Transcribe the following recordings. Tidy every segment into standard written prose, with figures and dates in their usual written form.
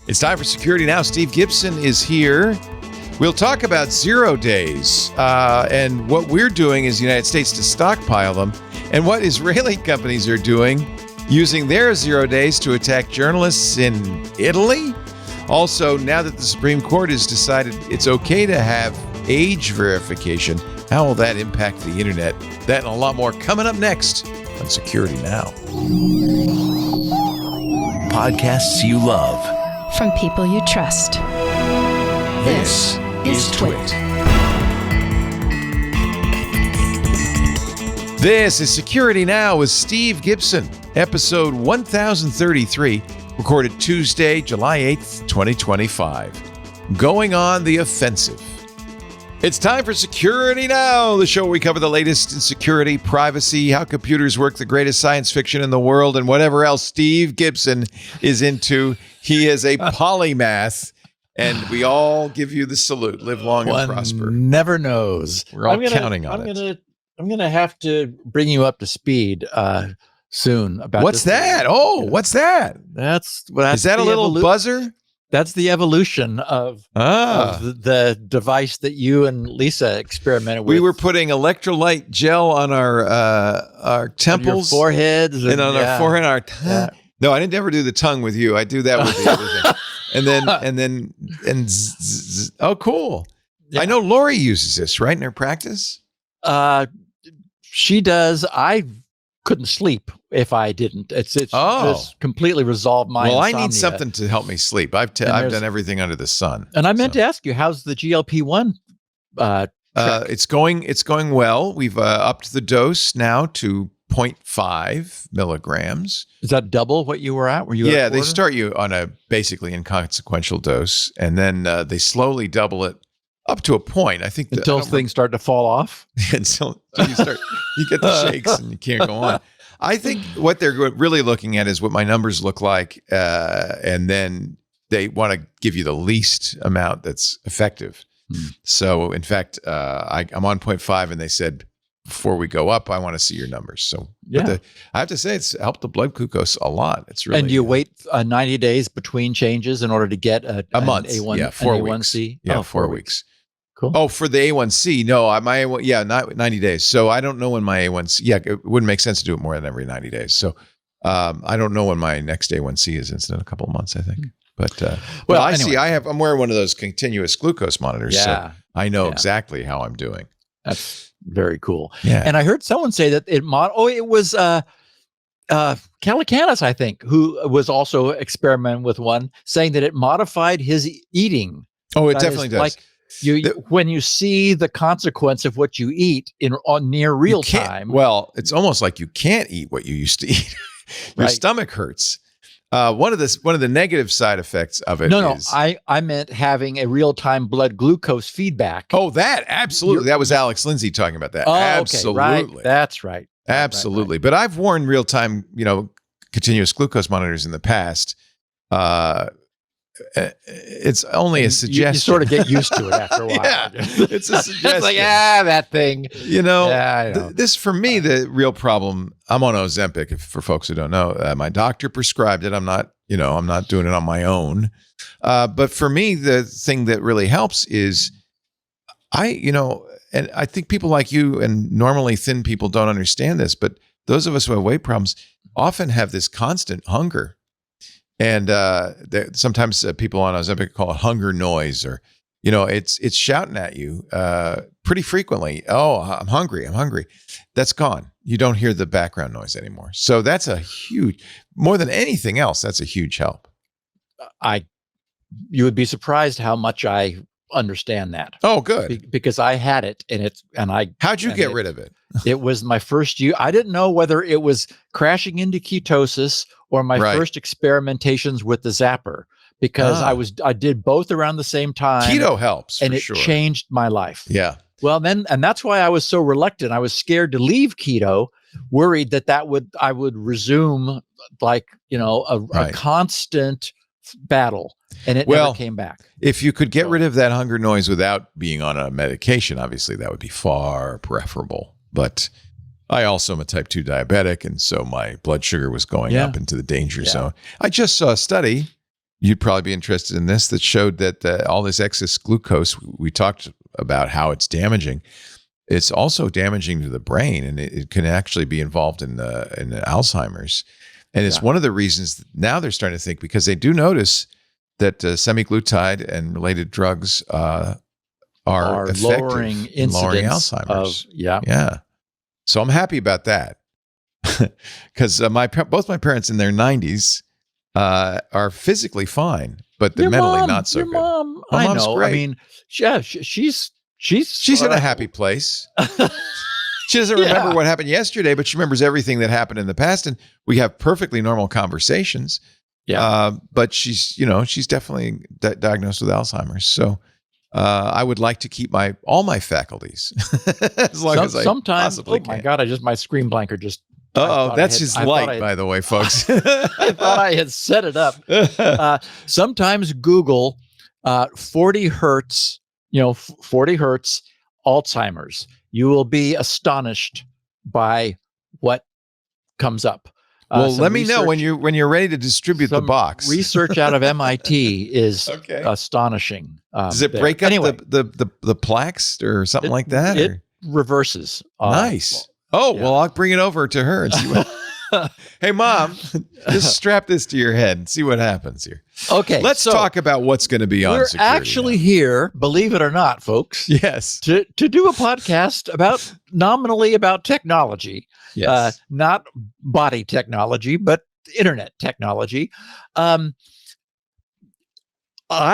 It's time for Security Now. Steve Gibson is here. We'll talk about 0 days and what we're doing as the United States to stockpile them, and what Israeli companies are doing using their 0 days to attack journalists in Italy. Also, now that the Supreme Court has decided it's okay to have age verification, how will that impact the internet? That and a lot more coming up next on Security Now. Podcasts you love. From people you trust. This is Twit. This is Security Now with Steve Gibson, episode 1033, recorded Tuesday, July 8th, 2025. Going on the offensive. It's time for Security Now, the show where we cover the latest in security, privacy, how computers work, the greatest science fiction in the world, and whatever else Steve Gibson is into. He is a polymath, and we all give you the salute. Live long and prosper. Never knows. We're all counting on it. I'm gonna have to bring you up to speed soon about what's that? Oh, what's that? That's is that a little buzzer? That's the evolution of the device that you and Lisa experimented with. We were putting electrolyte gel on our temples, your foreheads, and on our forehead, our tongue. Yeah. No, I didn't ever do the tongue with you. I do that with the other thing. And then oh, cool. Yeah. I know Lori uses this, right, in her practice. She does. I couldn't sleep if I didn't. It's just completely resolved my insomnia. I need something to help me sleep. I've done everything under the sun. And I meant to ask you, how's the GLP-1? It's going well. We've upped the dose now to 0.5 milligrams. Is that double what you were at? Were you? Yeah, they start you on a basically inconsequential dose, and then they slowly double it up to a point. I think until things start to fall off. until you get the shakes and you can't go on. I think what they're really looking at is what my numbers look like, and then they want to give you the least amount that's effective. So, in fact, I'm on 0.5, and they said, before we go up, I want to see your numbers. So, yeah. I have to say, it's helped the blood glucose a lot. It's really. And do you wait 90 days between changes in order to get a month? Yeah, 4 weeks. A1C? Yeah, 4 weeks. Cool. Oh, for the A1C, no, not 90 days. So I don't know when my A1C. Yeah, it wouldn't make sense to do it more than every 90 days. So I don't know when my next A1C is. It's in a couple of months, I think. But I'm wearing one of those continuous glucose monitors, so I know exactly how I'm doing. That's very cool. Yeah. And I heard someone say that it was Calacanis, I think, who was also experimenting with one, saying that it modified his eating. Oh, it definitely does. Like when you see the consequence of what you eat on near real time. Well, it's almost like you can't eat what you used to eat. Your stomach hurts. One of the negative side effects of it is... I meant having a real-time blood glucose feedback. Oh, that, absolutely. That was Alex Lindsay talking about that. Oh, absolutely. Okay, right. That's right. Absolutely. Right. But I've worn real-time, continuous glucose monitors in the past. It's only a suggestion. You sort of get used to it after a while. Yeah, it's a suggestion. It's like, that thing. This, for me, the real problem, I'm on Ozempic, for folks who don't know. My doctor prescribed it. I'm not doing it on my own. But for me, the thing that really helps is and I think people like you and normally thin people don't understand this, but those of us who have weight problems often have this constant hunger. And sometimes people on Ozempic call it hunger noise, or, it's shouting at you pretty frequently. Oh, I'm hungry. That's gone. You don't hear the background noise anymore. So that's more than anything else, that's a huge help. You would be surprised how much I understand that. Oh, good. Because I had it, how'd you get rid of it? It was my first use. I didn't know whether it was crashing into ketosis or my first experimentations with the zapper, because I did both around the same time. Keto helps, and it changed my life. Yeah. Well, and that's why I was so reluctant. I was scared to leave keto, worried that I would resume a constant battle, and it never came back. If you could get rid of that hunger noise without being on a medication, obviously that would be far preferable. But I also am a type 2 diabetic, and so my blood sugar was going up into the danger zone. I just saw a study you'd probably be interested in this, that showed that all this excess glucose, we talked about how it's damaging. It's also damaging to the brain, and it can actually be involved in Alzheimer's. And it's one of the reasons that now they're starting to think, because they do notice that semaglutide and related drugs are lowering incidence Alzheimer's. Yeah. So I'm happy about that, because both my parents in their 90s are physically fine, but they're mentally not so good. Mom, My I mom's know. great. I mean, yeah, she's in a happy place. She doesn't remember what happened yesterday, but she remembers everything that happened in the past, and we have perfectly normal conversations. Yeah. But she's definitely diagnosed with Alzheimer's. So I would like to keep all my faculties as long as I possibly can. Oh my God! My screen blanker just. That's his light, by the way, folks. I thought I had set it up. Sometimes Google 40 hertz, 40 hertz Alzheimer's. You will be astonished by what comes up. Well, let me know when you're ready to distribute the box. Research out of MIT is astonishing. Does it break up the plaques or something like that? It reverses. Nice. Well, I'll bring it over to her and see what. Hey, Mom, just strap this to your head and see what happens here. Okay. Let's talk about what's going to be on security. We're actually here, believe it or not, folks. Yes. To do a podcast nominally about technology. Yes. Not body technology, but internet technology. I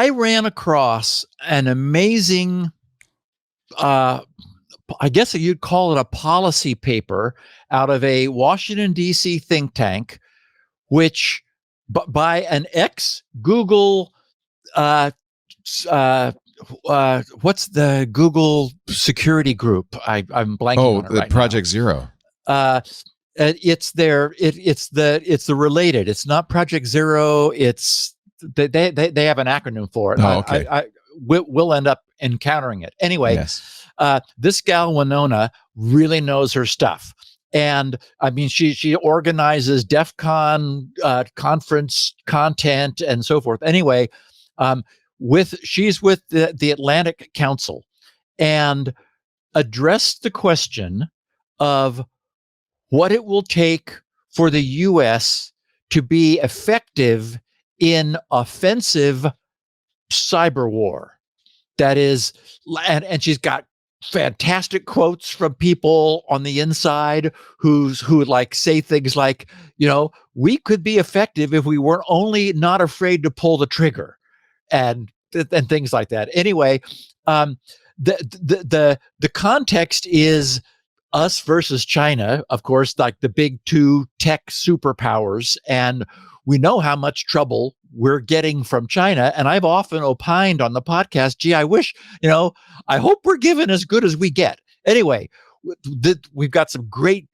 ran across an amazing, I guess you'd call it a policy paper out of a Washington, D.C. think tank, which by an ex-Google, what's the Google security group? I'm blanking on it right Project now. Zero. It's the related. It's not Project Zero. It's they have an acronym for it. Okay. We'll end up encountering it anyway. Yes. This gal Winona really knows her stuff, and I mean she organizes DEF CON conference content and so forth. Anyway, she's with the Atlantic Council, and addressed the question of what it will take for the U.S. to be effective in offensive cyber war. That is, and she's got fantastic quotes from people on the inside who like say things like, we could be effective if we were only not afraid to pull the trigger, and things like that. Anyway, the context is us versus China, of course, like the big two tech superpowers, and we know how much trouble we're getting from China. And I've often opined on the podcast, gee, I wish, I hope we're given as good as we get. Anyway, we've got some great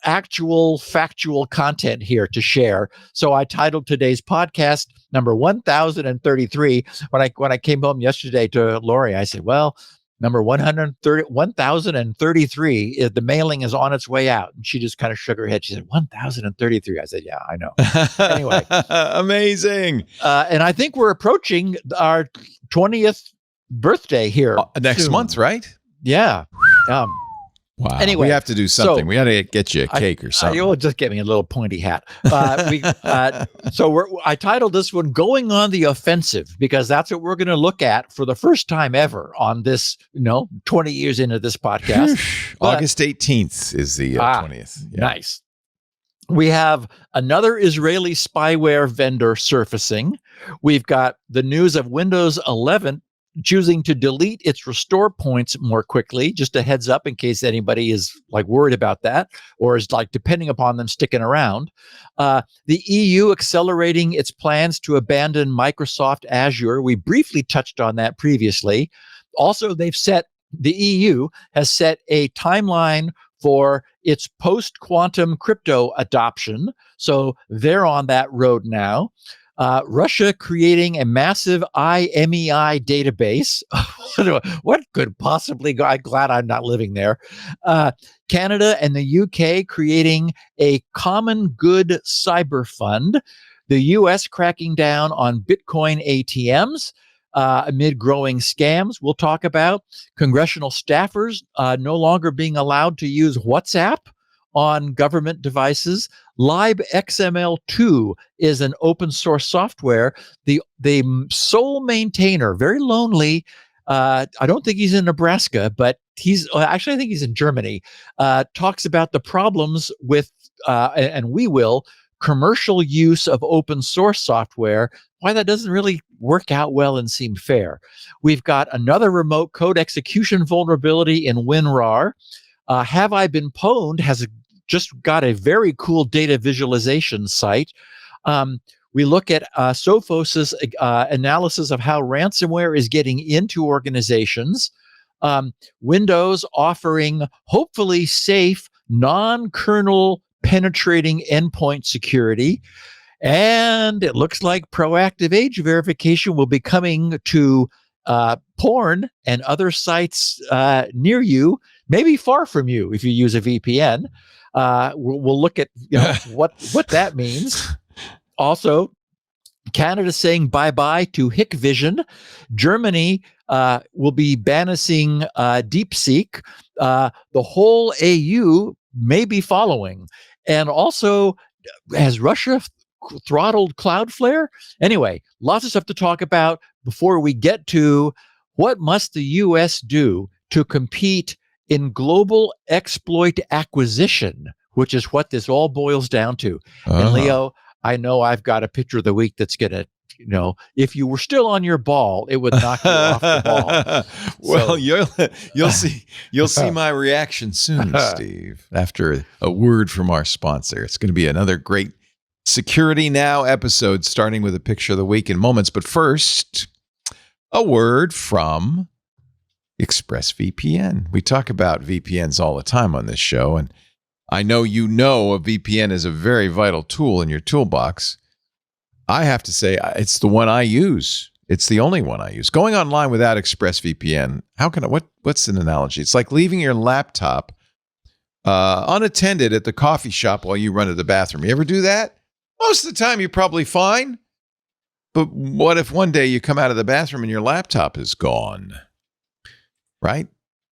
actual factual content here to share. So I titled today's podcast number 1033. When I came home yesterday to Lori, I said, well, number 1033, the mailing is on its way out. And she just kind of shook her head. She said, 1033. I said, yeah, I know. Anyway. Amazing. And I think we're approaching our 20th birthday here. Next month, right? Yeah. Wow. Anyway, we have to do something. We got to get you a cake or something. You'll just get me a little pointy hat. I titled this one "Going on the Offensive" because that's what we're going to look at for the first time ever on this. 20 years into this podcast. August 18th is the 20th. Yeah. Nice. We have another Israeli spyware vendor surfacing. We've got the news of Windows 11 choosing to delete its restore points more quickly. Just a heads up in case anybody is like worried about that or is like depending upon them sticking around. The EU accelerating its plans to abandon Microsoft Azure. We briefly touched on that previously. Also, the EU has set a timeline for its post-quantum crypto adoption. So they're on that road now. Russia creating a massive IMEI database. What could possibly go? I'm glad I'm not living there. Canada and the UK creating a common good cyber fund. The U.S. cracking down on Bitcoin ATMs amid growing scams. We'll talk about congressional staffers no longer being allowed to use WhatsApp on government devices. LibXML2 is an open source software. The sole maintainer, very lonely. I don't think he's in Nebraska, but I think he's in Germany. Talks about the problems with, and we will, commercial use of open source software, why that doesn't really work out well and seem fair. We've got another remote code execution vulnerability in WinRAR. Have-I-Been-Pwned has just got a very cool data visualization site. We look at Sophos's analysis of how ransomware is getting into organizations. Windows offering hopefully safe, non-kernel penetrating endpoint security. And it looks like proactive age verification will be coming to porn and other sites near you, maybe far from you if you use a VPN. We'll look at what that means. Also, Canada saying bye-bye to Hikvision. Germany will be banishing DeekSeek. The whole AU may be following. And also, has Russia throttled Cloudflare? Anyway, lots of stuff to talk about before we get to what must the U.S. do to compete in global exploit acquisition, which is what this all boils down to. And Leo, I know I've got a picture of the week that's going to, if you were still on your ball, it would knock you off the ball. Well, you'll see my reaction soon, Steve, after a word from our sponsor. It's going to be another great Security Now episode, starting with a picture of the week in moments. But first, a word from ExpressVPN. We talk about VPNs all the time on this show, and I know a VPN is a very vital tool in your toolbox. I have to say, it's the one I use. It's the only one I use. Going online without ExpressVPN, what's an analogy? It's like leaving your laptop unattended at the coffee shop while you run to the bathroom. You ever do that? Most of the time, you're probably fine. But what if one day you come out of the bathroom and your laptop is gone? Right?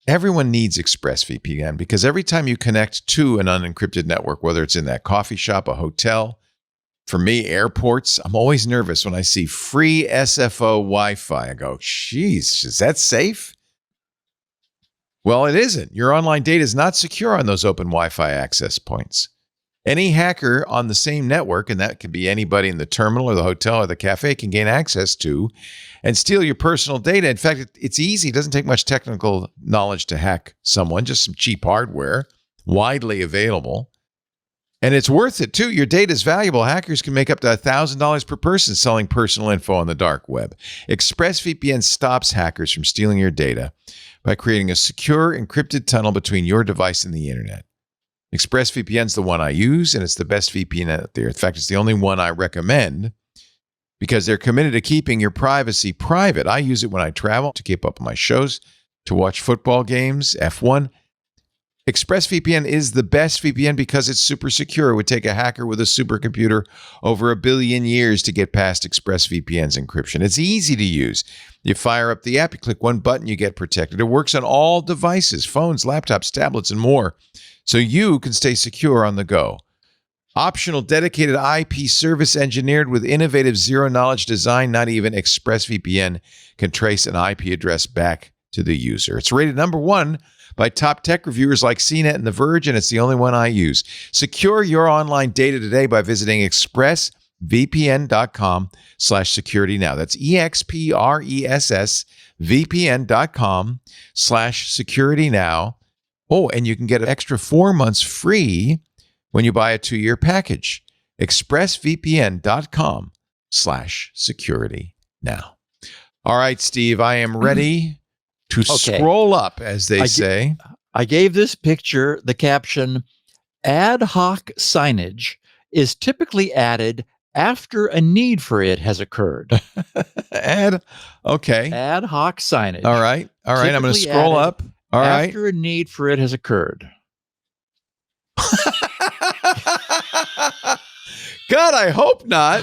Everyone needs ExpressVPN because every time you connect to an unencrypted network, whether it's in that coffee shop, a hotel, for me, airports, I'm always nervous when I see free SFO Wi-Fi. I go, geez, is that safe? Well, it isn't. Your online data is not secure on those open Wi-Fi access points. Any hacker on the same network, and that could be anybody in the terminal or the hotel or the cafe, can gain access to and steal your personal data. In fact, it's easy. It doesn't take much technical knowledge to hack someone, just some cheap hardware, widely available. And it's worth it, too. Your data is valuable. Hackers can make up to $1,000 per person selling personal info on the dark web. ExpressVPN stops hackers from stealing your data by creating a secure, encrypted tunnel between your device and the internet. ExpressVPN is the one I use, and it's the best VPN out there. In fact, it's the only one I recommend because they're committed to keeping your privacy private. I use it when I travel to keep up with my shows, to watch football games, F1. ExpressVPN is the best VPN because it's super secure. It would take a hacker with a supercomputer over 1 billion years to get past ExpressVPN's encryption. It's easy to use. You fire up the app, you click one button, you get protected. It works on all devices, phones, laptops, tablets, and more, so you can stay secure on the go. Optional dedicated IP service engineered with innovative zero-knowledge design. Not even ExpressVPN can trace an IP address back to the user. It's rated number 1 by top tech reviewers like CNET and The Verge, and it's the only one I use. Secure your online data today by visiting expressvpn.com/security now. That's expressvpn.com/security now. Oh, and you can get an extra 4 months free when you buy a 2-year package. expressvpn.com/security now. All right, Steve, I am ready to scroll up, as they say. I gave this picture the caption, ad hoc signage is typically added after a need for it has occurred. Ad hoc signage. All right. I'm going to scroll up. All right. After a need for it has occurred. God, I hope not.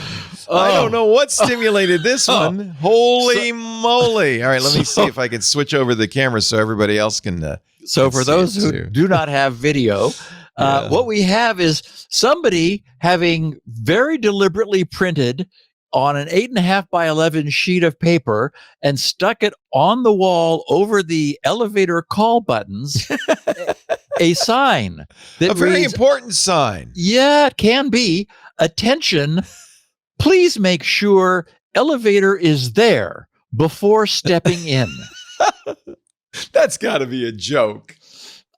I don't know what stimulated this one. Holy moly. All right, let me see if I can switch over the camera so everybody else can So for those who do not have video, what we have is somebody having very deliberately printed on an 8.5 by 11 sheet of paper and stuck it on the wall over the elevator call buttons, a sign. That a very reads, important sign. Yeah, it can be. Attention, please make sure elevator is there before stepping in. That's got to be a joke.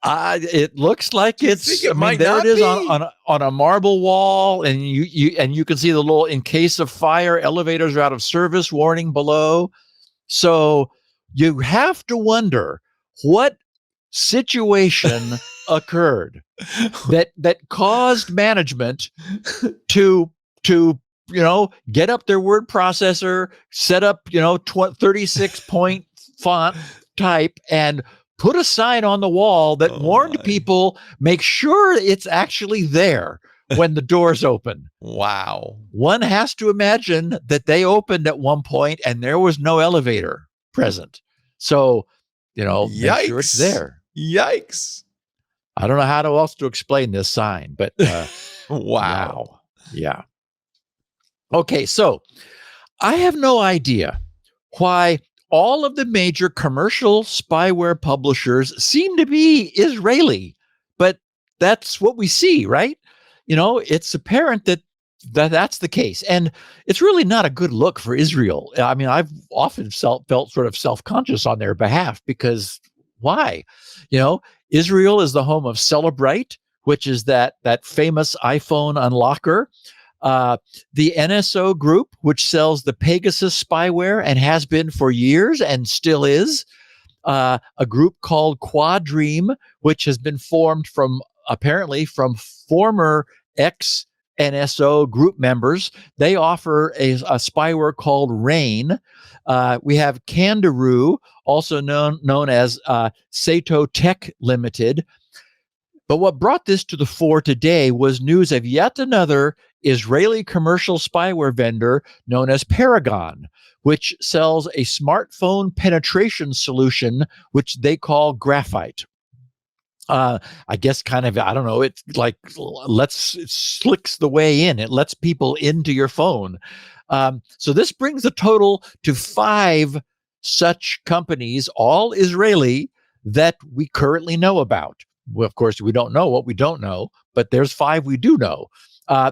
It looks like it's. There it is on a marble wall, and you can see the little "in case of fire, elevators are out of service" warning below. So you have to wonder what situation occurred that caused management to get up their word processor, set up 36 point font type, and put a sign on the wall that warned people, make sure it's actually there when the doors open. Wow. One has to imagine that they opened at one point and there was no elevator present. So, make sure it's there. Yikes. I don't know how else to explain this sign, but wow. Yeah. Okay, so I have no idea why all of the major commercial spyware publishers seem to be Israeli, but that's what we see, right? It's apparent that that's the case. And it's really not a good look for Israel. I mean, I've often felt sort of self-conscious on their behalf because why? Israel is the home of Celebrite, which is that famous iPhone unlocker. The NSO Group, which sells the Pegasus spyware and has been for years and still is, a group called Quadream, which has been formed from former ex-NSO group members. They offer a spyware called Rain. We have Kangaroo, also known as Sato Tech Limited. But what brought this to the fore today was news of yet another Israeli commercial spyware vendor known as Paragon, which sells a smartphone penetration solution, which they call Graphite. I guess it's like it slicks the way in. It lets people into your phone. So this brings the total to 5 such companies, all Israeli, that we currently know about. Well, of course, we don't know what we don't know, but there's 5 we do know.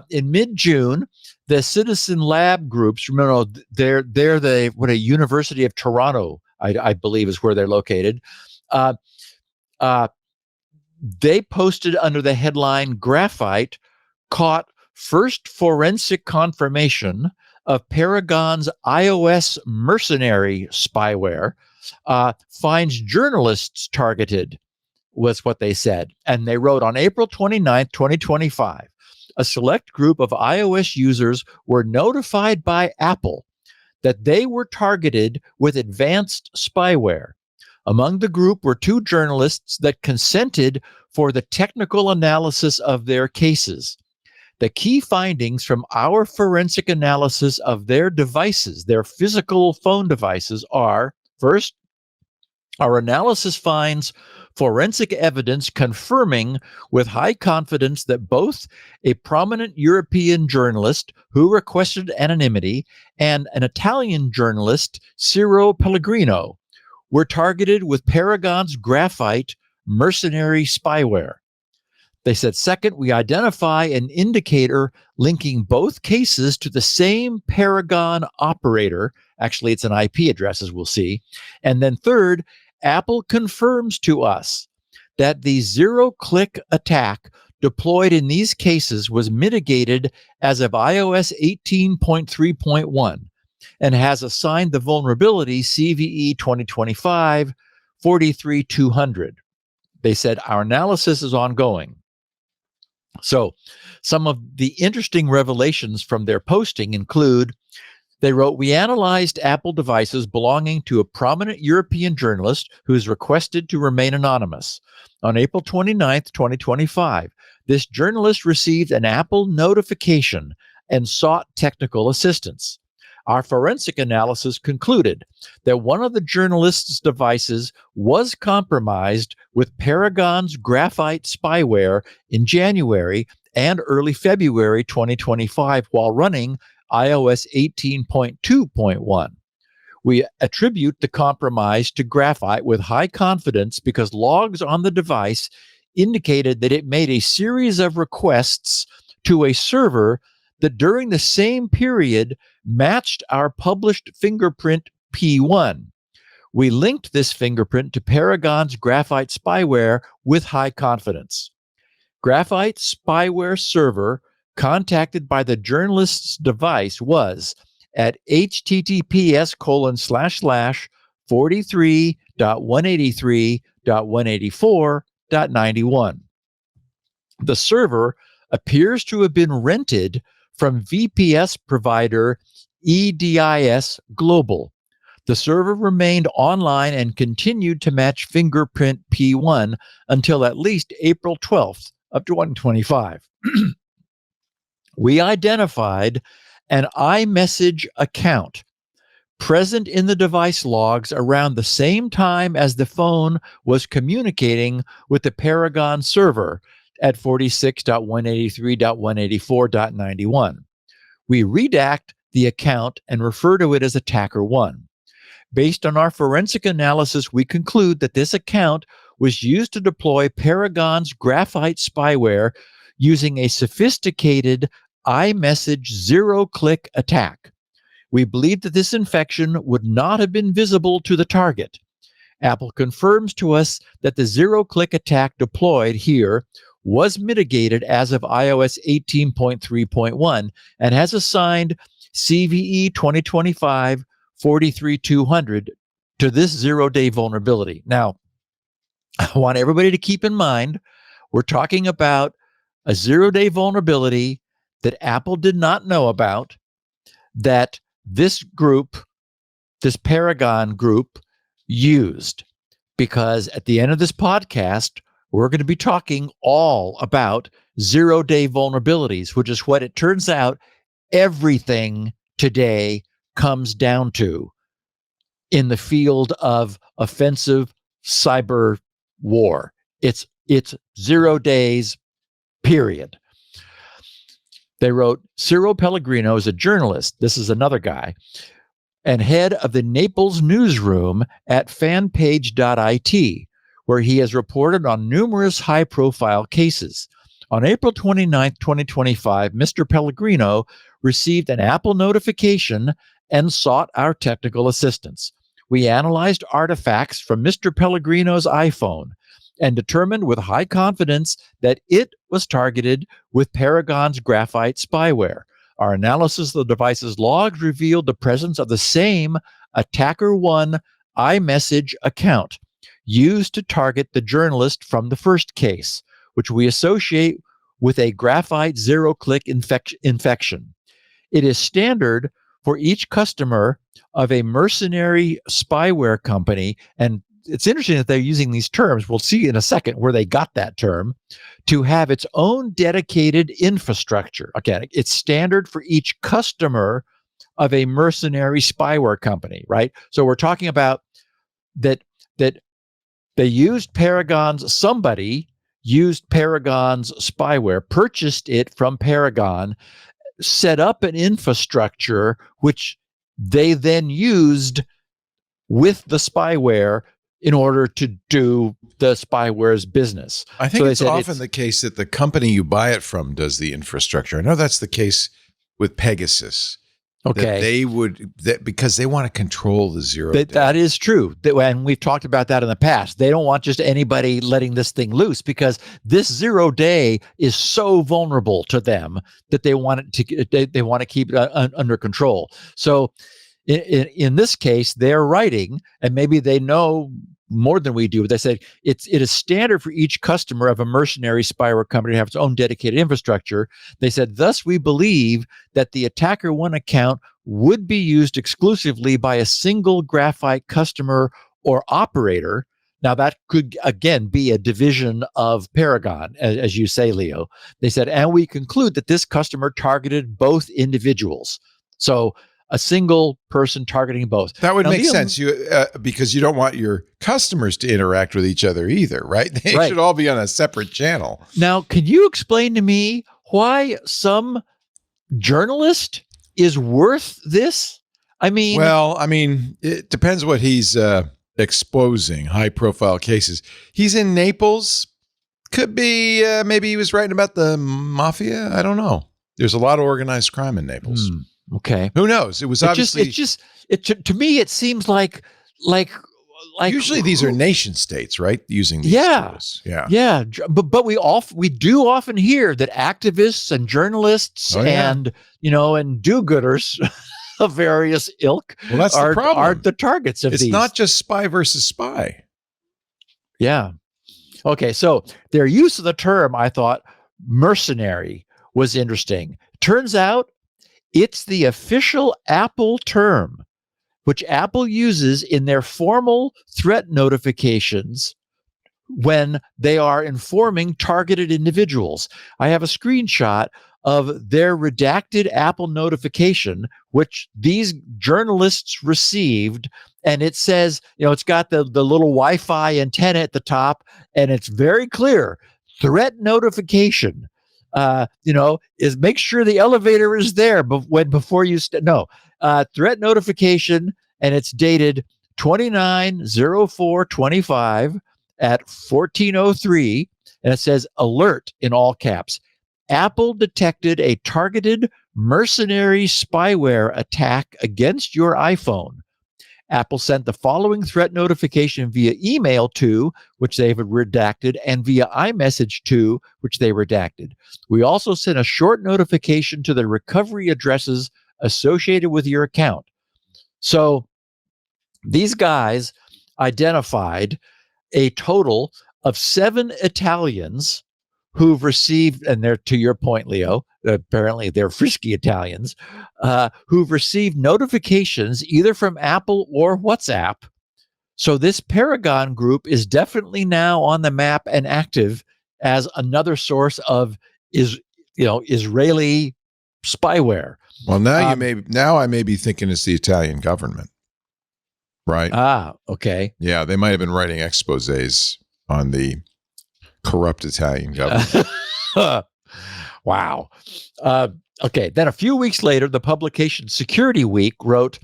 In mid-June, the Citizen Lab groups, remember, they're the University of Toronto, I believe, is where they're located. They posted under the headline "Graphite caught first forensic confirmation of Paragon's iOS mercenary spyware, finds journalists targeted," was what they said. And they wrote, on April 29th, 2025, a select group of iOS users were notified by Apple that they were targeted with advanced spyware. Among the group were 2 journalists that consented for the technical analysis of their cases. The key findings from our forensic analysis of their devices, their physical phone devices, are: first, our analysis finds forensic evidence confirming with high confidence that both a prominent European journalist who requested anonymity and an Italian journalist, Ciro Pellegrino, were targeted with Paragon's Graphite mercenary spyware. They said, second, we identify an indicator linking both cases to the same Paragon operator. Actually, it's an IP address, as we'll see. And then third, Apple confirms to us that the zero-click attack deployed in these cases was mitigated as of iOS 18.3.1 and has assigned the vulnerability CVE 2025-43200. They said, our analysis is ongoing. So some of the interesting revelations from their posting include, they wrote, we analyzed Apple devices belonging to a prominent European journalist who's requested to remain anonymous. On April 29th, 2025, this journalist received an Apple notification and sought technical assistance. Our forensic analysis concluded that one of the journalists' devices was compromised with Paragon's graphite spyware in January and early February 2025 while running iOS 18.2.1. We attribute the compromise to graphite with high confidence because logs on the device indicated that it made a series of requests to a server that during the same period matched our published fingerprint P1. We linked this fingerprint to Paragon's graphite spyware with high confidence. Graphite spyware server contacted by the journalist's device was at https://43.183.184.91. The server appears to have been rented from VPS provider EDIS Global. The server remained online and continued to match fingerprint P1 until at least April 12th of 2025. We identified an iMessage account present in the device logs around the same time as the phone was communicating with the Paragon server at 46.183.184.91. We redact the account and refer to it as Attacker 1. Based on our forensic analysis, we conclude that this account was used to deploy Paragon's graphite spyware using a sophisticated iMessage zero-click attack. We believe that this infection would not have been visible to the target. Apple confirms to us that the zero-click attack deployed here was mitigated as of iOS 18.3.1 and has assigned CVE 2025-43200 to this zero-day vulnerability. Now, I want everybody to keep in mind, we're talking about a zero-day vulnerability that Apple did not know about, that this group, this Paragon group, used. Because at the end of this podcast, we're going to be talking all about zero-day vulnerabilities, which is what it turns out everything today comes down to in the field of offensive cyber war. It's 0 days, period. They wrote, Ciro Pellegrino is a journalist. This is another guy, and head of the Naples newsroom at fanpage.it, where he has reported on numerous high-profile cases. On April 29th, 2025, Mr. Pellegrino received an Apple notification and sought our technical assistance. We analyzed artifacts from Mr. Pellegrino's iPhone and determined with high confidence that it was targeted with Paragon's graphite spyware. Our analysis of the device's logs revealed the presence of the same Attacker 1 iMessage account used to target the journalist from the first case, which we associate with a graphite zero-click infection. It is standard for each customer of a mercenary spyware company, and it's interesting that they're using these terms, we'll see in a second where they got that term, to have its own dedicated infrastructure. Again, it's standard for each customer of a mercenary spyware company, right? So we're talking about that they used somebody used Paragon's spyware, purchased it from Paragon, set up an infrastructure which they then used with the spyware in order to do the spyware's business. I think it's often the case that the company you buy it from does the infrastructure. I know that's the case with Pegasus. Okay. Because they want to control the zero day. That is true. And we've talked about that in the past. They don't want just anybody letting this thing loose because this 0 day is so vulnerable to them that they want to keep it under control. So in this case, they're writing, and maybe they know more than we do, but they said it is standard for each customer of a mercenary spyware company to have its own dedicated infrastructure. They said, thus we believe that the Attacker 1 account would be used exclusively by a single graphite customer or operator. Now, that could, again, be a division of Paragon, as you say, Leo. They said, and we conclude that this customer targeted both individuals. So a single person targeting both. That would now, make Leo, sense because you don't want your customers to interact with each other either, right? They should all be on a separate channel. Now, can you explain to me why some journalist is worth this? I mean, it depends what he's exposing, high-profile cases. He's in Naples. Could be maybe he was writing about the mafia. I don't know. There's a lot of organized crime in Naples. Okay. Who knows? It was obviously to me it seems like usually these are nation states, right? Using these tools. Yeah. But we do often hear that activists and journalists and do-gooders of various ilk that's the problem. Are the targets of these. It's not just spy versus spy. Yeah. Okay, so their use of the term, I thought, mercenary, was interesting. Turns out it's the official Apple term, which Apple uses in their formal threat notifications when they are informing targeted individuals. I have a screenshot of their redacted Apple notification, which these journalists received. And it says, it's got the little Wi-Fi antenna at the top, and it's very clear. Threat notification, is make sure the elevator is there before you threat notification, and it's dated 29/04/25 at 14:03, and it says alert in all caps. Apple detected a targeted mercenary spyware attack against your iPhone. Apple sent the following threat notification via email to, which they have redacted, and via iMessage to, which they redacted. We also sent a short notification to the recovery addresses associated with your account. So these guys identified a total of 7 Italians who've received, and they're, to your point, Leo, apparently they're frisky Italians, who've received notifications either from Apple or WhatsApp. So this Paragon group is definitely now on the map and active as another source of Israeli spyware. Well, now I may be thinking it's the Italian government, right? Okay. Yeah, they might have been writing exposés on the corrupt Italian government. Wow. Okay. Then a few weeks later, the publication Security Week wrote,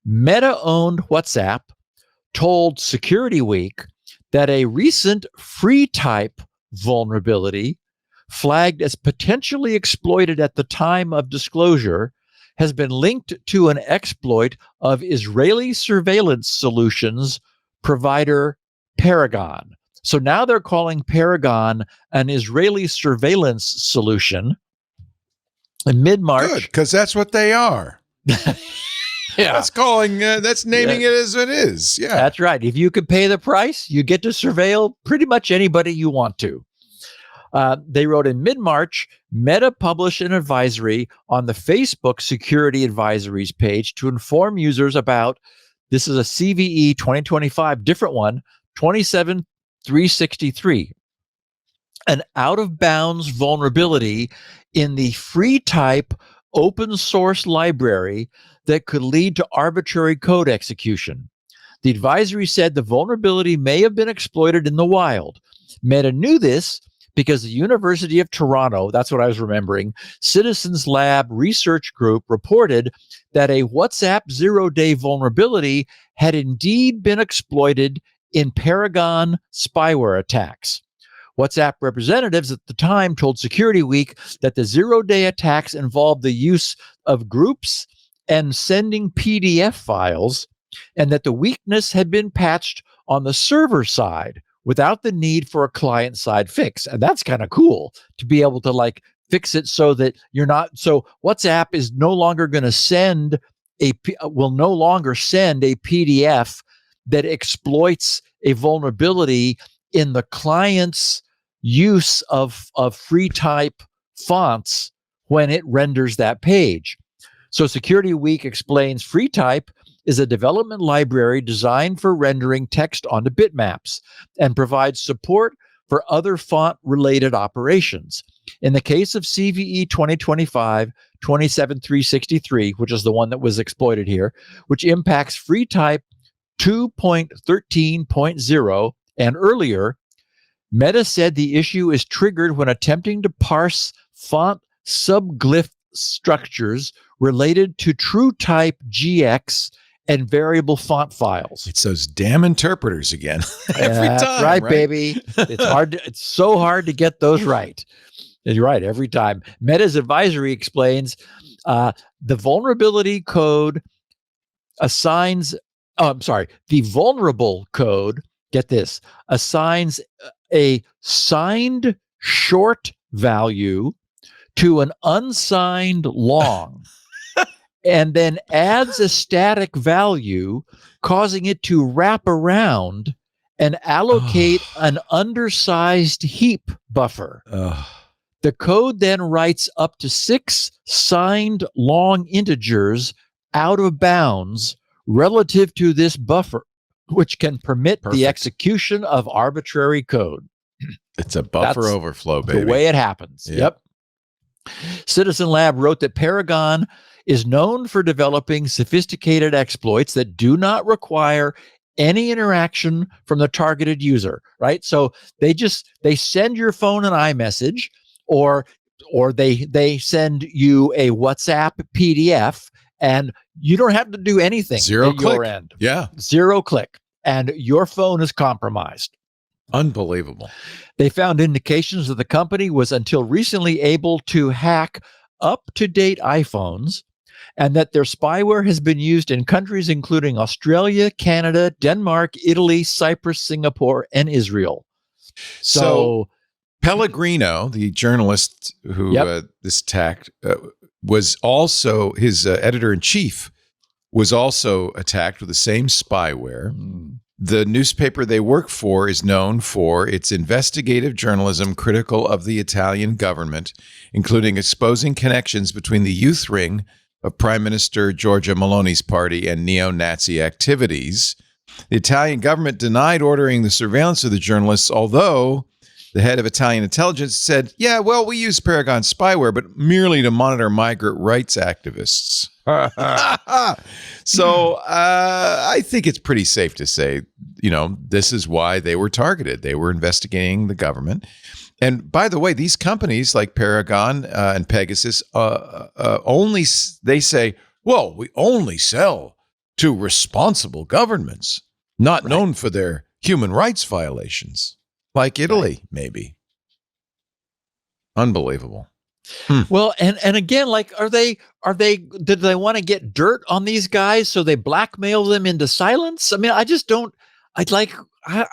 Meta-owned WhatsApp told Security Week that a recent free type vulnerability flagged as potentially exploited at the time of disclosure has been linked to an exploit of Israeli surveillance solutions provider Paragon. So now they're calling Paragon an Israeli surveillance solution. In mid-March, good, because that's what they are. Yeah, that's naming it as it is. Yeah, that's right. If you could pay the price, you get to surveil pretty much anybody you want to. They wrote in mid-March, Meta published an advisory on the Facebook Security Advisories page to inform users about, this is a CVE 2025, different one, 27363, an out-of-bounds vulnerability in the free type open source library that could lead to arbitrary code execution. The advisory said the vulnerability may have been exploited in the wild. Meta knew this because the University of Toronto, that's what I was remembering, Citizens Lab research group reported that a WhatsApp zero-day vulnerability had indeed been exploited in Paragon spyware attacks. WhatsApp representatives at the time told Security Week that the zero-day attacks involved the use of groups and sending PDF files, and that the weakness had been patched on the server side without the need for a client-side fix. And that's kind of cool to be able to fix it so that you're not, so WhatsApp is no longer going to will no longer send a PDF that exploits a vulnerability in the client's use of free type fonts when it renders that page. So Security Week explains free type is a development library designed for rendering text onto bitmaps and provides support for other font-related operations. In the case of CVE 2025-27363, which is the one that was exploited here, which impacts free type 2.13.0 and earlier, Meta said the issue is triggered when attempting to parse font subglyph structures related to true type GX and variable font files. It's those damn interpreters again. Every time. That's right, baby. It's so hard to get those right. You're right, every time. Meta's advisory explains the vulnerability code assigns, the vulnerable code, get this, assigns a signed short value to an unsigned long and then adds a static value, causing it to wrap around and allocate an undersized heap buffer. The code then writes up to 6 signed long integers out of bounds relative to this buffer, which can permit the execution of arbitrary code. It's a buffer overflow, baby. The way it happens. Yep. Citizen Lab wrote that Paragon is known for developing sophisticated exploits that do not require any interaction from the targeted user, right? So they send your phone an iMessage, or they send you a WhatsApp PDF, and you don't have to do anything. Zero click. Your end. Yeah. 0 click. And your phone is compromised. Unbelievable. They found indications that the company was until recently able to hack up-to-date iPhones, and that their spyware has been used in countries including Australia, Canada, Denmark, Italy, Cyprus, Singapore, and Israel. So Pellegrino, the journalist who this attacked, was also, his editor-in-chief was also attacked with the same spyware. The newspaper they work for is known for its investigative journalism critical of the Italian government, including exposing connections between the youth ring of Prime Minister Giorgia Meloni's party and neo-Nazi activities. The Italian government denied ordering the surveillance of the journalists, although the head of Italian intelligence said, yeah, well, we use Paragon spyware, but merely to monitor migrant rights activists. So I think it's pretty safe to say, this is why they were targeted. They were investigating the government. And by the way, these companies like Paragon and Pegasus they say, well, we only sell to responsible governments, not known for their human rights violations. Like Italy, maybe. Unbelievable. Well, and again, like, did they want to get dirt on these guys so they blackmail them into silence? I mean, I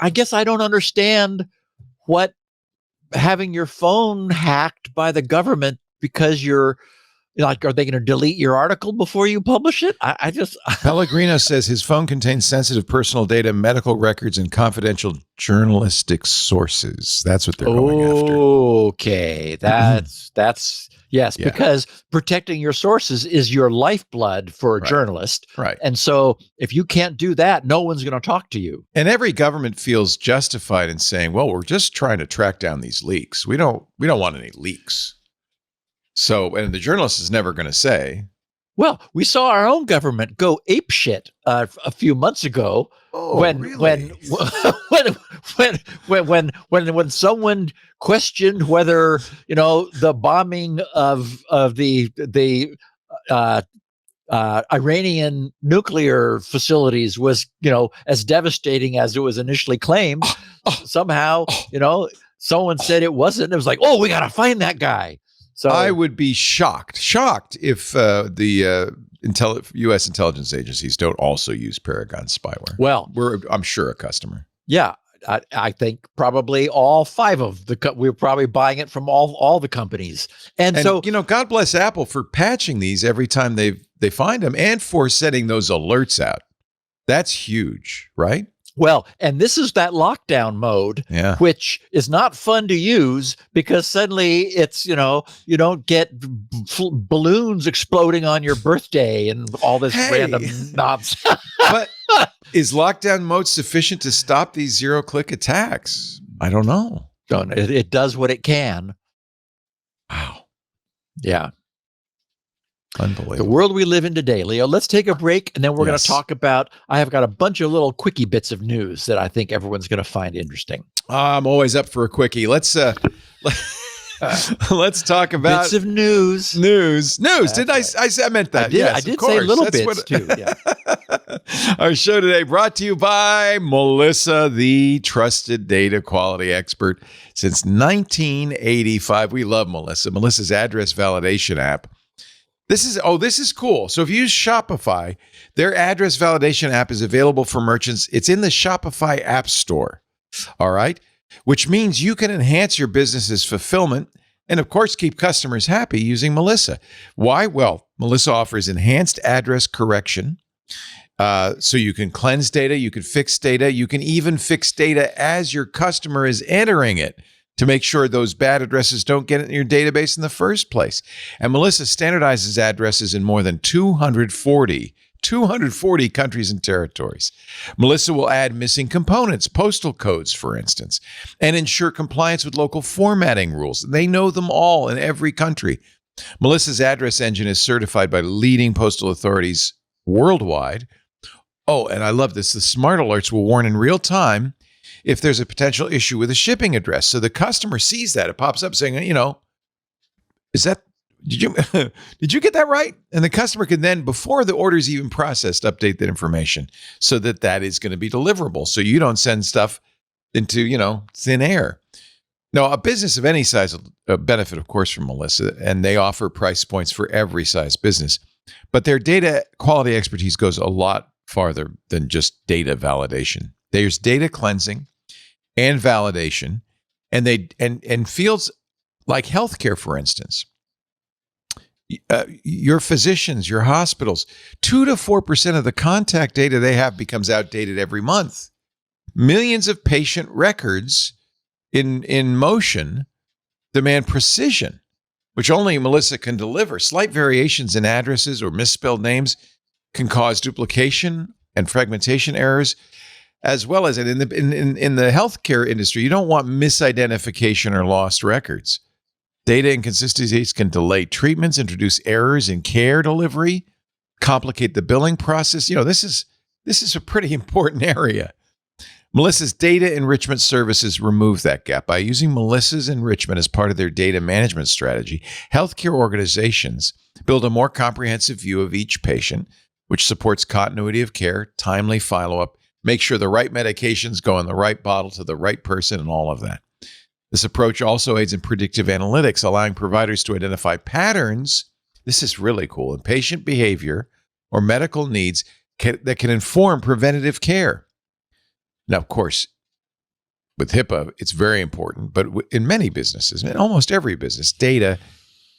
guess I don't understand what having your phone hacked by the government because you're like, are they going to delete your article before you publish it? Pellegrino says his phone contains sensitive personal data, medical records, and confidential journalistic sources. That's what they're going after. Okay, that's yes, because protecting your sources is your lifeblood for a journalist. Right. And so if you can't do that, no one's going to talk to you. And every government feels justified in saying, well, we're just trying to track down these leaks. We don't want any leaks. So, and the journalist is never going to say. Well, we saw our own government go apeshit a few months ago when someone questioned whether the bombing of the Iranian nuclear facilities was as devastating as it was initially claimed. Somehow someone said it wasn't. It was like, oh, we got to find that guy. So I would be shocked if the U.S. intelligence agencies don't also use Paragon spyware. Well, I'm sure a customer. Yeah, I think probably all 5 of we're probably buying it from all the companies. And so God bless Apple for patching these every time they find them and for setting those alerts out. That's huge, right? Well, and this is that lockdown mode, which is not fun to use because suddenly it's, you don't get balloons exploding on your birthday and all this random nonsense. But is lockdown mode sufficient to stop these zero-click attacks? I don't know. It does what it can. Wow. Yeah. Unbelievable. The world we live in today, Leo. Let's take a break, and then we're going to talk about, I have got a bunch of little quickie bits of news that I think everyone's going to find interesting. I'm always up for a quickie. Let's talk about bits of news. Did I meant that. I did say little bits too. Yeah. Our show today brought to you by Melissa, the trusted data quality expert since 1985. We love Melissa. Melissa's address validation app. This is cool. So if you use Shopify, their address validation app is available for merchants. It's in the Shopify App Store. All right. Which means you can enhance your business's fulfillment and, of course, keep customers happy using Melissa. Why? Well, Melissa offers enhanced address correction. So you can cleanse data, you can fix data, you can even fix data as your customer is entering it to make sure those bad addresses don't get in your database in the first place. And Melissa standardizes addresses in more than 240 countries and territories. Melissa will add missing components, postal codes, for instance, and ensure compliance with local formatting rules. They know them all in every country. Melissa's address engine is certified by leading postal authorities worldwide. Oh, and I love this. The smart alerts will warn in real time if there's a potential issue with a shipping address. So the customer sees that. It pops up saying, is that, did you get that right? And the customer can then, before the order is even processed, update that information so that is going to be deliverable. So you don't send stuff into, thin air. Now, a business of any size will benefit, of course, from Melissa, and they offer price points for every size business. But their data quality expertise goes a lot farther than just data validation. There's data cleansing and validation, and fields like healthcare, for instance. Your physicians, your hospitals, 2 to 4% of the contact data they have becomes outdated every month. Millions of patient records in motion demand precision, which only Melissa can deliver. Slight variations in addresses or misspelled names can cause duplication and fragmentation errors, as well as in the healthcare industry. You don't want misidentification or lost records. Data inconsistencies can delay treatments, introduce errors in care delivery, complicate the billing process. This is a pretty important area. Melissa's data enrichment services remove that gap. By using Melissa's enrichment as part of their data management strategy, healthcare organizations build a more comprehensive view of each patient, which supports continuity of care, timely follow-up, make sure the right medications go in the right bottle to the right person, and all of that. This approach also aids in predictive analytics, allowing providers to identify patterns, this is really cool, in patient behavior or medical needs that can inform preventative care. Now, of course, with HIPAA, it's very important, but in many businesses, in almost every business, data,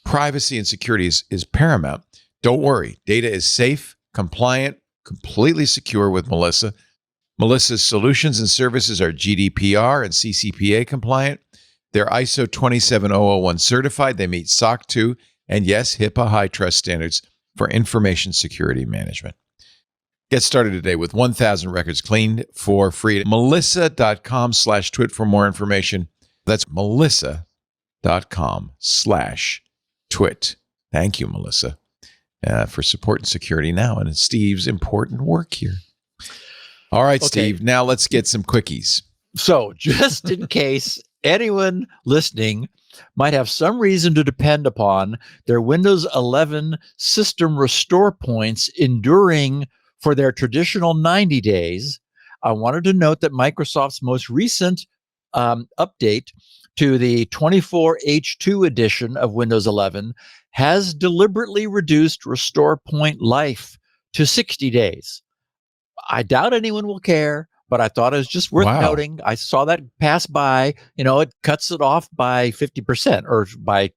privacy, and security is paramount. Don't worry. Data is safe, compliant, completely secure with Melissa. Melissa's solutions and services are GDPR and CCPA compliant. They're ISO 27001 certified. They meet SOC 2 and, yes, HIPAA high trust standards for information security management. Get started today with 1,000 records cleaned for free at melissa.com/twit for more information. That's melissa.com/twit. Thank you, Melissa, for support and security now and Steve's important work here. All right, okay. Steve, now let's get some quickies. So just in case anyone listening might have some reason to depend upon their Windows 11 system restore points enduring for their traditional 90 days, I wanted to note that Microsoft's most recent update to the 24H2 edition of Windows 11 has deliberately reduced restore point life to 60 days. I doubt anyone will care, but I thought it was just worth noting. I saw that pass by. It cuts it off by 50% or by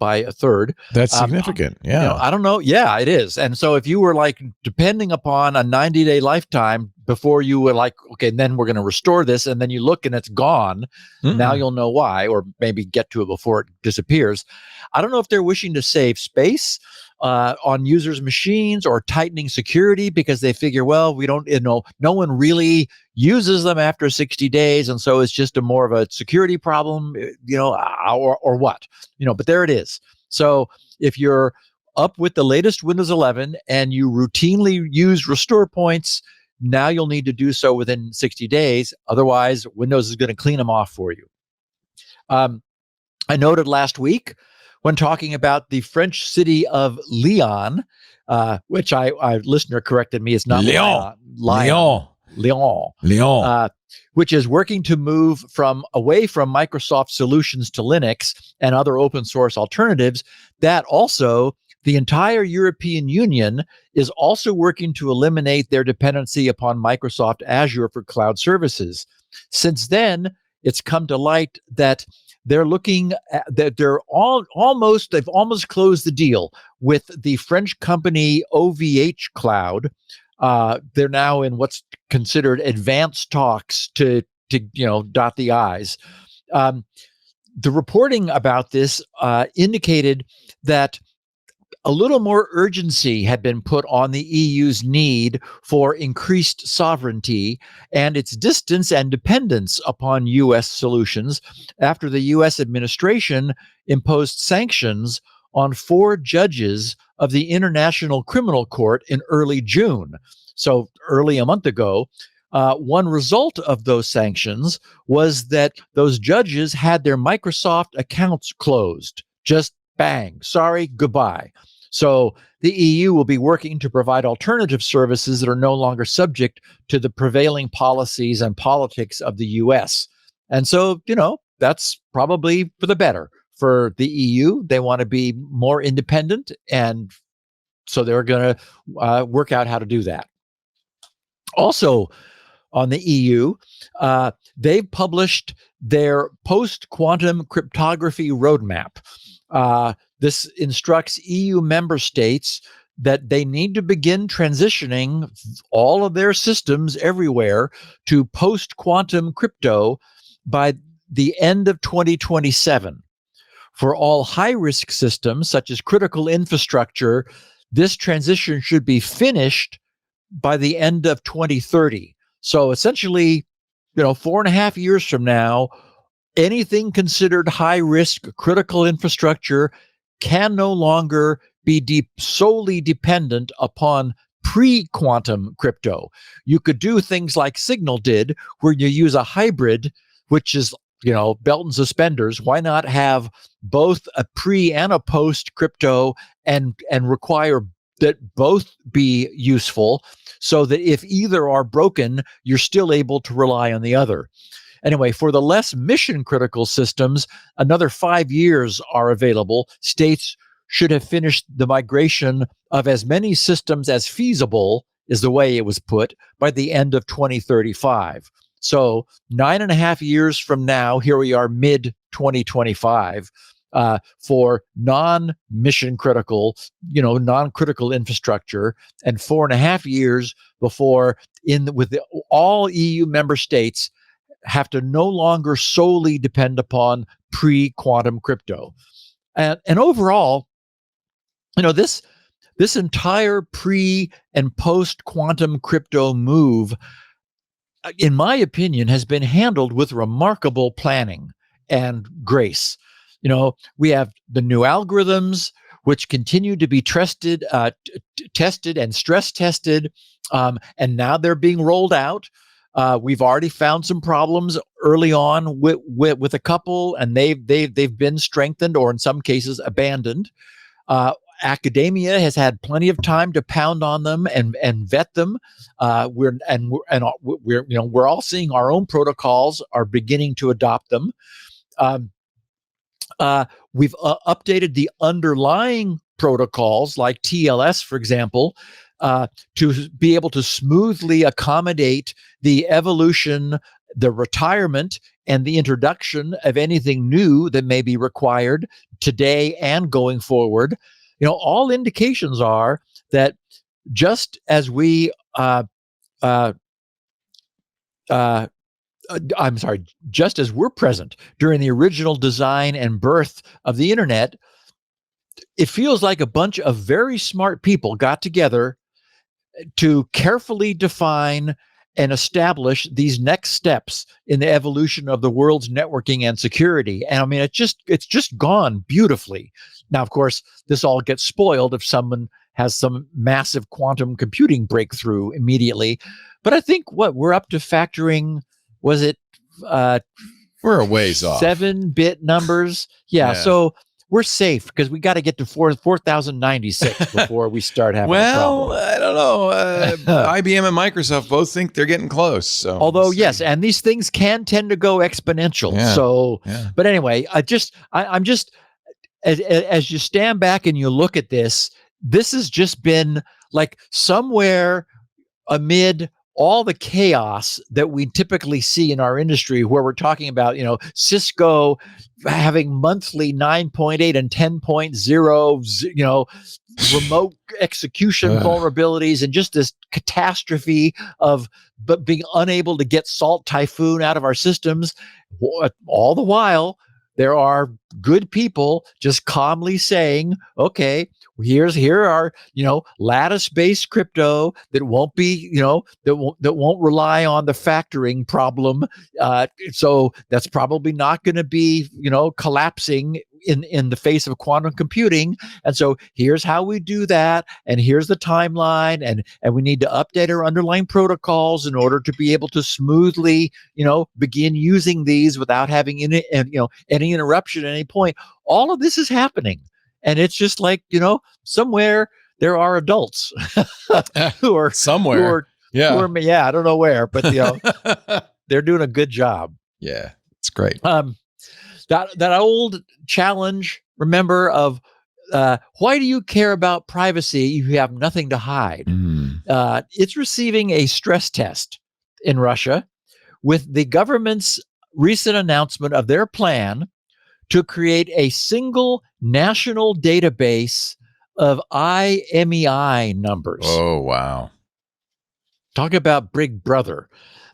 a third. That's significant. Yeah. I don't know. Yeah, it is. And so if you were depending upon a 90-day lifetime before you were like, okay, then we're going to restore this, and then you look and it's gone. Now you'll know why, or maybe get to it before it disappears. I don't know if they're wishing to save space on users' machines or tightening security because they figure, well, we don't, no one really uses them after 60 days, and so it's just a more of a security problem, or what, but there it is. So if you're up with the latest Windows 11 and you routinely use restore points, now you'll need to do so within 60 days. Otherwise, Windows is going to clean them off for you. I noted last week when talking about the French city of Lyon, which a listener corrected me, it's not Lyon, which is working to move away from Microsoft solutions to Linux and other open source alternatives. That also, the entire European Union is also working to eliminate their dependency upon Microsoft Azure for cloud services. Since then, it's come to light that they're looking at that they've almost closed the deal with the French company OVH Cloud. They're now in what's considered advanced talks to dot the I's. The reporting about this indicated that a little more urgency had been put on the EU's need for increased sovereignty and its distance and dependence upon U.S. solutions after the U.S. administration imposed sanctions on 4 judges of the International Criminal Court in early June. So early a month ago. One result of those sanctions was that those judges had their Microsoft accounts closed. Just bang, sorry, goodbye. So the EU will be working to provide alternative services that are no longer subject to the prevailing policies and politics of the US. And so, that's probably for the better for the EU. They want to be more independent, and so they're going to work out how to do that. Also, on the EU, they've published their post-quantum cryptography roadmap. This instructs EU member states that they need to begin transitioning all of their systems everywhere to post-quantum crypto by the end of 2027. For all high-risk systems, such as critical infrastructure, this transition should be finished by the end of 2030. So essentially, 4.5 years from now, anything considered high-risk critical infrastructure can no longer be solely dependent upon pre-quantum crypto. You could do things like Signal did, where you use a hybrid, which is, belt and suspenders. Why not have both a pre and a post crypto and require that both be useful so that if either are broken, you're still able to rely on the other. Anyway, for the less mission-critical systems, another 5 years are available. States should have finished the migration of as many systems as feasible, is the way it was put, by the end of 2035. So 9.5 years from now, here we are mid-2025, for non-mission critical, non-critical infrastructure, and 4.5 years before all EU member states have to no longer solely depend upon pre-quantum crypto. And overall, this entire pre and post-quantum crypto move, in my opinion, has been handled with remarkable planning and grace. We have the new algorithms, which continue to be tested and stress tested, and now they're being rolled out. We've already found some problems early on with a couple, and they've been strengthened or in some cases abandoned. Academia has had plenty of time to pound on them and vet them. We're all seeing our own protocols are beginning to adopt them. We've updated the underlying protocols like TLS, for example, to be able to smoothly accommodate the evolution, the retirement, and the introduction of anything new that may be required today and going forward. All indications are that just as we I'm sorry, just as we're present during the original design and birth of the internet, it feels like a bunch of very smart people got together to carefully define and establish these next steps in the evolution of the world's networking and security. And I mean, it's just gone beautifully. Now, of course, this all gets spoiled if someone has some massive quantum computing breakthrough immediately. But I think we're up to factoring, was it we're a ways off 7-bit numbers? Yeah. So we're safe because we got to get to 4,096 before we start having a problem. I don't know. IBM and Microsoft both think they're getting close. So although, yes, and these things can tend to go exponential. Yeah. So, but anyway, I'm just, as you stand back and you look at this has just been like somewhere amid all the chaos that we typically see in our industry, where we're talking about, Cisco having monthly 9.8 and 10.0, remote execution vulnerabilities, and just this catastrophe of being unable to get Salt Typhoon out of our systems. All the while, there are good people just calmly saying, okay, here are, lattice-based crypto that won't be, that won't rely on the factoring problem. So that's probably not going to be, collapsing in the face of quantum computing. And so here's how we do that. And here's the timeline. And we need to update our underlying protocols in order to be able to smoothly, begin using these without having any interruption at any point. All of this is happening. And it's just like, somewhere there are adults who are somewhere. I don't know where, but they're doing a good job. Yeah, it's great. That old challenge, remember, of why do you care about privacy if you have nothing to hide? It's receiving a stress test in Russia with the government's recent announcement of their plan to create a single national database of IMEI numbers. Oh, wow. Talk about Big Brother.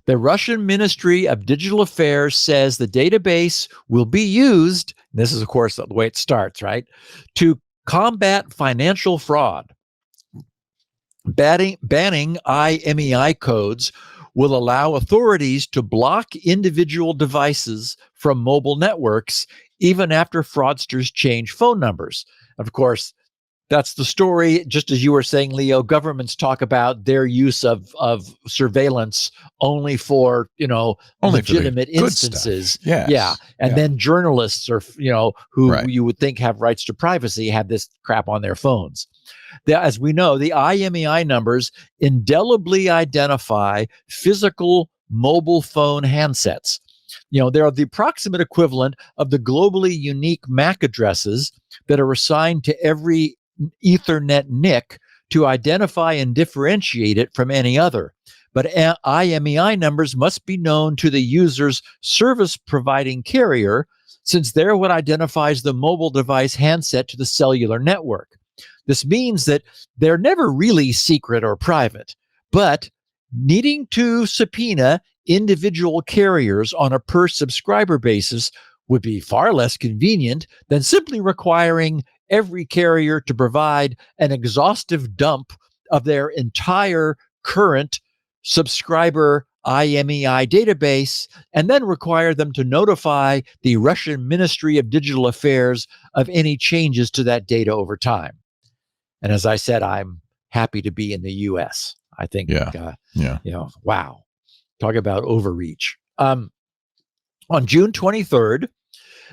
The Russian Ministry of Digital Affairs says the database will be used, this is, of course, the way it starts, right, to combat financial fraud. Banning IMEI codes will allow authorities to block individual devices from mobile networks even after fraudsters change phone numbers. Of course, that's the story. Just as you were saying, Leo, governments talk about their use of surveillance only for, legitimate instances. Yes. And then journalists are, who you would think have rights to privacy, have this crap on their phones. As we know, the IMEI numbers indelibly identify physical mobile phone handsets. They are the approximate equivalent of the globally unique MAC addresses that are assigned to every Ethernet NIC to identify and differentiate it from any other. But IMEI numbers must be known to the user's service providing carrier, since they're what identifies the mobile device handset to the cellular network. This means that they're never really secret or private, but needing to subpoena individual carriers on a per subscriber basis would be far less convenient than simply requiring every carrier to provide an exhaustive dump of their entire current subscriber IMEI database, and then require them to notify the Russian Ministry of Digital Affairs of any changes to that data over time. And as I said, I'm happy to be in the US. I think, wow. Talk about overreach. On June 23rd,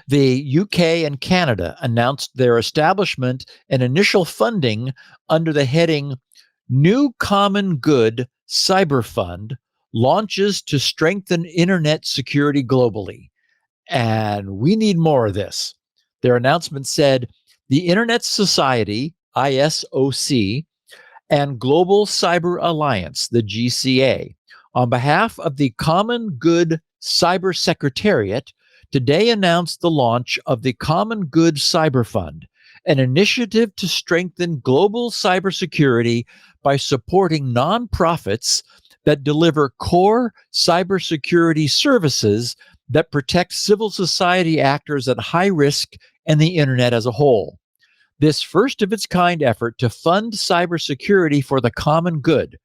the UK and Canada announced their establishment and initial funding under the heading New Common Good Cyber Fund launches to strengthen internet security globally. And we need more of this. Their announcement said the Internet Society, ISOC, and Global Cyber Alliance, the GCA, on behalf of the Common Good Cyber Secretariat, today announced the launch of the Common Good Cyber Fund, an initiative to strengthen global cybersecurity by supporting nonprofits that deliver core cybersecurity services that protect civil society actors at high risk and the internet as a whole. This first of its kind effort to fund cybersecurity for the common good,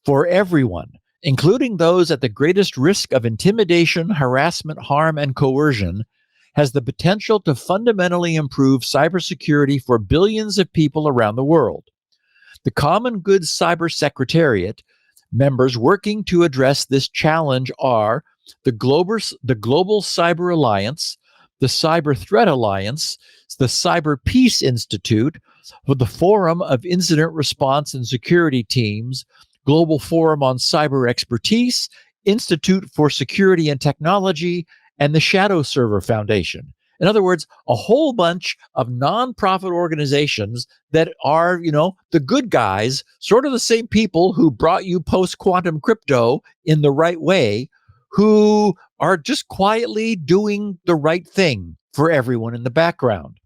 for everyone, including those at the greatest risk of intimidation, harassment, harm, and coercion, has the potential to fundamentally improve cybersecurity for billions of people around the world. The Common Good Cyber Secretariat members working to address this challenge are the Global Cyber Alliance, the Cyber Threat Alliance, the Cyber Peace Institute, with the Forum of Incident Response and Security Teams, Global Forum on Cyber Expertise, Institute for Security and Technology, and the Shadow Server Foundation. In other words, a whole bunch of nonprofit organizations that are, the good guys, sort of the same people who brought you post-quantum crypto in the right way, who are just quietly doing the right thing for everyone in the background.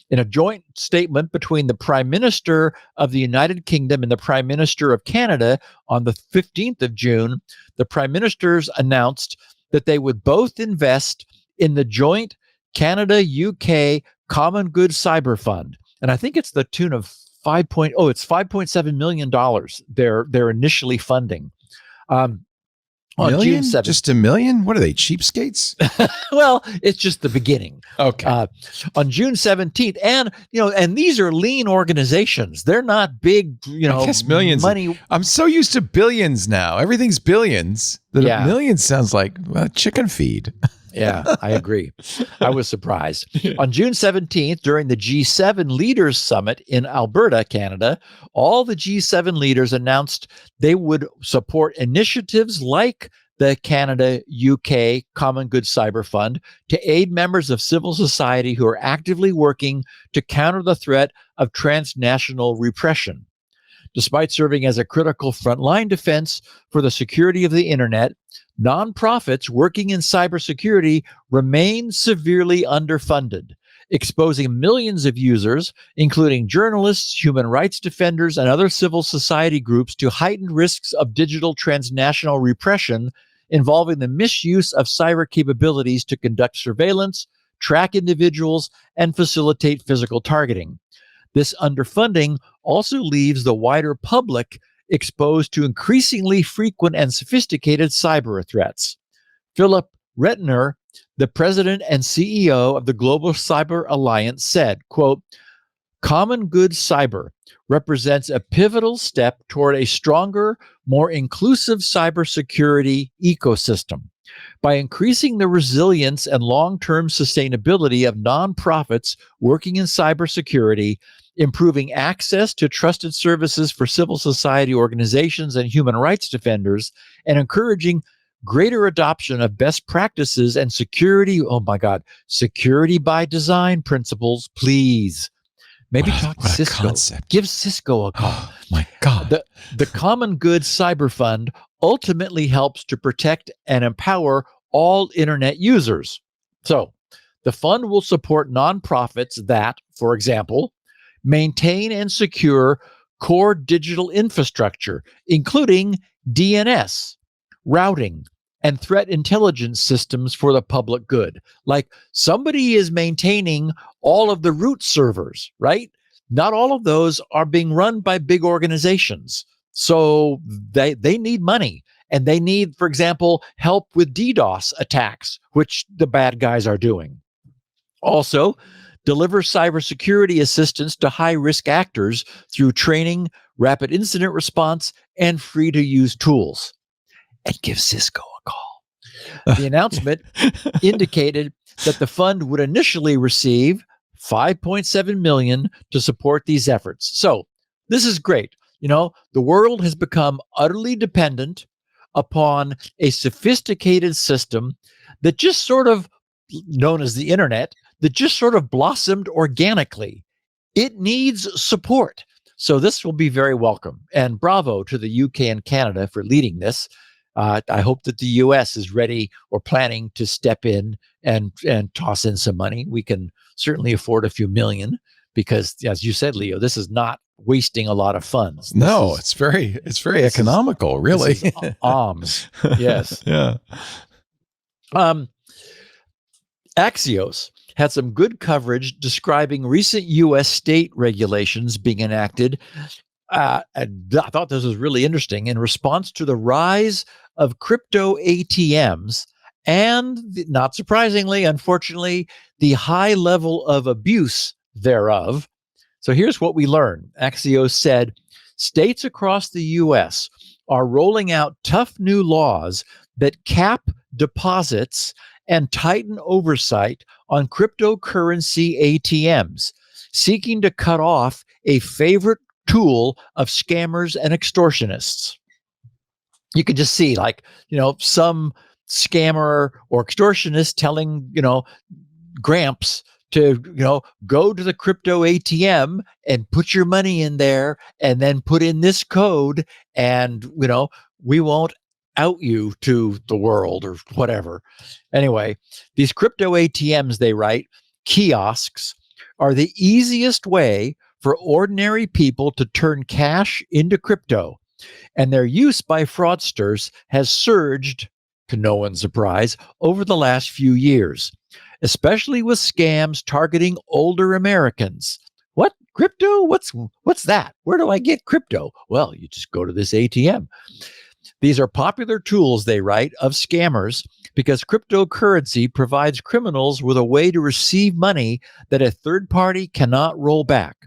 In a joint statement between the Prime Minister of the United Kingdom and the Prime Minister of Canada on the 15th of June, the Prime Ministers announced that they would both invest in the joint Canada-UK Common Good Cyber Fund. And I think it's the tune of $5.7 million they're initially funding. On June 7th. Just $1 million? What are they, cheapskates? Well, it's just the beginning. Okay. On June 17th, and these are lean organizations. They're not big, I guess millions. Money. I'm so used to billions now. Everything's billions. That Yeah. $1 million sounds like chicken feed. Yeah, I agree. I was surprised. On June 17th, during the G7 Leaders Summit in Alberta, Canada, all the G7 leaders announced they would support initiatives like the Canada-UK Common Good Cyber Fund to aid members of civil society who are actively working to counter the threat of transnational repression. Despite serving as a critical frontline defense for the security of the internet, nonprofits working in cybersecurity remain severely underfunded, exposing millions of users, including journalists, human rights defenders, and other civil society groups to heightened risks of digital transnational repression involving the misuse of cyber capabilities to conduct surveillance, track individuals, and facilitate physical targeting. This underfunding also leaves the wider public exposed to increasingly frequent and sophisticated cyber threats. Philip Retner, the president and CEO of the Global Cyber Alliance, said, quote, "Common Good Cyber represents a pivotal step toward a stronger, more inclusive cybersecurity ecosystem. By increasing the resilience and long-term sustainability of nonprofits working in cybersecurity, improving access to trusted services for civil society organizations and human rights defenders, and encouraging greater adoption of best practices and security by design principles, please." Maybe talk to Cisco. Concept. Give Cisco a call. Oh, my God. The Common Good Cyber Fund ultimately helps to protect and empower all internet users. So the fund will support nonprofits that, for example, maintain and secure core digital infrastructure, including DNS, routing, and threat intelligence systems for the public good. Like somebody is maintaining all of the root servers, right? Not all of those are being run by big organizations. So they need money, and they need, for example, help with DDoS attacks, which the bad guys are doing. Also, deliver cybersecurity assistance to high-risk actors through training, rapid incident response, and free-to-use tools. And give Cisco a call. The announcement indicated that the fund would initially receive $5.7 million to support these efforts. So this is great. The world has become utterly dependent upon a sophisticated system that just sort of, known as the internet, that just sort of blossomed organically. It needs support. So this will be very welcome. And bravo to the UK and Canada for leading this. I hope that the US is ready or planning to step in and toss in some money. We can certainly afford a few million, because, as you said, Leo, this is not wasting a lot of funds. It's very economical, really. This is alms. Yes. Yeah. Axios had some good coverage describing recent U.S. state regulations being enacted. I thought this was really interesting. In response to the rise of crypto ATMs and, not surprisingly, unfortunately, the high level of abuse thereof. So here's what we learned. Axios said, states across the U.S. are rolling out tough new laws that cap deposits and tighten oversight on cryptocurrency ATMs, seeking to cut off a favorite tool of scammers and extortionists. You can just see, some scammer or extortionist telling, Gramps to, go to the crypto ATM and put your money in there and then put in this code and, we won't out you to the world or whatever. Anyway, these crypto ATMs, they write, kiosks, are the easiest way for ordinary people to turn cash into crypto, and their use by fraudsters has surged, to no one's surprise, over the last few years, especially with scams targeting older Americans. What? Crypto? What's that? Where do I get crypto? Well, you just go to this ATM. These are popular tools, they write, of scammers because cryptocurrency provides criminals with a way to receive money that a third party cannot roll back.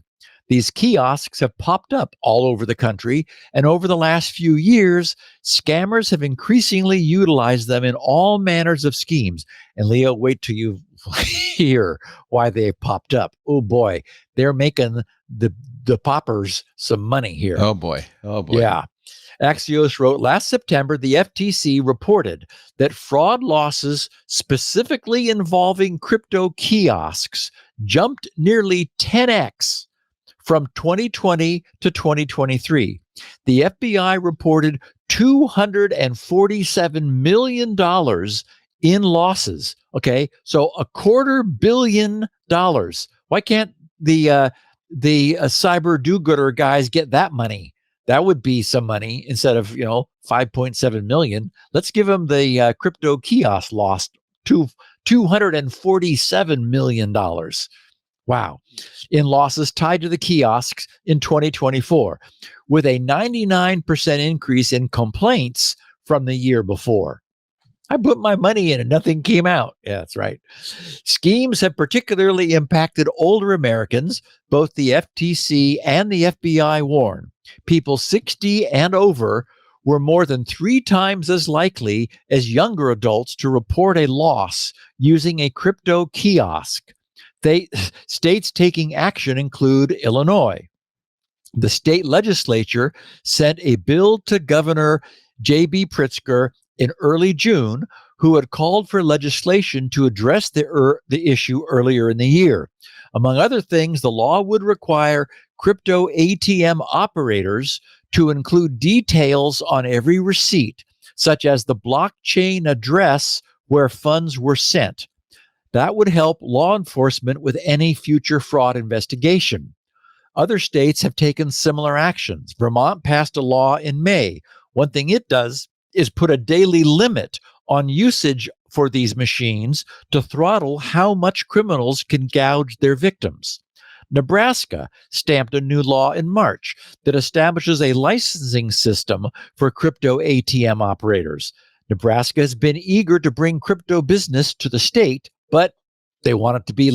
These kiosks have popped up all over the country, and over the last few years, scammers have increasingly utilized them in all manners of schemes. And Leo, wait till you hear why they popped up. Oh boy, they're making the poppers some money here. Oh boy. Yeah. Axios wrote, last September, the FTC reported that fraud losses specifically involving crypto kiosks jumped nearly 10x from 2020 to 2023. The FBI reported $247 million in losses. Okay, so $250 million. Why can't the cyber do-gooder guys get that money? That would be some money instead of, 5.7 million. Let's give them the crypto kiosk loss to $247 million. Wow. In losses tied to the kiosks in 2024, with a 99% increase in complaints from the year before. I put my money in and nothing came out. Yeah, that's right. Schemes have particularly impacted older Americans. Both the FTC and the FBI warn people 60 and over were more than 3 times as likely as younger adults to report a loss using a crypto kiosk. States taking action include Illinois. The state legislature sent a bill to Governor J.B. Pritzker in early June, who had called for legislation to address the issue earlier in the year. Among other things, the law would require crypto ATM operators to include details on every receipt, such as the blockchain address where funds were sent. That would help law enforcement with any future fraud investigation. Other states have taken similar actions. Vermont passed a law in May. One thing it does is put a daily limit on usage for these machines to throttle how much criminals can gouge their victims. Nebraska stamped a new law in March that establishes a licensing system for crypto ATM operators. Nebraska has been eager to bring crypto business to the state, but they want it to be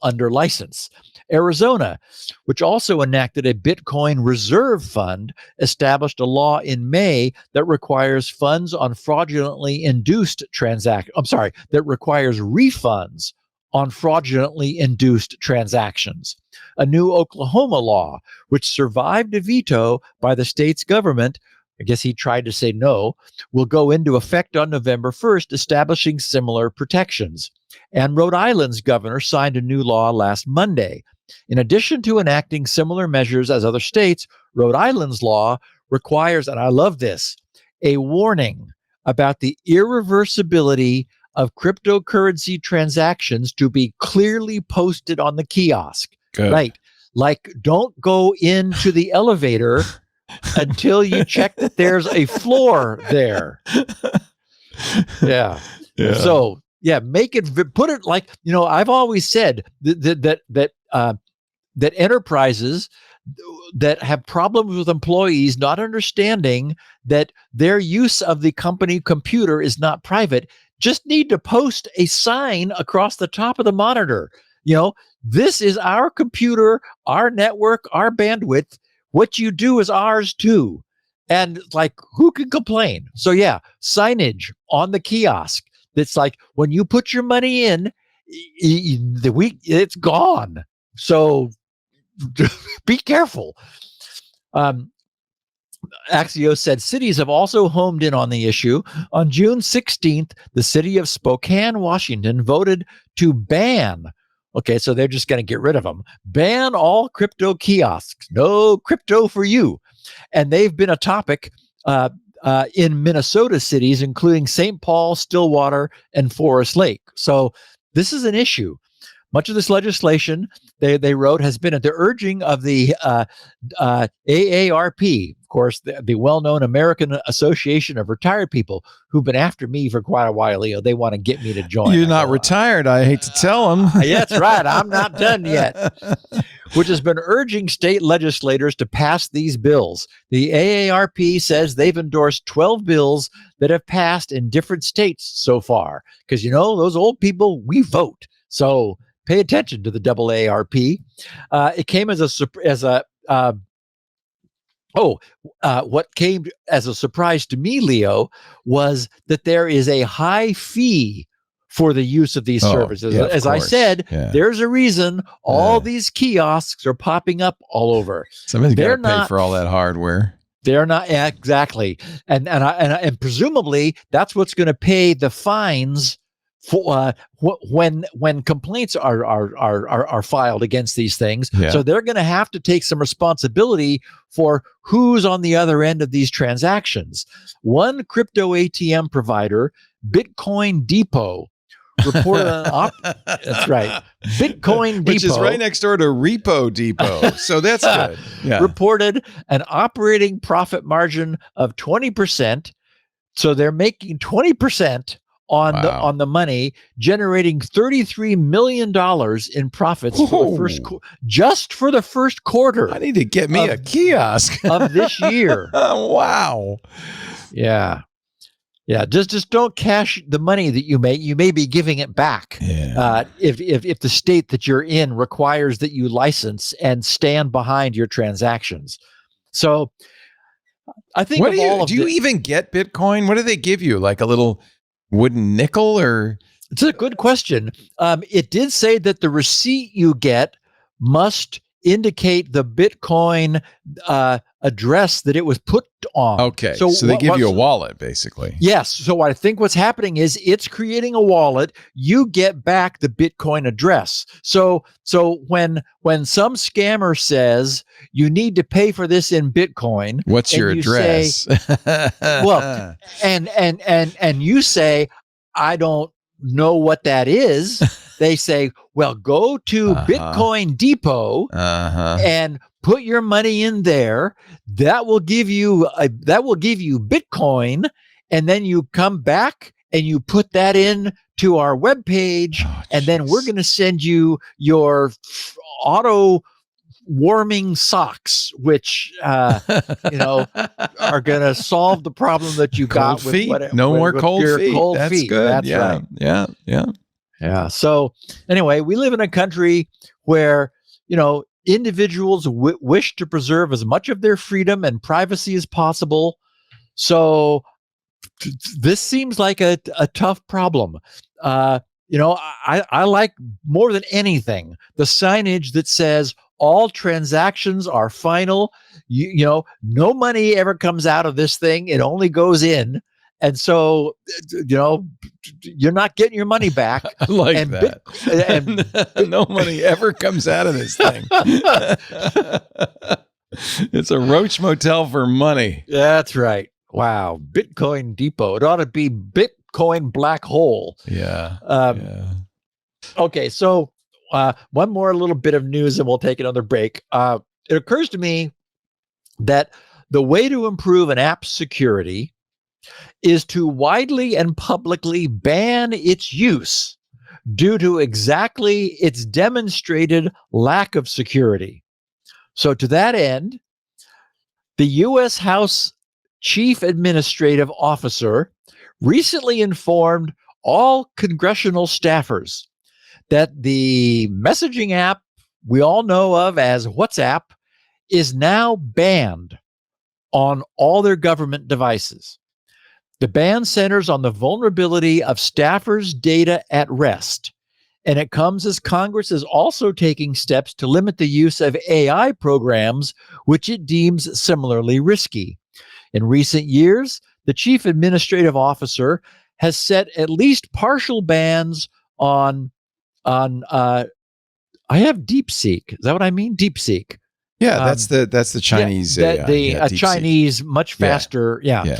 under license. Arizona, which also enacted a Bitcoin reserve fund, established a law in May that requires funds on fraudulently induced that requires refunds on fraudulently induced transactions. A new Oklahoma law, which survived a veto by the state's government, I guess he tried to say no, will go into effect on November 1st, establishing similar protections. And Rhode Island's governor signed a new law last Monday. In addition to enacting similar measures as other states, Rhode Island's law requires, and I love this, a warning about the irreversibility of cryptocurrency transactions to be clearly posted on the kiosk. Good. Right. Like, don't go into the elevator until you check that there's a floor there. Yeah. So, put it like, I've always said that enterprises that have problems with employees not understanding that their use of the company computer is not private just need to post a sign across the top of the monitor. This is our computer, our network, our bandwidth. What you do is ours too. And like, who can complain? So yeah, signage on the kiosk. That's like, when you put your money in, it's gone. So be careful. Axios said cities have also homed in on the issue. On June 16th, the city of Spokane, Washington, voted to ban. Okay, so they're just going to get rid of them. Ban all crypto kiosks. No crypto for you. And they've been a topic in Minnesota cities, including St. Paul, Stillwater, and Forest Lake. So this is an issue. Much of this legislation, they wrote, has been at the urging of the AARP, of course, the well-known American Association of Retired People, who've been after me for quite a while, Leo. They want to get me to join. You're not retired, I hate to tell them. Yeah, that's right. I'm not done yet. Which has been urging state legislators to pass these bills. The AARP says they've endorsed 12 bills that have passed in different states so far. Because, those old people, we vote. So pay attention to the AARP. It came what came as a surprise to me, Leo, was that there is a high fee for the use of these services. Yeah, as I said, there's a reason all these kiosks are popping up all over. Somebody's got to pay for all that hardware. They're not exactly, and presumably that's what's going to pay the fines for when complaints are filed against these things. Yeah. So they're going to have to take some responsibility for who's on the other end of these transactions. One crypto ATM provider, Bitcoin Depot, reported that's right, Bitcoin Depot, which is right next door to Repo Depot. So that's good. Yeah. Reported an operating profit margin of 20%. So they're making 20% on the money, generating $33 million in profits for the first quarter. I need to get me a kiosk of this year. Wow. Yeah. Just don't cash the money that you make. You may be giving it back. Yeah. If the state that you're in requires that you license and stand behind your transactions. So I think do you even get Bitcoin? What do they give you? Like a little wooden nickel, or? It's a good question. It did say that the receipt you get must indicate the Bitcoin address that it was put on. Okay, so they give you a wallet, basically. Yes. So I think what's happening is it's creating a wallet. You get back the Bitcoin address. So when some scammer says you need to pay for this in Bitcoin, what's your address? Say, well, and you say, I don't know what that is. They say, well, go to Bitcoin Depot and put your money in there. That will give you Bitcoin, and then you come back and you put that in to our webpage, and then we're going to send you your auto warming socks, which are going to solve the problem that you got with feet. With more cold feet. Cold That's feet. good. That's yeah. right. Yeah. So anyway, we live in a country where, individuals wish to preserve as much of their freedom and privacy as possible. So this seems like a tough problem. I like more than anything the signage that says all transactions are final. No money ever comes out of this thing. It only goes in. And so, you're not getting your money back. I like that. And no money ever comes out of this thing. It's a Roach Motel for money. That's right. Wow. Bitcoin Depot. It ought to be Bitcoin Black Hole. Yeah. Okay. So one more little bit of news and we'll take another break. It occurs to me that the way to improve an app's security is to widely and publicly ban its use due to exactly its demonstrated lack of security. So to that end, the U.S. House Chief Administrative Officer recently informed all congressional staffers that the messaging app we all know of as WhatsApp is now banned on all their government devices. The ban centers on the vulnerability of staffers' data at rest, and it comes as Congress is also taking steps to limit the use of AI programs, which it deems similarly risky. In recent years, the Chief Administrative Officer has set at least partial bans on I have DeekSeek. Is that what I mean? DeekSeek. Yeah, that's the Chinese AI. Chinese, much faster. Yeah.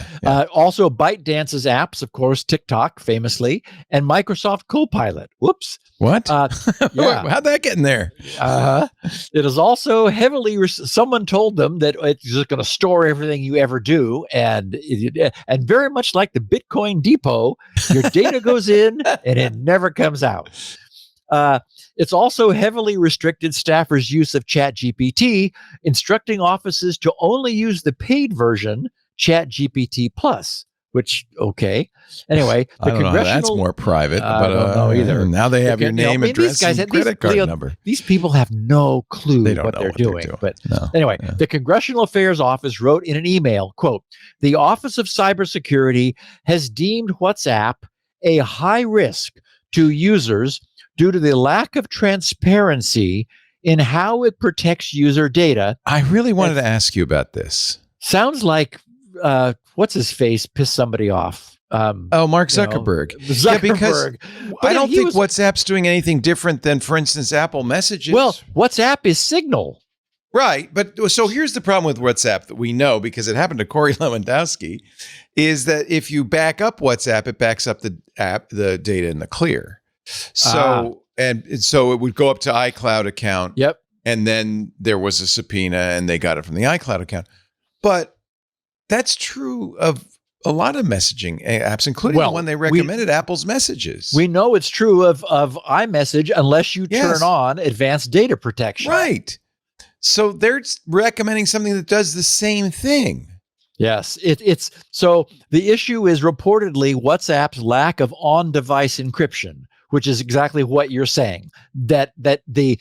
Also, ByteDance's apps, of course, TikTok, famously, and Microsoft Copilot. Whoops. What? How'd that get in there? It is also heavily. Someone told them that it's just going to store everything you ever do, and very much like the Bitcoin depot, your data goes in and it never comes out. It's also heavily restricted staffers' use of ChatGPT, instructing offices to only use the paid version, ChatGPT Plus, which, okay. Anyway, I don't know how that's more private, but I don't know either. Now they have your name, address, and credit card number. These people have no clue what they're doing. But anyway, the Congressional Affairs Office wrote in an email, quote, "The Office of Cybersecurity has deemed WhatsApp a high risk to users due to the lack of transparency in how it protects user data." I really wanted to ask you about this. Sounds like, what's his face pissed somebody off. Mark Zuckerberg. Yeah, because I don't think WhatsApp's doing anything different than, for instance, Apple Messages. Well, WhatsApp is Signal. Right. But so here's the problem with WhatsApp that we know, because it happened to Corey Lewandowski, is that if you back up WhatsApp, it backs up the data in the clear. So so it would go up to iCloud account. Yep. And then there was a subpoena and they got it from the iCloud account. But that's true of a lot of messaging apps, including the one they recommended, Apple's Messages. We know it's true of iMessage unless you turn on advanced data protection. Right. So they're recommending something that does the same thing. Yes, it's so the issue is reportedly WhatsApp's lack of on-device encryption, which is exactly what you're saying, that the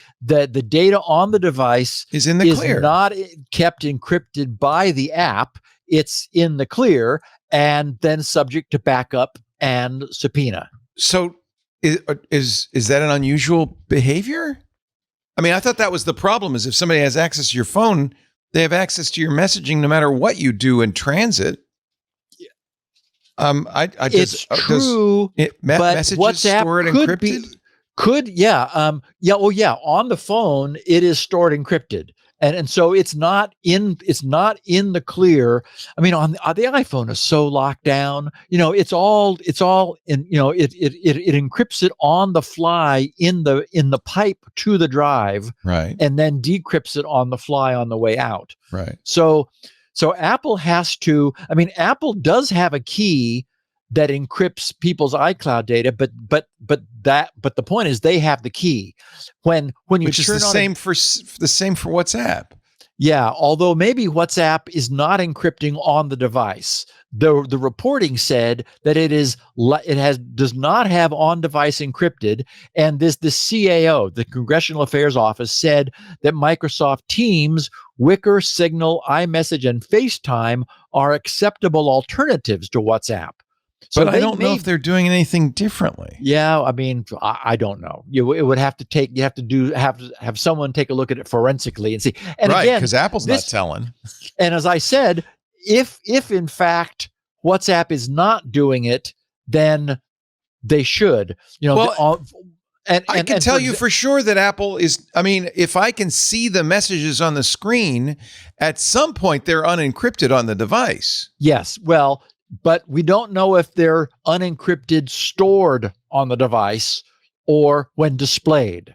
data on the device is in the clear, not kept encrypted by the app. It's in the clear and then subject to backup and subpoena. So is that an unusual behavior? I mean, I thought that was the problem, is if somebody has access to your phone, they have access to your messaging no matter what you do in transit. It's true, but messages WhatsApp stored encrypted? On the phone, it is stored encrypted. And so it's not in the clear. I mean, on the iPhone is so locked down. It's all in. It encrypts it on the fly in the pipe to the drive, right, and then decrypts it on the fly on the way out. Right. So Apple has to. I mean, Apple does have a key that encrypts people's iCloud data, but the point is they have the key. When you which is the same for WhatsApp. Yeah, although maybe WhatsApp is not encrypting on the device. The reporting said that does not have on-device encrypted, and the CAO, the Congressional Affairs Office, said that Microsoft Teams, Wicker, Signal, iMessage, and FaceTime are acceptable alternatives to WhatsApp. But I don't know if they're doing anything differently. Yeah, I mean, I don't know. It would have to have someone take a look at it forensically and see. And right, again, because Apple's not telling. And as I said, if in fact WhatsApp is not doing it, then they should. I can tell you for sure that Apple is. I mean, if I can see the messages on the screen, at some point they're unencrypted on the device. Yes, well. But we don't know if they're unencrypted stored on the device or when displayed.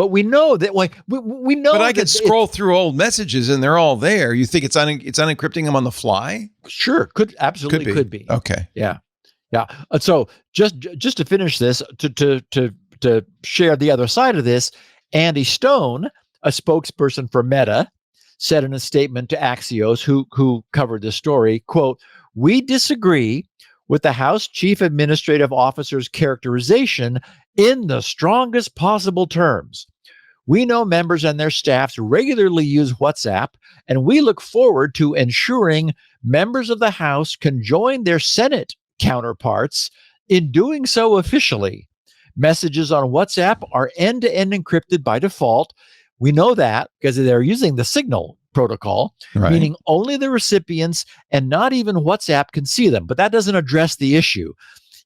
But we know that we know. But I can scroll through old messages and they're all there. You think it's unencrypting them on the fly? Sure, could be. Okay. Yeah. So just to finish this, to share the other side of this, Andy Stone, a spokesperson for Meta, said in a statement to Axios, who covered this story, quote, "We disagree with the House Chief Administrative Officer's characterization in the strongest possible terms. We know members and their staffs regularly use WhatsApp, and we look forward to ensuring members of the House can join their Senate counterparts in doing so officially. Messages on WhatsApp are end-to-end encrypted by default. We know that because they're using the Signal protocol, meaning only the recipients and not even WhatsApp can see them. But that doesn't address the issue."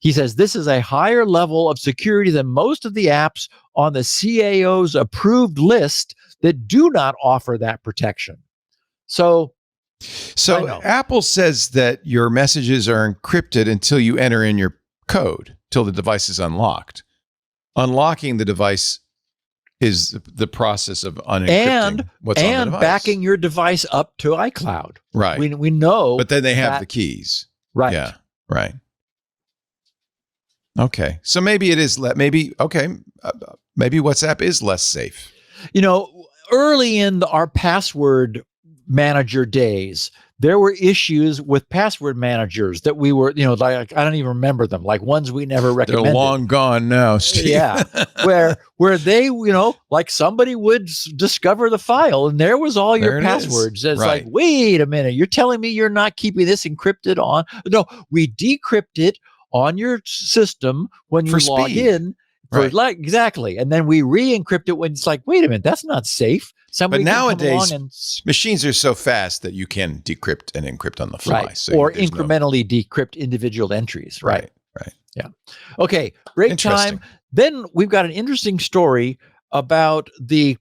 He says this is a higher level of security than most of the apps on the CAO's approved list that do not offer that protection. So Apple says that your messages are encrypted until you enter in your code, till the device is unlocked. Unlocking the device is the process of unencrypting what's on the device. Backing your device up to iCloud. Right. We know. But then they have the keys. Right. Yeah. Right. Okay. So maybe it is, maybe WhatsApp is less safe. Early in our password manager days, there were issues with password managers that we were, like, I don't even remember them, like ones we never recommended. They're long gone now, Steve. Yeah. Where they, like somebody would discover the file and there was all your passwords. It's like, wait a minute, you're telling me you're not keeping this encrypted on? No, we decrypt it on your system when you log in. Exactly. And then we re-encrypt it when it's like, wait a minute, that's not safe. Somebody but nowadays, machines are so fast that you can decrypt and encrypt on the fly. Right. So or incrementally decrypt individual entries. Right. Yeah. Okay. Break time. Then we've got an interesting story about the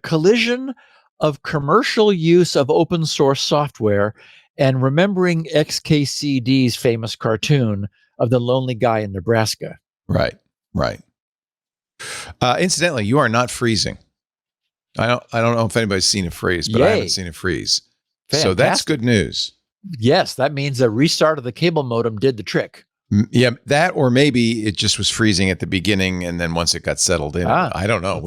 collision of commercial use of open source software and remembering XKCD's famous cartoon of the lonely guy in Nebraska. Right. Incidentally, you are not freezing. I don't know if anybody's seen a freeze, but I haven't seen a freeze. Fantastic. So that's good news. Yes, that means a restart of the cable modem did the trick. Yeah, that or maybe it just was freezing at the beginning and then once it got settled in. I don't know. Okay.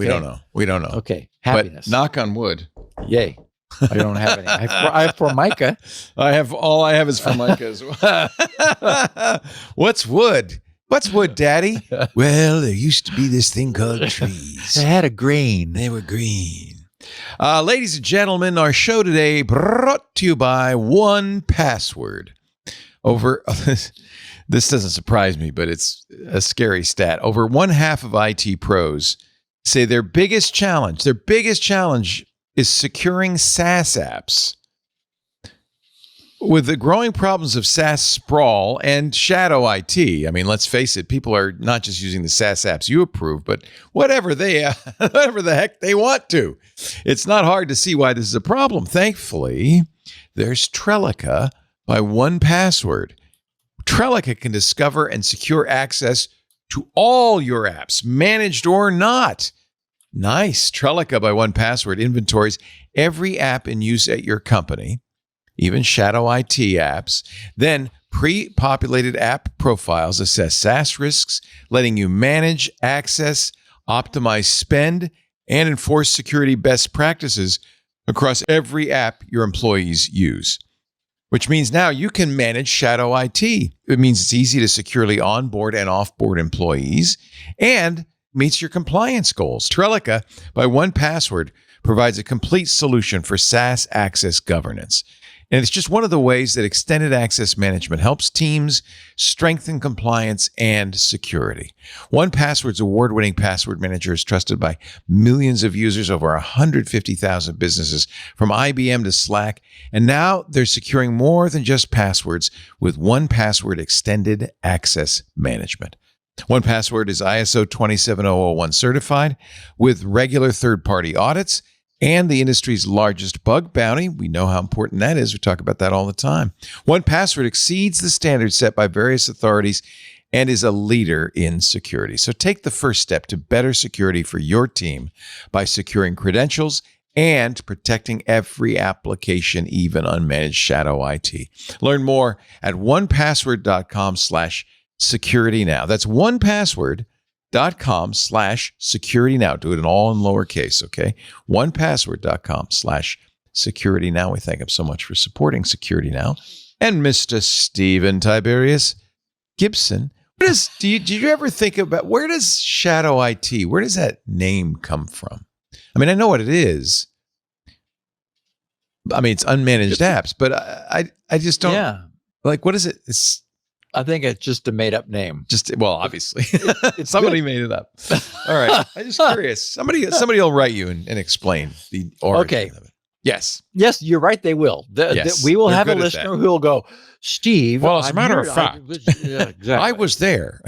We don't know. Okay. Happiness. But knock on wood. Yay. I don't have any. I have Formica. All I have is Formica as well. What's wood? What's wood, Daddy? Well, there used to be this thing called trees. They had a green. They were green. Ladies and gentlemen, our show today brought to you by 1Password. This doesn't surprise me, but it's a scary stat. Over one half of IT pros say their biggest challenge is securing SaaS apps. With the growing problems of SaaS sprawl and shadow IT, I mean, let's face it, people are not just using the SaaS apps you approve, but whatever the heck they want to. It's not hard to see why this is a problem. Thankfully, there's Trellica by 1Password. Trellica can discover and secure access to all your apps, managed or not. Nice. Trellica by 1Password inventories every app in use at your company, even shadow IT apps. Then pre-populated app profiles assess SaaS risks, letting you manage, access, optimize spend, and enforce security best practices across every app your employees use. Which means now you can manage shadow IT. It means it's easy to securely onboard and offboard employees and meets your compliance goals. Trellica by 1Password provides a complete solution for SaaS access governance. And it's just one of the ways that extended access management helps teams strengthen compliance and security. 1Password's award-winning password manager is trusted by millions of users, over 150,000 businesses, from IBM to Slack. And now they're securing more than just passwords with 1Password Extended Access Management. 1Password is ISO 27001 certified with regular third-party audits and the industry's largest bug bounty. We know how important that is. We talk about that all the time. 1Password exceeds the standards set by various authorities and is a leader in security. So take the first step to better security for your team by securing credentials and protecting every application, even unmanaged shadow IT. Learn more at onepassword.com/security now. That's onepassword.com/security now. Do it all in lowercase, okay? onepassword.com/security now. We thank him so much for supporting Security Now. And Mr. Stephen Tiberius Gibson. Did you ever think about, where does shadow IT, where does that name come from? I mean, I know what it is. I mean, it's unmanaged apps, but I just don't. Yeah. Like, what is it? I think it's just a made up name. Well, obviously, somebody made it up. All right, I'm just curious. Somebody will write you and explain the origin of it. Yes, you're right. They will. We will have a listener who will go, Steve. Well, as a matter of fact, exactly. I was there.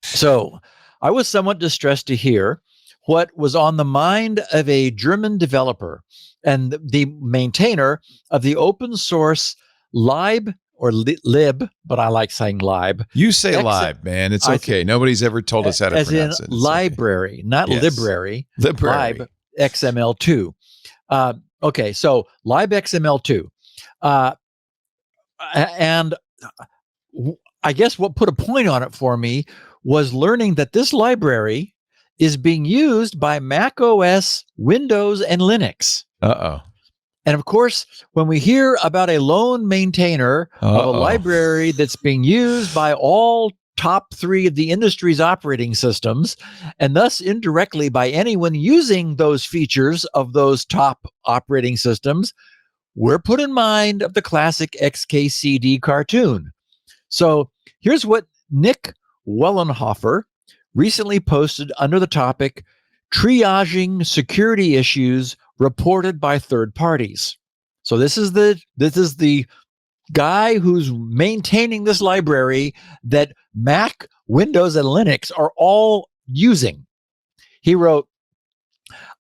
So I was somewhat distressed to hear what was on the mind of a German developer and the maintainer of the open source lib, but I like saying lib. You say lib, man. It's okay. Nobody's ever told us how to pronounce it. As in library, not library. Lib XML2. Okay, so lib XML2. And I guess what put a point on it for me was learning that this library is being used by Mac OS, Windows, and Linux. Uh-oh. And of course, when we hear about a lone maintainer of a library that's being used by all top 3 of the industry's operating systems, and thus indirectly by anyone using those features of those top operating systems, we're put in mind of the classic XKCD cartoon. So here's what Nick Wellenhofer recently posted under the topic, triaging security issues reported by third parties. So this is the guy who's maintaining this library that Mac, Windows, and Linux are all using. He wrote,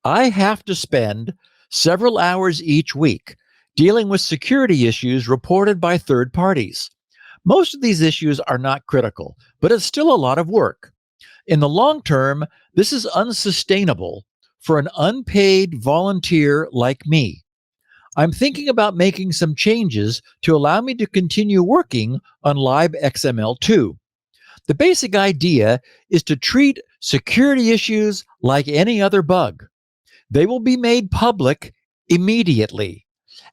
I have to spend several hours each week dealing with security issues reported by third parties. Most of these issues are not critical, but it's still a lot of work. In the long term, this is unsustainable for an unpaid volunteer like me. I'm thinking about making some changes to allow me to continue working on libxml2. The basic idea is to treat security issues like any other bug. They will be made public immediately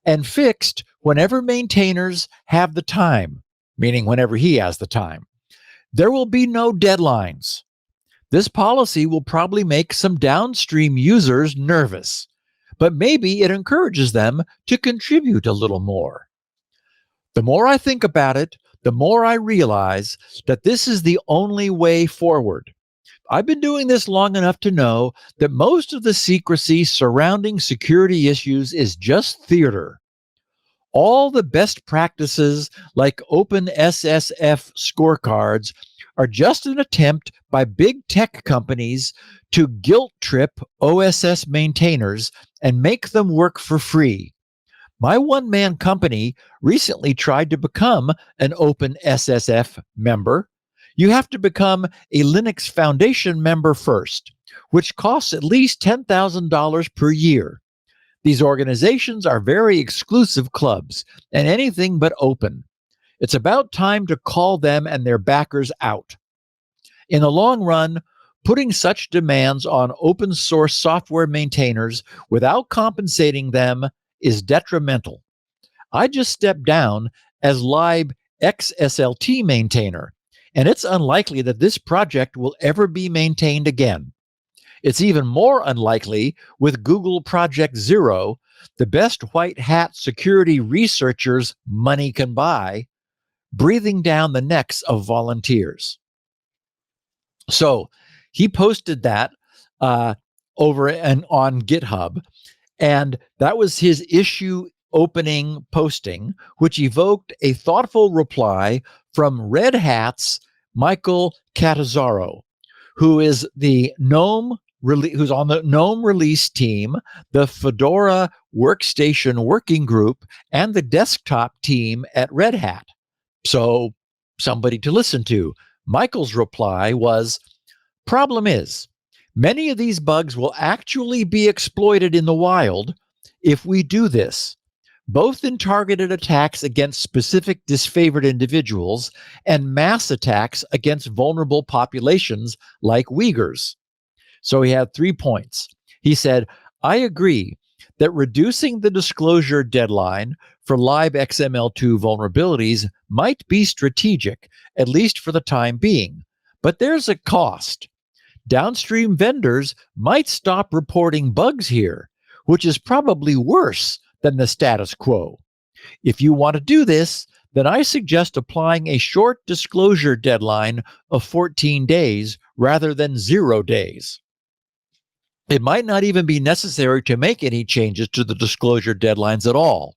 and fixed whenever maintainers have the time, meaning whenever he has the time. There will be no deadlines. This policy will probably make some downstream users nervous, but maybe it encourages them to contribute a little more. The more I think about it, the more I realize that this is the only way forward. I've been doing this long enough to know that most of the secrecy surrounding security issues is just theater. All the best practices like OpenSSF scorecards are just an attempt by big tech companies to guilt trip OSS maintainers and make them work for free. My one-man company recently tried to become an OpenSSF member. You have to become a Linux Foundation member first, which costs at least $10,000 per year. These organizations are very exclusive clubs and anything but open. It's about time to call them and their backers out. In the long run, putting such demands on open source software maintainers without compensating them is detrimental. I just stepped down as lib XSLT maintainer, and it's unlikely that this project will ever be maintained again. It's even more unlikely with Google Project Zero, the best white hat security researchers money can buy, breathing down the necks of volunteers. So he posted that over and on GitHub, and that was his issue opening posting, which evoked a thoughtful reply from Red Hat's Michael Catazzaro, who is the who's on the GNOME release team, the Fedora Workstation Working Group, and the desktop team at Red Hat. So somebody to listen to. Michael's reply was, problem is, many of these bugs will actually be exploited in the wild if we do this, both in targeted attacks against specific disfavored individuals and mass attacks against vulnerable populations like Uyghurs. So he had 3 points. He said, I agree that reducing the disclosure deadline for libxml2 vulnerabilities might be strategic, at least for the time being. But there's a cost. Downstream vendors might stop reporting bugs here, which is probably worse than the status quo. If you want to do this, then I suggest applying a short disclosure deadline of 14 days rather than 0 days. It might not even be necessary to make any changes to the disclosure deadlines at all.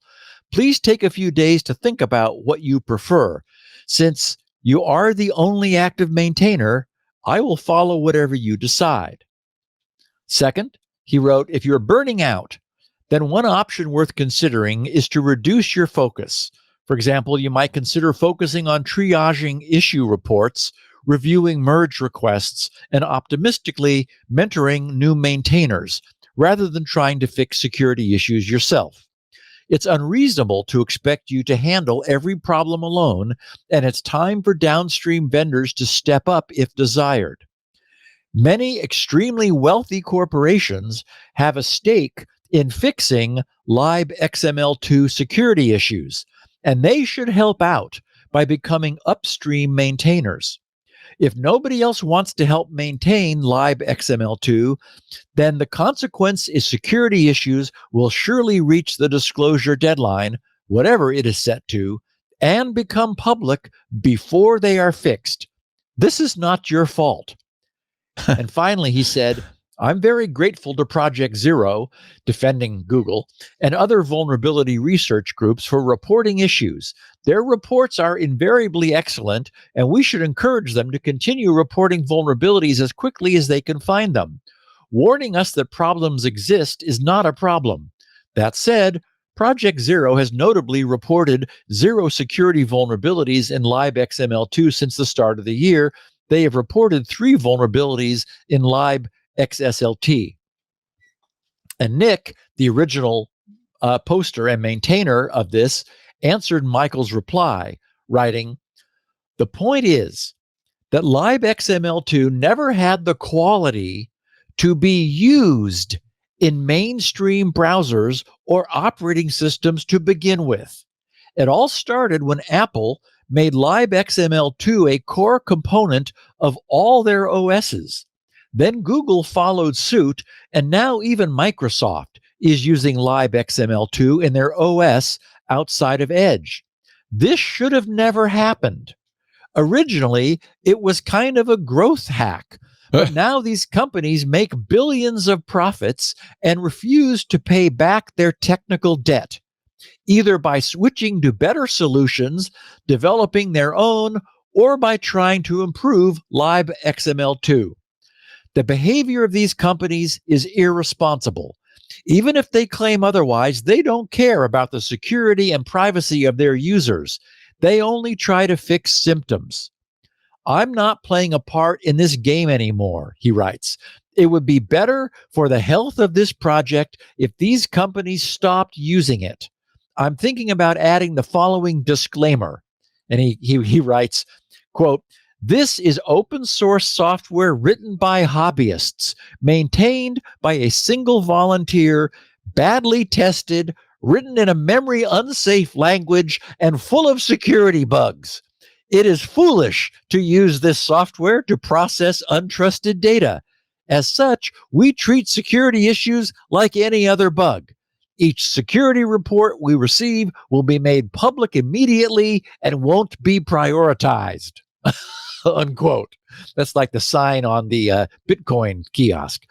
Please take a few days to think about what you prefer. Since you are the only active maintainer, I will follow whatever you decide. Second, he wrote, if you're burning out, then one option worth considering is to reduce your focus. For example, you might consider focusing on triaging issue reports, reviewing merge requests, and optimistically mentoring new maintainers, rather than trying to fix security issues yourself. It's unreasonable to expect you to handle every problem alone, and it's time for downstream vendors to step up if desired. Many extremely wealthy corporations have a stake in fixing libxml2 security issues, and they should help out by becoming upstream maintainers. If nobody else wants to help maintain libxml2, then the consequence is security issues will surely reach the disclosure deadline, whatever it is set to, and become public before they are fixed. This is not your fault. And finally, he said, I'm very grateful to Project Zero, defending Google, and other vulnerability research groups for reporting issues. Their reports are invariably excellent, and we should encourage them to continue reporting vulnerabilities as quickly as they can find them. Warning us that problems exist is not a problem. That said, Project Zero has notably reported 0 security vulnerabilities in libxml2 since the start of the year. They have reported 3 vulnerabilities in libxslt. And Nick, the original poster and maintainer of this, answered Michael's reply, writing, the point is that libxml2 never had the quality to be used in mainstream browsers or operating systems to begin with. It all started when Apple made libxml2 a core component of all their OSs. Then Google followed suit, and now even Microsoft is using libxml2 in their OS outside of Edge. This should have never happened. Originally, it was kind of a growth hack, but now these companies make billions of profits and refuse to pay back their technical debt, either by switching to better solutions, developing their own, or by trying to improve libxml2. The behavior of these companies is irresponsible. Even if they claim otherwise, they don't care about the security and privacy of their users. They only try to fix symptoms. I'm not playing a part in this game anymore, he writes. It would be better for the health of this project if these companies stopped using it. I'm thinking about adding the following disclaimer. And he writes, quote, this is open source software written by hobbyists, maintained by a single volunteer, badly tested, written in a memory unsafe language, and full of security bugs. It is foolish to use this software to process untrusted data. As such, we treat security issues like any other bug. Each security report we receive will be made public immediately and won't be prioritized. Unquote. That's like the sign on the Bitcoin kiosk.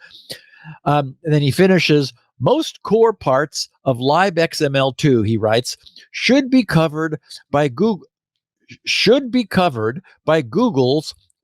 And then he finishes, most core parts of libxml2, he writes, should be covered by Google's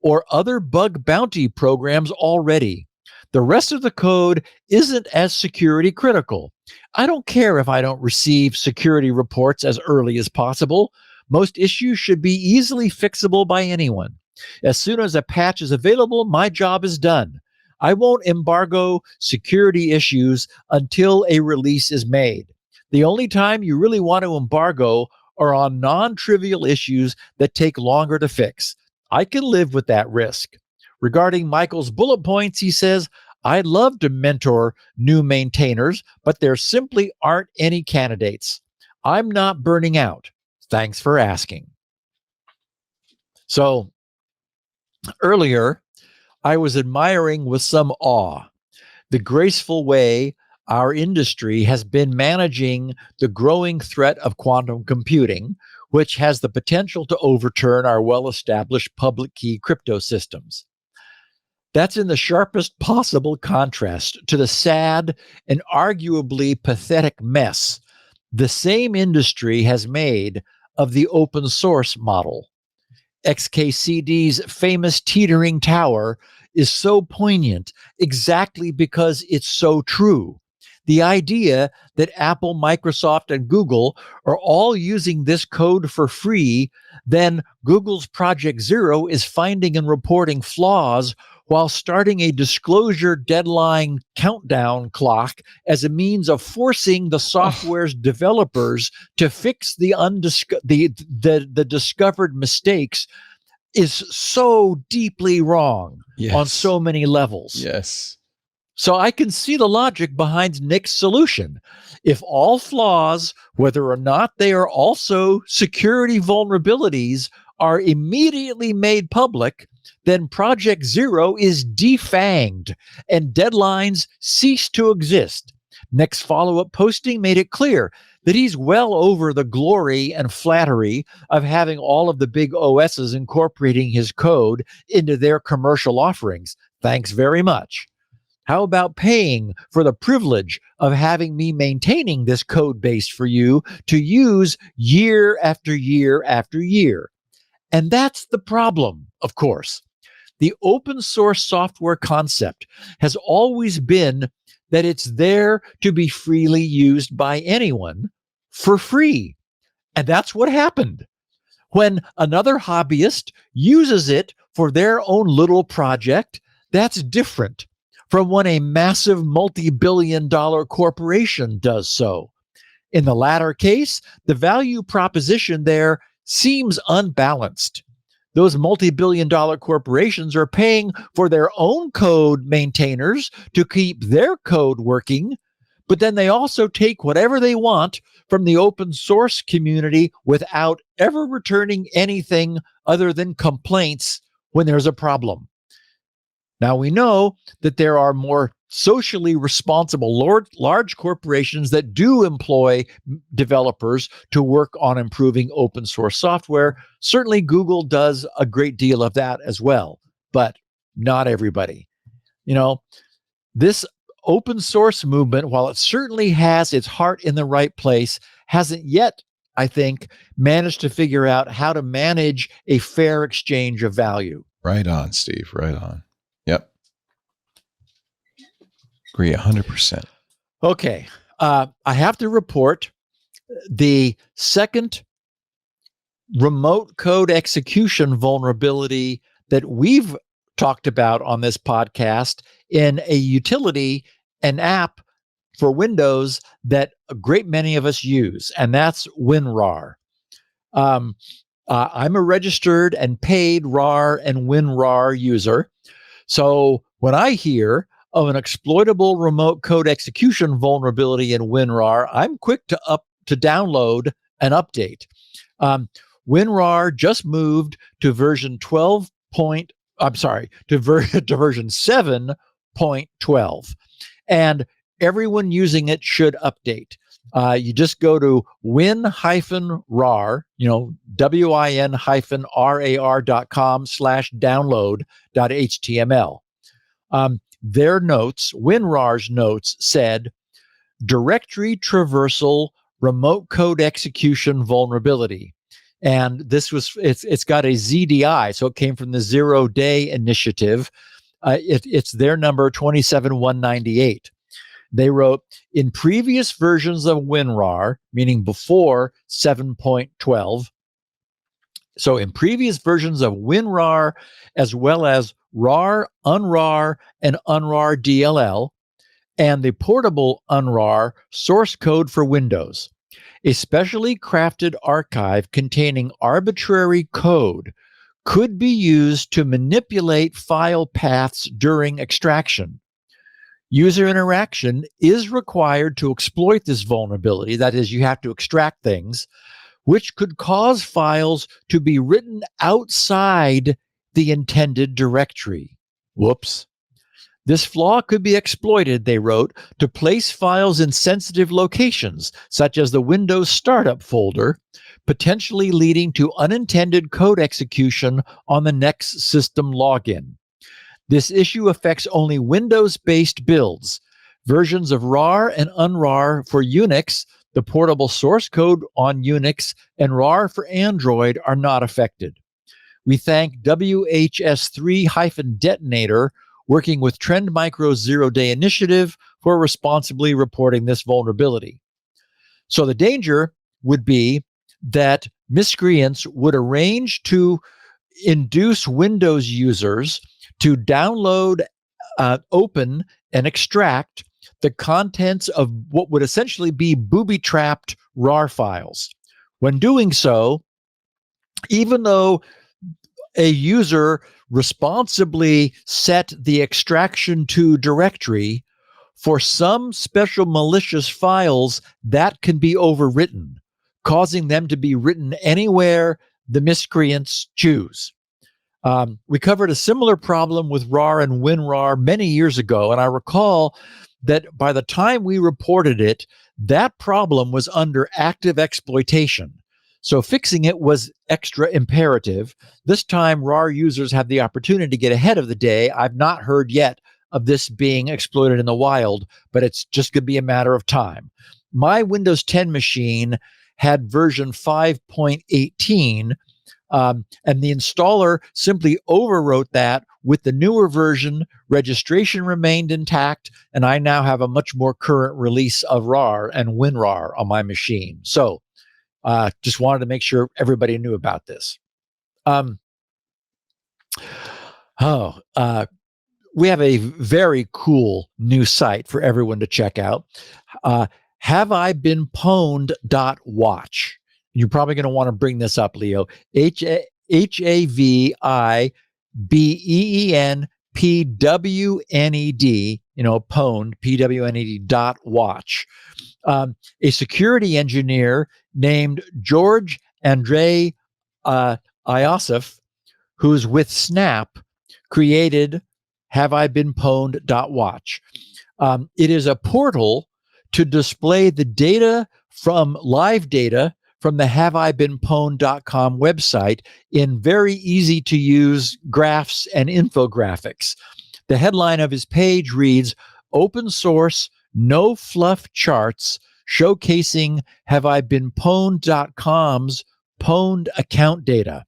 or other bug bounty programs already. The rest of the code isn't as security critical. I don't care if I don't receive security reports as early as possible. Most issues should be easily fixable by anyone. As soon as a patch is available, my job is done. I won't embargo security issues until a release is made. The only time you really want to embargo are on non-trivial issues that take longer to fix. I can live with that risk. Regarding Michael's bullet points, he says, I'd love to mentor new maintainers, but there simply aren't any candidates. I'm not burning out. Thanks for asking. So earlier, I was admiring with some awe the graceful way our industry has been managing the growing threat of quantum computing, which has the potential to overturn our well-established public key crypto systems. That's in the sharpest possible contrast to the sad and arguably pathetic mess the same industry has made of the open source model. XKCD's famous teetering tower is so poignant exactly because it's so true. The idea that Apple, Microsoft, and Google are all using this code for free, then Google's Project Zero is finding and reporting flaws while starting a disclosure deadline countdown clock as a means of forcing the software's developers to fix the discovered mistakes is so deeply wrong on so many levels. Yes. So I can see the logic behind Nick's solution. If all flaws, whether or not they are also security vulnerabilities, are immediately made public, then Project Zero is defanged and deadlines cease to exist. Nick's follow-up posting made it clear that he's well over the glory and flattery of having all of the big OSs incorporating his code into their commercial offerings. Thanks very much. How about paying for the privilege of having me maintaining this code base for you to use year after year after year? And that's the problem, of course. The open source software concept has always been that it's there to be freely used by anyone for free. And that's what happened. When another hobbyist uses it for their own little project, that's different from when a massive multi-billion-dollar corporation does so. In the latter case, the value proposition there seems unbalanced. Those multi-billion-dollar corporations are paying for their own code maintainers to keep their code working, but then they also take whatever they want from the open source community without ever returning anything other than complaints when there's a problem. Now, we know that there are more socially responsible large corporations that do employ developers to work on improving open source software. Certainly, Google does a great deal of that as well, but not everybody. You know, this open source movement, while it certainly has its heart in the right place, hasn't yet, I think, managed to figure out how to manage a fair exchange of value. Right on, Steve. Right on. Yep. Agree 100%. Okay. I have to report the second remote code execution vulnerability that we've talked about on this podcast in a utility, an app for Windows that a great many of us use, and that's WinRAR. I'm a registered and paid RAR and WinRAR user. So when I hear of an exploitable remote code execution vulnerability in WinRAR, I'm quick to download an update. WinRAR just moved to version to version 7.12, and everyone using it should update. You just go to win-rar, win-rar.com/download.html. Their notes, WinRAR's notes, said directory traversal remote code execution vulnerability. And it's got a ZDI, so it came from the 0-day initiative. It's their number 27198. They wrote, in previous versions of WinRAR, meaning before 7.12, So in previous versions of WinRAR, as well as RAR, UNRAR, and UNRAR DLL, and the portable UNRAR source code for Windows, a specially crafted archive containing arbitrary code could be used to manipulate file paths during extraction. User interaction is required to exploit this vulnerability. That is, you have to extract things, which could cause files to be written outside the intended directory. Whoops. This flaw could be exploited, they wrote, to place files in sensitive locations, such as the Windows Startup folder, potentially leading to unintended code execution on the next system login. This issue affects only Windows-based builds. Versions of RAR and UNRAR for Unix, the portable source code on Unix, and RAR for Android are not affected. We thank WHS3-Detonator, working with Trend Micro's Zero-Day Initiative, for responsibly reporting this vulnerability. So the danger would be that miscreants would arrange to induce Windows users to download, open, and extract the contents of what would essentially be booby-trapped RAR files. When doing so, even though a user responsibly set the extraction to directory, for some special malicious files, that can be overwritten, causing them to be written anywhere the miscreants choose. We covered a similar problem with RAR and WinRAR many years ago, and I recall that by the time we reported it, that problem was under active exploitation. So fixing it was extra imperative. This time, RAR users have the opportunity to get ahead of the day. I've not heard yet of this being exploited in the wild, but it's just going to be a matter of time. My Windows 10 machine had version 5.18, and the installer simply overwrote that with the newer version. Registration remained intact, and I now have a much more current release of RAR and WinRAR on my machine. So just wanted to make sure everybody knew about this. We have a very cool new site for everyone to check out. Have-I-Been-Pwned.watch. You're probably going to want to bring this up, Leo. Have-I-Been-Pwned, pwned, P-W-N-E-D.watch. A security engineer named George Andrei Iosif, who's with Snap, created Have-I-Been-Pwned.watch. It is a portal to display the data from live data from the Have-I-Been-Pwned.com website in very easy to use graphs and infographics. The headline of his page reads, "Open source, no fluff charts showcasing Have-I-Been-Pwned.com's pwned account data."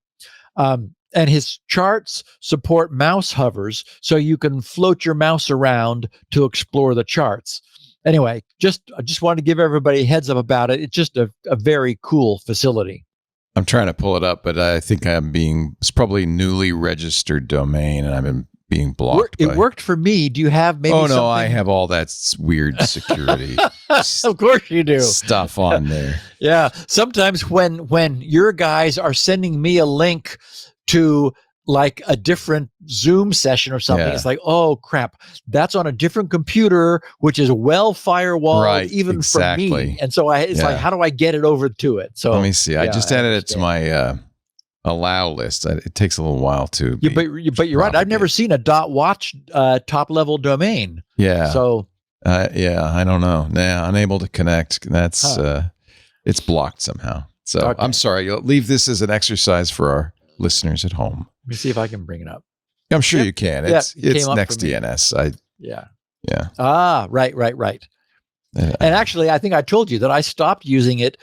And his charts support mouse hovers, so you can float your mouse around to explore the charts. Anyway, I just wanted to give everybody a heads up about it. It's just a very cool facility. I'm trying to pull it up, but I think it's probably newly registered domain, and I've been being blocked. It worked for me. Do you have maybe Oh, no, something? I have all that weird security Of course you do. stuff on there. Yeah. Sometimes when your guys are sending me a link to like a different Zoom session or something, it's like, oh crap, that's on a different computer, which is well firewalled even for me. And so it's like, how do I get it over to it? So let me see. I just added it to my allow list. It takes a little while to but you're right. I've never seen a .watch top level domain. Yeah. So I don't know. Yeah, unable to connect. That's it's blocked somehow. So okay. I'm sorry. You'll leave this as an exercise for our listeners at home. Let me see if I can bring it up. I'm sure you can. It's next DNS. Yeah. Ah, right. And actually, I think I told you that I stopped using it,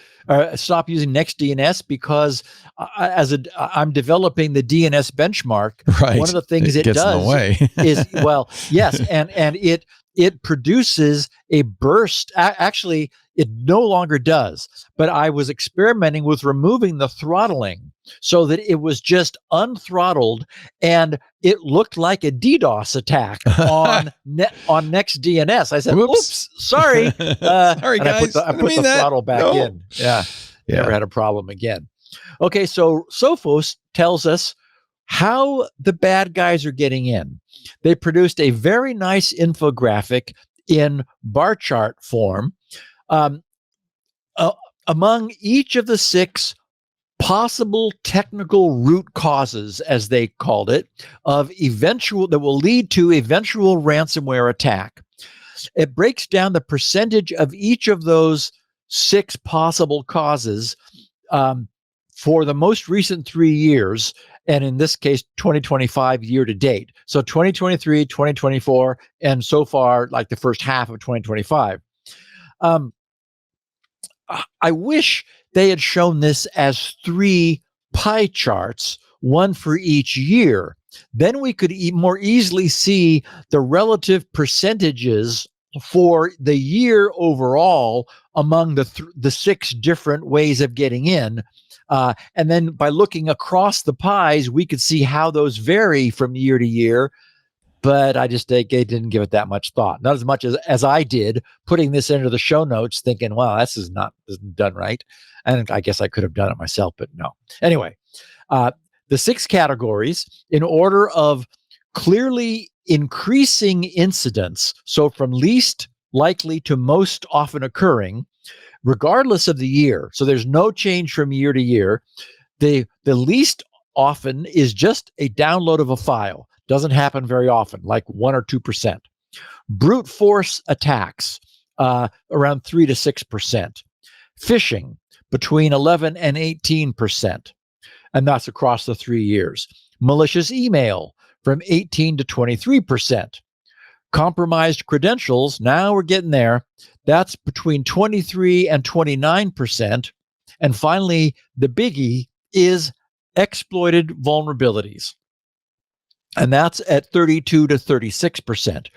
stopped using NextDNS because I'm developing the DNS benchmark. Right. One of the things it gets does in the way. is, well, yes, and it it produces a burst. Actually, it no longer does, but I was experimenting with removing the throttling so that it was just unthrottled, and it looked like a DDoS attack on Next DNS. I said, "Oops, sorry, sorry, guys. I put the throttle back in." Yeah, never had a problem again. Okay, so Sophos tells us how the bad guys are getting in. They produced a very nice infographic in bar chart form. Among each of the 6 possible technical root causes, as they called it, that will lead to eventual ransomware attack, it breaks down the percentage of each of those 6 possible causes for the most recent 3 years, and in this case, 2025 year to date. So 2023, 2024, and so far, like the first half of 2025. I wish they had shown this as 3 pie charts, one for each year. Then we could more easily see the relative percentages for the year overall among the 6 different ways of getting in. And then by looking across the pies, we could see how those vary from year to year. But I didn't give it that much thought. Not as much as I did putting this into the show notes, thinking, well, this isn't done right. And I guess I could have done it myself, but no. Anyway, the 6 categories in order of clearly increasing incidents. So from least likely to most often occurring, regardless of the year. So there's no change from year to year. The least often is just a download of a file. Doesn't happen very often, like 1 or 2%. Brute force attacks, around 3 to 6%. Phishing, between 11 and 18%. And that's across the 3 years. Malicious email, from 18 to 23%. Compromised credentials, now we're getting there. That's between 23 and 29%. And finally, the biggie is exploited vulnerabilities. And that's at 32 to 36%.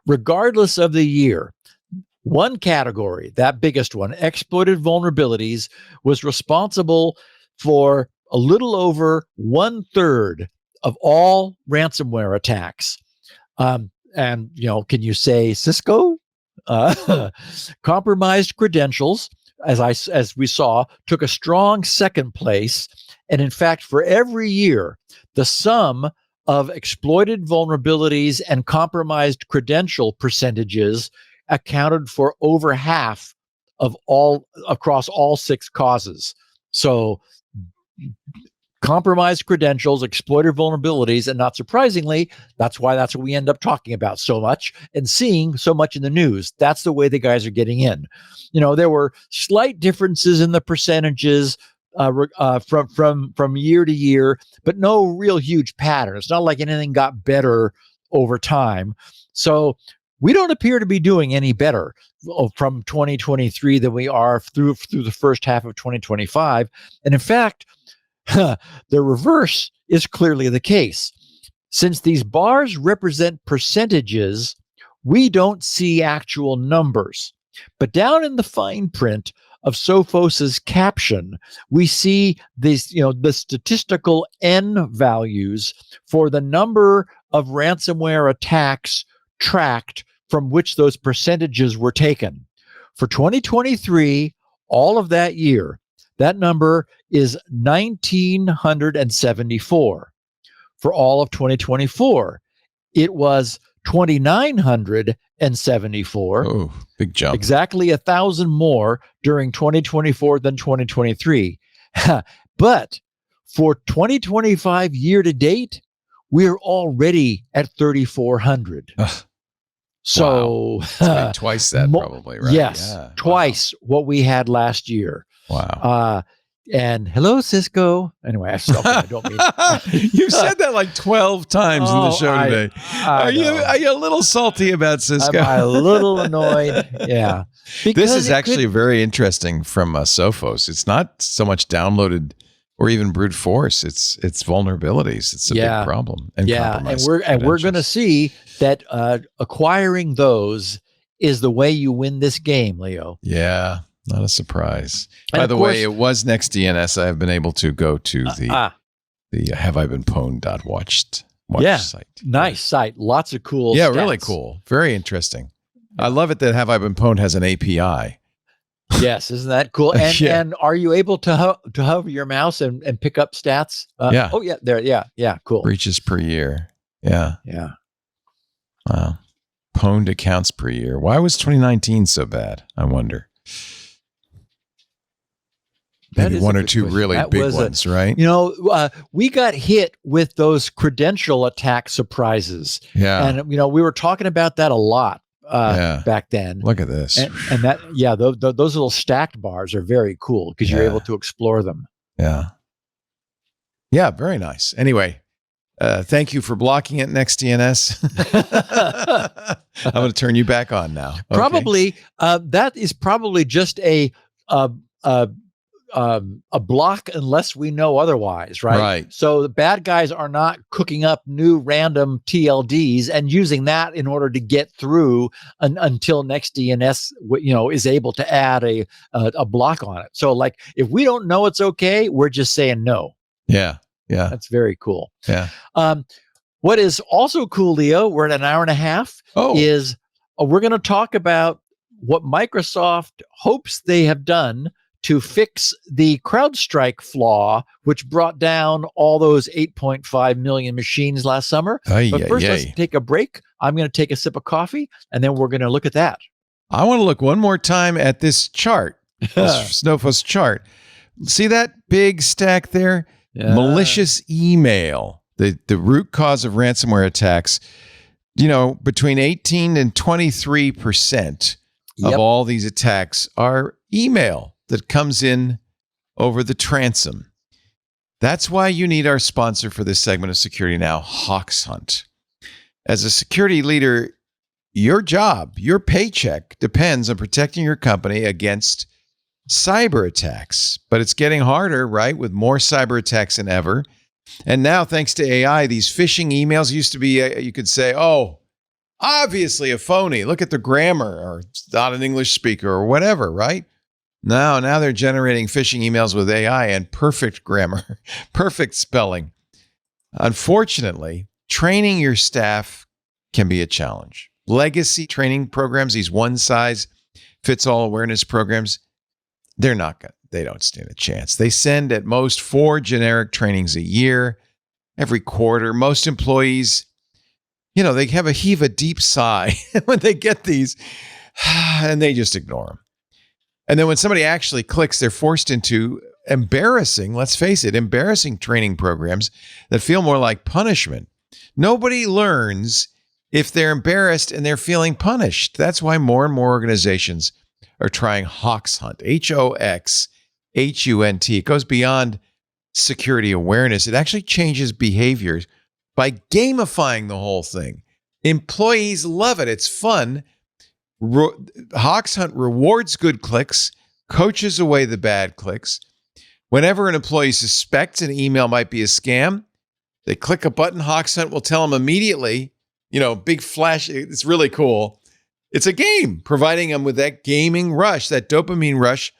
Regardless of the year, one category, that biggest one, exploited vulnerabilities, was responsible for a little over 1/3 of all ransomware attacks. And, can you say Cisco? Compromised credentials, as we saw, took a strong second place. And in fact, for every year, the sum of exploited vulnerabilities and compromised credential percentages accounted for over half of all across all 6 causes. So compromised credentials, exploited vulnerabilities, and not surprisingly, that's what we end up talking about so much and seeing so much in the news. That's the way the guys are getting in. There were slight differences in the percentages from year to year, but no real huge pattern. It's not like anything got better over time. So we don't appear to be doing any better from 2023 than we are through the first half of 2025. And in fact, the reverse is clearly the case. Since these bars represent percentages, we don't see actual numbers. But down in the fine print of Sophos's caption, we see these, the statistical N values for the number of ransomware attacks tracked from which those percentages were taken. For 2023, all of that year, that number is 1,974. For all of 2024, it was 2,974. Oh, big jump. Exactly 1,000 more during 2024 than 2023. But for 2025 year to date, we're already at 3,400. So wow. Twice that probably, right? Yes, yeah. Twice what we had last year. Wow. And hello, Cisco. Anyway, I don't mean You've said that like 12 times in the show today. Are you a little salty about Cisco? I'm a little annoyed. Yeah. This is actually very interesting from Sophos. It's not so much downloaded or even brute force its vulnerabilities. It's a big problem. And we're going to see that acquiring those is the way you win this game, Leo. Yeah, not a surprise. By the way, it was NextDNS. I have been able to go to the Have-I-Been-Pwned.watch site. Nice site. Lots of cool stats. Really cool. Very interesting. I love it that Have-I-Been-Pwned has an API. Yes, isn't that cool? And and are you able to hover your mouse and pick up stats? Yeah. Oh yeah, there. Yeah. Cool. Breaches per year. Yeah. Wow. Pwned accounts per year. Why was 2019 so bad? I wonder. Maybe one or two really big ones, right? We got hit with those credential attack surprises. Yeah. And we were talking about that a lot. Back then. Look at this. And that, those little stacked bars are very cool because you're able to explore them. Yeah. Yeah, very nice. Anyway, thank you for blocking it, NextDNS. I'm going to turn you back on now. Okay. Probably, that is probably just a block unless we know otherwise, right? Right. So the bad guys are not cooking up new random TLDs and using that in order to get through until NextDNS, is able to add a block on it. So like if we don't know it's okay, we're just saying no. Yeah. That's very cool. Yeah. What is also cool, Leo, we're at an hour and a half, is we're going to talk about what Microsoft hopes they have done to fix the CrowdStrike flaw, which brought down all those 8.5 million machines last summer. But first, let's take a break. I'm going to take a sip of coffee, and then we're going to look at that. I want to look one more time at this chart, this Snowfos chart. See that big stack there? Yeah. Malicious email, the root cause of ransomware attacks. Between 18 and 23% of all these attacks are email that comes in over the transom. That's why you need our sponsor for this segment of Security Now, HawkHunt. As a security leader, your job, your paycheck depends on protecting your company against cyber attacks. But it's getting harder, right? With more cyber attacks than ever. And now, thanks to AI, these phishing emails used to be, you could say, obviously a phony. Look at the grammar, or it's not an English speaker or whatever, right? Now they're generating phishing emails with AI and perfect grammar, perfect spelling. Unfortunately, training your staff can be a challenge. Legacy training programs, these one-size-fits-all awareness programs, they don't stand a chance. They send at most 4 generic trainings a year, every quarter. Most employees, they heave a deep sigh when they get these, and they just ignore them. And then when somebody actually clicks, they're forced into embarrassing training programs that feel more like punishment. Nobody learns if they're embarrassed and they're feeling punished. That's why more and more organizations are trying HawkHunt, HOXHUNT. It goes beyond security awareness. It actually changes behaviors by gamifying the whole thing. Employees love it. It's fun. HawkHunt rewards good clicks, coaches away the bad clicks. Whenever an employee suspects an email might be a scam, they click a button. HawkHunt will tell them immediately, big flash. It's really cool. It's a game, providing them with that gaming rush, that dopamine rush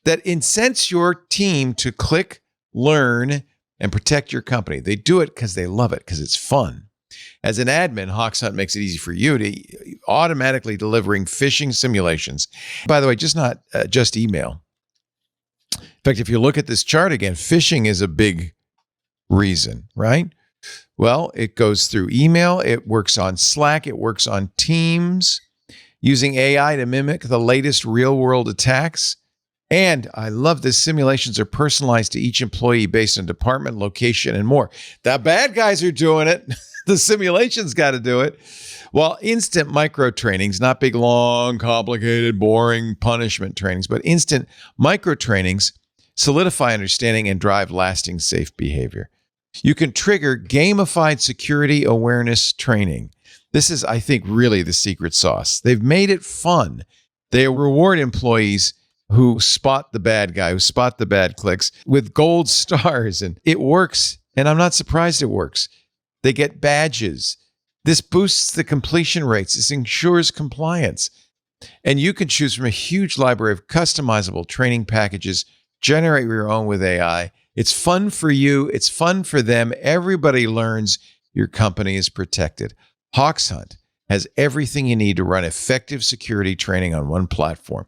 that incents your team to click, learn, and protect your company. They do it because they love it, because it's fun. As an admin, HawkHunt makes it easy for you to automatically delivering phishing simulations. By the way, not just email. In fact, if you look at this chart again, phishing is a big reason, right? Well, it goes through email. It works on Slack. It works on Teams, using AI to mimic the latest real-world attacks. And I love this. Simulations are personalized to each employee based on department, location, and more. The bad guys are doing it. The simulation's got to do it. While instant micro trainings, not big, long, complicated, boring punishment trainings, but instant micro trainings solidify understanding and drive lasting safe behavior. You can trigger gamified security awareness training. This is, I think, really the secret sauce. They've made it fun. They reward employees who spot the bad guy, who spot the bad clicks with gold stars. And it works. And I'm not surprised it works. They get badges. This boosts the completion rates. This ensures compliance. And you can choose from a huge library of customizable training packages, generate your own with AI. It's fun for you. It's fun for them. Everybody learns. Your company is protected. HawkHunt has everything you need to run effective security training on one platform,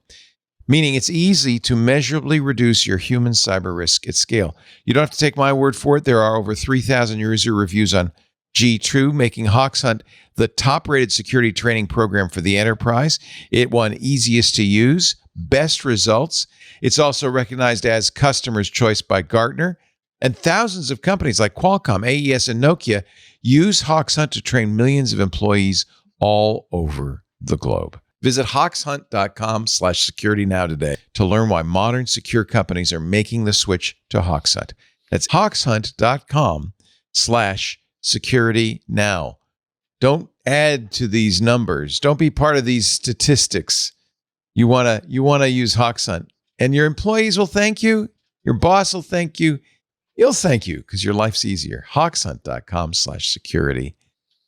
meaning it's easy to measurably reduce your human cyber risk at scale. You don't have to take my word for it. There are over 3,000 user reviews on G2, making HawkHunt the top-rated security training program for the enterprise. It won easiest to use, best results. It's also recognized as customer's choice by Gartner. And thousands of companies like Qualcomm, AES, and Nokia use HawkHunt to train millions of employees all over the globe. Visit hawkhunt.com/security now today to learn why modern secure companies are making the switch to HawkHunt. That's hawkhunt.com/security now. Don't add to these numbers. Don't be part of these statistics. You want to use HawkHunt, and your employees will thank you. Your boss will thank you. He'll thank you because your life's easier. hawkhunt.com/security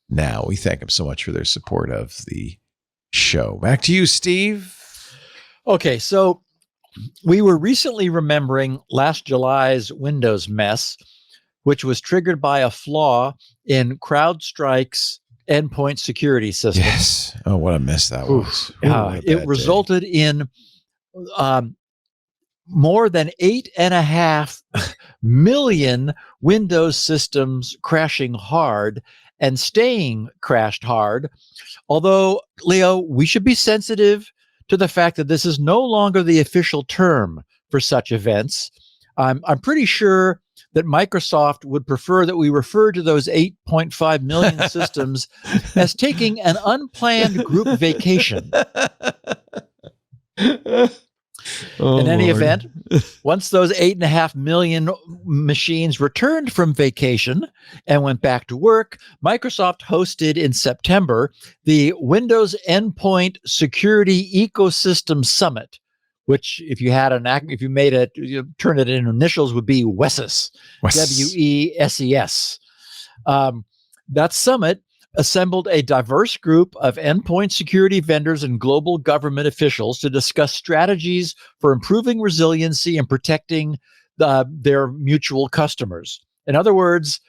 now. We thank them so much for their support of the show. Back to you, Steve. Okay, so we were recently remembering last July's Windows mess, which was triggered by a flaw in CrowdStrike's endpoint security system. Yes. Oh, what a mess that was. It resulted in more than 8.5 million Windows systems crashing hard and staying crashed hard. Although, Leo, we should be sensitive to the fact that this is no longer the official term for such events. I'm pretty sure that Microsoft would prefer that we refer to those 8.5 million systems as taking an unplanned group vacation. In any event, once those 8.5 million machines returned from vacation and went back to work, Microsoft hosted in September the Windows Endpoint Security Ecosystem Summit, which, if you turn it into initials, would be WESES, WESES. That summit assembled a diverse group of endpoint security vendors and global government officials to discuss strategies for improving resiliency and protecting their mutual customers. In other words,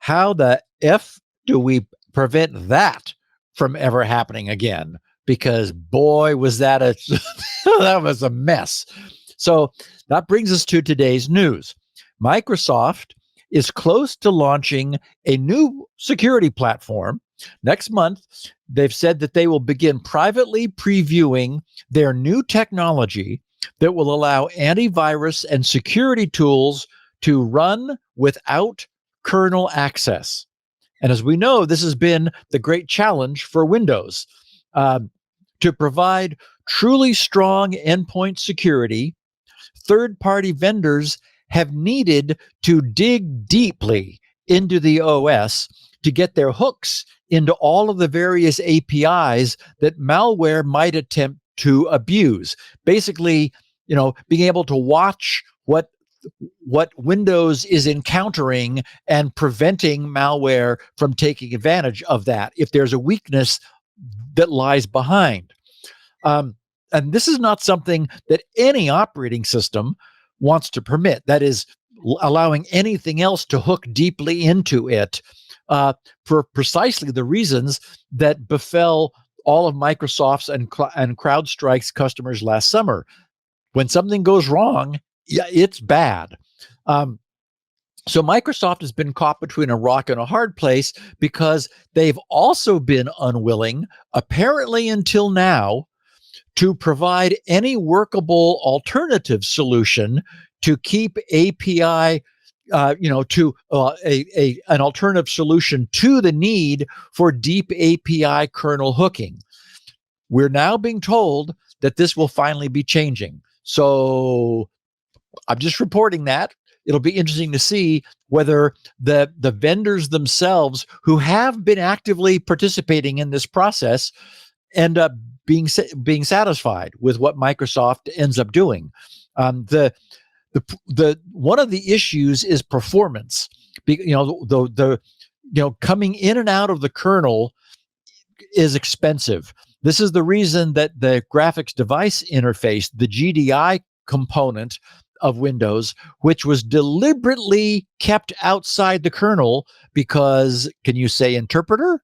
how the F do we prevent that from ever happening again? Because boy, was that that was a mess. So that brings us to today's news. Microsoft is close to launching a new security platform. Next month, they've said that they will begin privately previewing their new technology that will allow antivirus and security tools to run without kernel access. And as we know, this has been the great challenge for Windows. To provide truly strong endpoint security, third-party vendors have needed to dig deeply into the OS to get their hooks into all of the various APIs that malware might attempt to abuse. Basically, being able to watch what Windows is encountering and preventing malware from taking advantage of that if there's a weakness that lies behind. And this is not something that any operating system wants to permit. That is, allowing anything else to hook deeply into it for precisely the reasons that befell all of Microsoft's and CrowdStrike's customers last summer. When something goes wrong, it's bad. So Microsoft has been caught between a rock and a hard place because they've also been unwilling, apparently until now, to provide any workable alternative solution to keep API, an alternative solution to the need for deep API kernel hooking. We're now being told that this will finally be changing. So I'm just reporting that. It'll be interesting to see whether the vendors themselves who have been actively participating in this process end up being satisfied with what Microsoft ends up doing. The one of the issues is performance. Coming in and out of the kernel is expensive. This is the reason that the graphics device interface, the GDI component of Windows, which was deliberately kept outside the kernel because, can you say interpreter?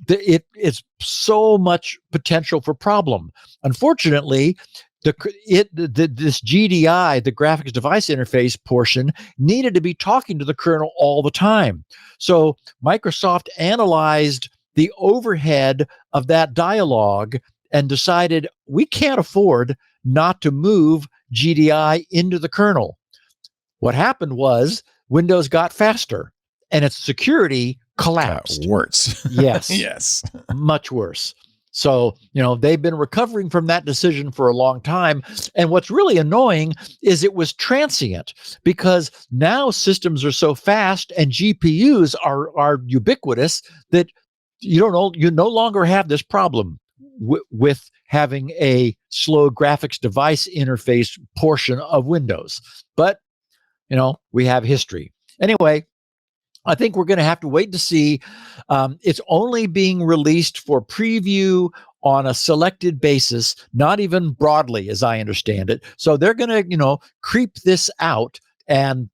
It's so much potential for problem. Unfortunately, this GDI, the graphics device interface portion, needed to be talking to the kernel all the time. So Microsoft analyzed the overhead of that dialogue and decided we can't afford not to move GDI into the kernel. What happened was Windows got faster and its security collapsed. Worse. Yes. Yes. Much worse. So, they've been recovering from that decision for a long time. And what's really annoying is it was transient, because now systems are so fast and GPUs are ubiquitous that you no longer have this problem with having a slow graphics device interface portion of Windows. But, we have history. Anyway, I think we're going to have to wait to see. It's only being released for preview on a selected basis, not even broadly, as I understand it. So they're going to, creep this out, and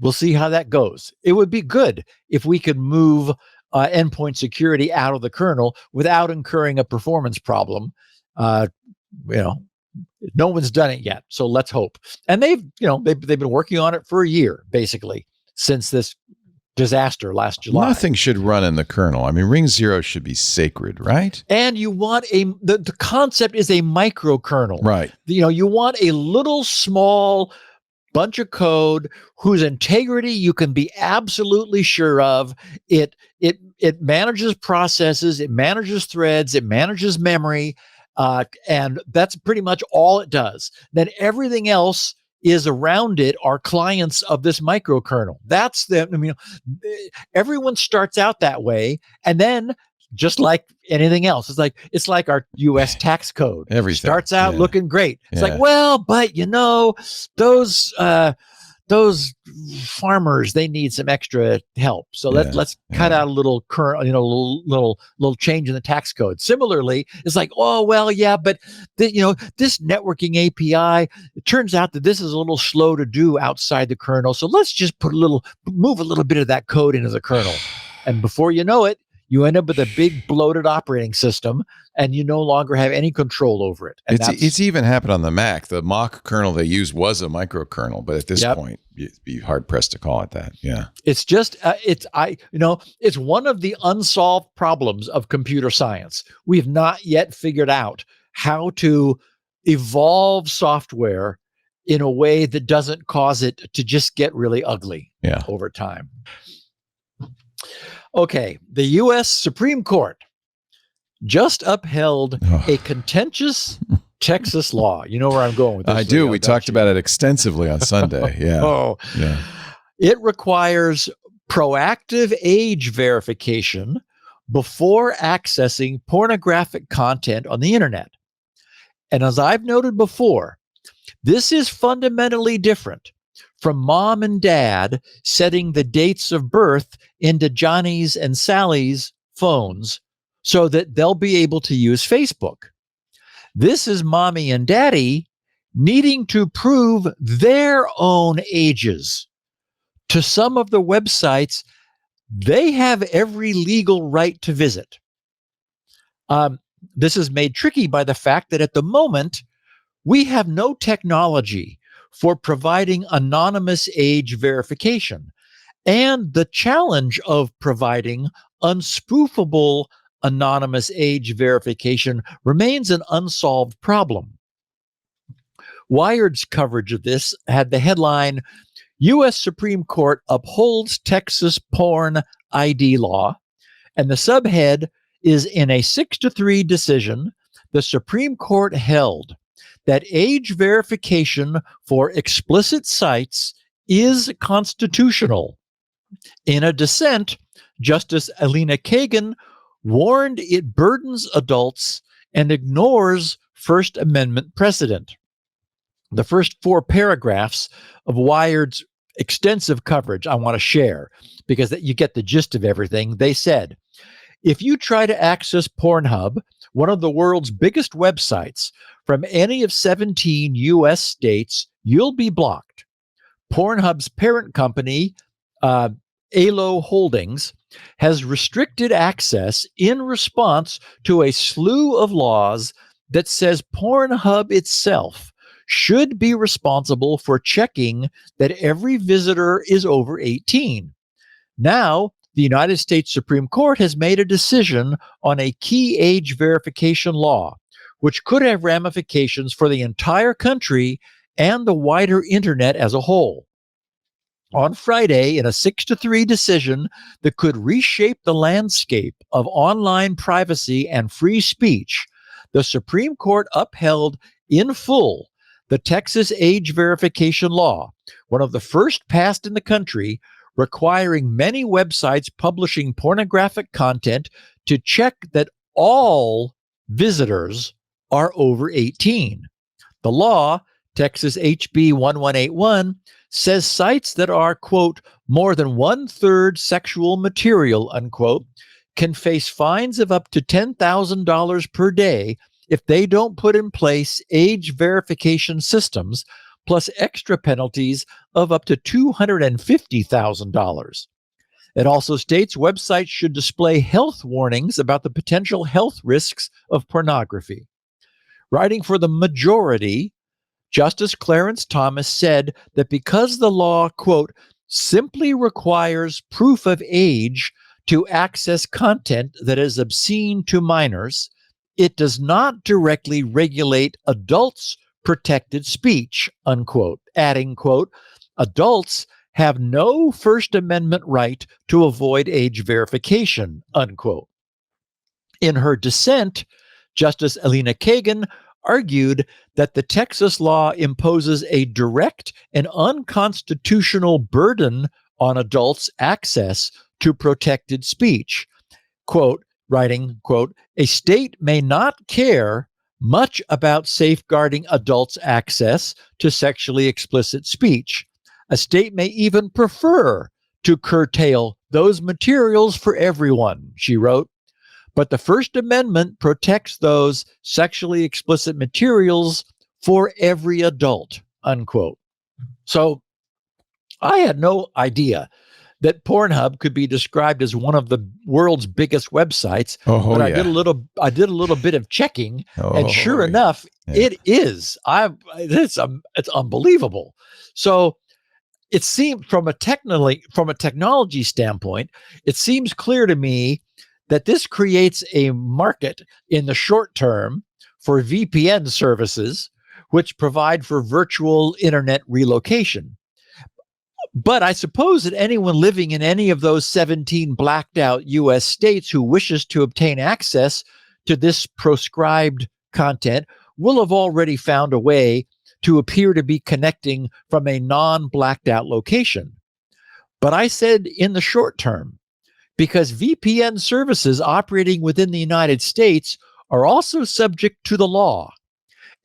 we'll see how that goes. It would be good if we could move endpoint security out of the kernel without incurring a performance problem. No one's done it yet, so let's hope. And they've been working on it for a year, basically, since this disaster last July. Nothing should run in the kernel. I mean, Ring 0 should be sacred, right? And you want the concept is a microkernel. Right. You want a little small bunch of code whose integrity you can be absolutely sure of. It manages processes, it manages threads, it manages memory, and that's pretty much all it does. Then everything else is around it are clients of this microkernel. Everyone starts out that way, and then just like anything else, it's like our U.S. tax code. Everything starts out looking great. It's like, well, but those farmers, they need some extra help. So let's cut out a little little change in the tax code. Similarly, it's like, oh, well, yeah, but this networking API, it turns out that this is a little slow to do outside the kernel. So let's just move a little bit of that code into the kernel. And before you know it, you end up with a big bloated operating system, and you no longer have any control over it. And it's even happened on the Mac. The mock kernel they used was a microkernel, but at this point, you'd be hard pressed to call it that. Yeah, it's just it's one of the unsolved problems of computer science. We've not yet figured out how to evolve software in a way that doesn't cause it to just get really ugly over time. Okay, the U.S. Supreme Court just upheld a contentious Texas law. You know where I'm going with this? I do. We talked about it extensively on Sunday. Yeah. It requires proactive age verification before accessing pornographic content on the internet. And as I've noted before, this is fundamentally different from mom and dad setting the dates of birth into Johnny's and Sally's phones so that they'll be able to use Facebook. This is mommy and daddy needing to prove their own ages to some of the websites they have every legal right to visit. This is made tricky by the fact that at the moment, we have no technology for providing anonymous age verification. And the challenge of providing unspoofable anonymous age verification remains an unsolved problem. Wired's coverage of this had the headline, U.S. Supreme Court upholds Texas porn ID law. And the subhead is, in a 6-3 decision, the Supreme Court held that age verification for explicit sites is constitutional. In a dissent, Justice Elena Kagan warned it burdens adults and ignores First Amendment precedent. The first 4 paragraphs of Wired's extensive coverage I want to share because you get the gist of everything. They said, if you try to access Pornhub, one of the world's biggest websites, from any of 17 U.S. states, you'll be blocked. Pornhub's parent company, Alo Holdings, has restricted access in response to a slew of laws that says Pornhub itself should be responsible for checking that every visitor is over 18. Now, the United States Supreme Court has made a decision on a key age verification law, which could have ramifications for the entire country and the wider internet as a whole. On Friday, in a 6-3 decision that could reshape the landscape of online privacy and free speech, the Supreme Court upheld in full the Texas age verification law, one of the first passed in the country, requiring many websites publishing pornographic content to check that all visitors are over 18. The law, Texas HB 1181, says sites that are, quote, more than 1/3 sexual material, unquote, can face fines of up to $10,000 per day if they don't put in place age verification systems, plus extra penalties of up to $250,000. It also states websites should display health warnings about the potential health risks of pornography. Writing for the majority, Justice Clarence Thomas said that because the law, quote, simply requires proof of age to access content that is obscene to minors, it does not directly regulate adults' protected speech, unquote, adding, quote, adults have no First Amendment right to avoid age verification, unquote. In her dissent, Justice Elena Kagan argued that the Texas law imposes a direct and unconstitutional burden on adults' access to protected speech. Quote, writing, quote, a state may not care much about safeguarding adults' access to sexually explicit speech. A state may even prefer to curtail those materials for everyone, she wrote. But the First Amendment protects those sexually explicit materials for every adult, unquote. So I had no idea that Pornhub could be described as one of the world's biggest websites. But I did a little bit of checking, and sure enough, it is. It's unbelievable. So it seemed from a technology standpoint, it seems clear to me that this creates a market in the short term for VPN services, which provide for virtual internet relocation. But I suppose that anyone living in any of those 17 blacked out U.S. states who wishes to obtain access to this proscribed content will have already found a way to appear to be connecting from a non-blacked out location. But I said in the short term, because VPN services operating within the United States are also subject to the law.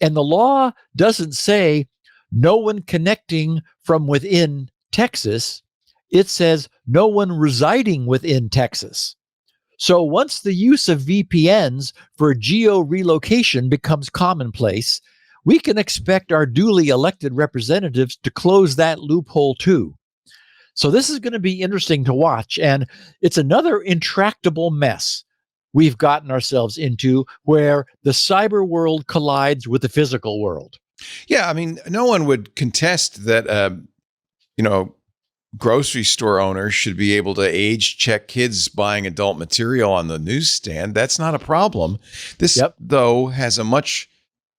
And the law doesn't say no one connecting from within Texas. It says no one residing within Texas. So once the use of VPNs for geo-relocation becomes commonplace, we can expect our duly elected representatives to close that loophole too. So this is going to be interesting to watch, and it's another intractable mess we've gotten ourselves into where the cyber world collides with the physical world. Yeah, I mean, no one would contest that, grocery store owners should be able to age check kids buying adult material on the newsstand. That's not a problem. This, though, has a much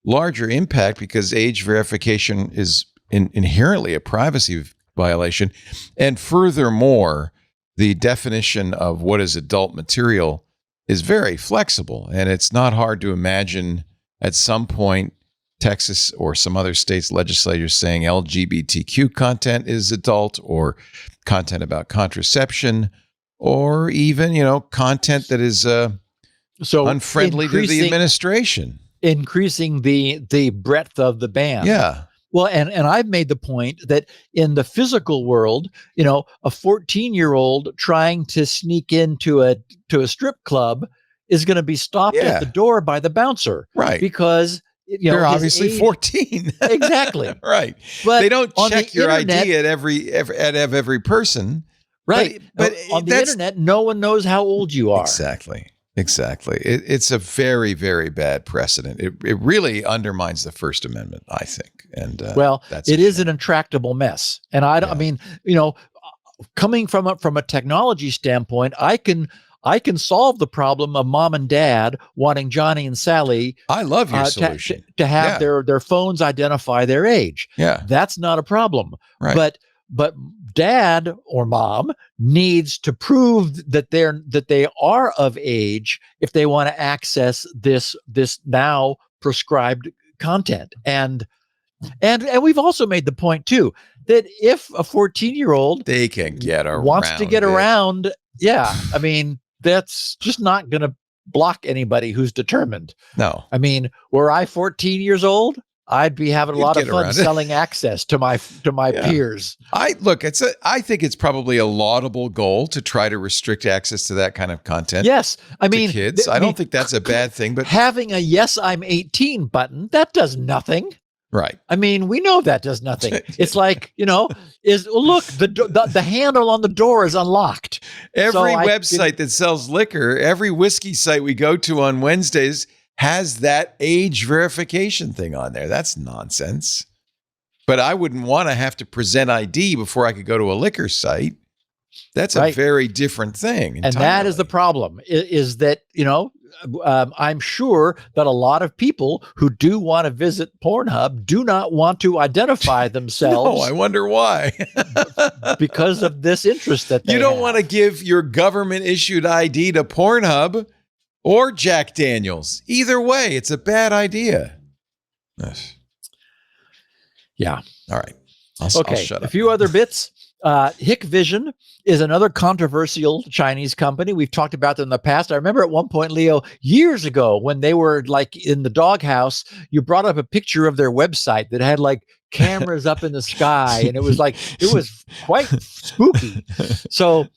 larger impact because age verification is inherently a privacy violation. And furthermore, the definition of what is adult material is very flexible. And it's not hard to imagine at some point Texas or some other states' legislators saying LGBTQ content is adult, or content about contraception, or even, content that is So unfriendly to the administration. Increasing the breadth of the ban. Yeah. Well, and I've made the point that in the physical world, a 14-year-old trying to sneak into a strip club is going to be stopped at the door by the bouncer, right? Because they're obviously 14. Exactly. Right. But they don't check your ID at every person. Right. But on the internet, no one knows how old you are. Exactly. It's a very, very bad precedent. It really undermines the First Amendment, I think. And it is an intractable mess. And I mean, coming from a technology standpoint, I can solve the problem of mom and dad wanting Johnny and Sally. I love your solution to have their phones identify their age. Yeah, that's not a problem. Right. But dad or mom needs to prove that they are of age if they want to access this now prescribed content. And we've also made the point too that if a 14-year-old they can wants to get around, I mean, that's just not going to block anybody who's determined. No, I mean, were I 14 years old, I'd be having a lot of fun selling access to my peers. I think it's probably a laudable goal to try to restrict access to that kind of content. Yes. I mean, kids. I don't think that's a bad thing, but having a yes, I'm 18 button, that does nothing. Right. I mean, we know that does nothing. It's like, look, the handle on the door is unlocked. Every website that sells liquor, every whiskey site we go to on Wednesdays has that age verification thing on there. That's nonsense. But I wouldn't want to have to present ID before I could go to a liquor site. That's a very different thing. Entirely. And that is the problem, is that, I'm sure that a lot of people who do want to visit Pornhub do not want to identify themselves. No, I wonder why. Because of this interest that they You don't have. want to give your government-issued ID to Pornhub or Jack Daniels. Either way, it's a bad idea. Yes. Yeah. All right. I'll shut up. A few other bits. Hikvision is another controversial Chinese company. We've talked about them in the past. I remember at one point, Leo, years ago, when they were like in the doghouse, you brought up a picture of their website that had like cameras up in the sky, and it was quite spooky. So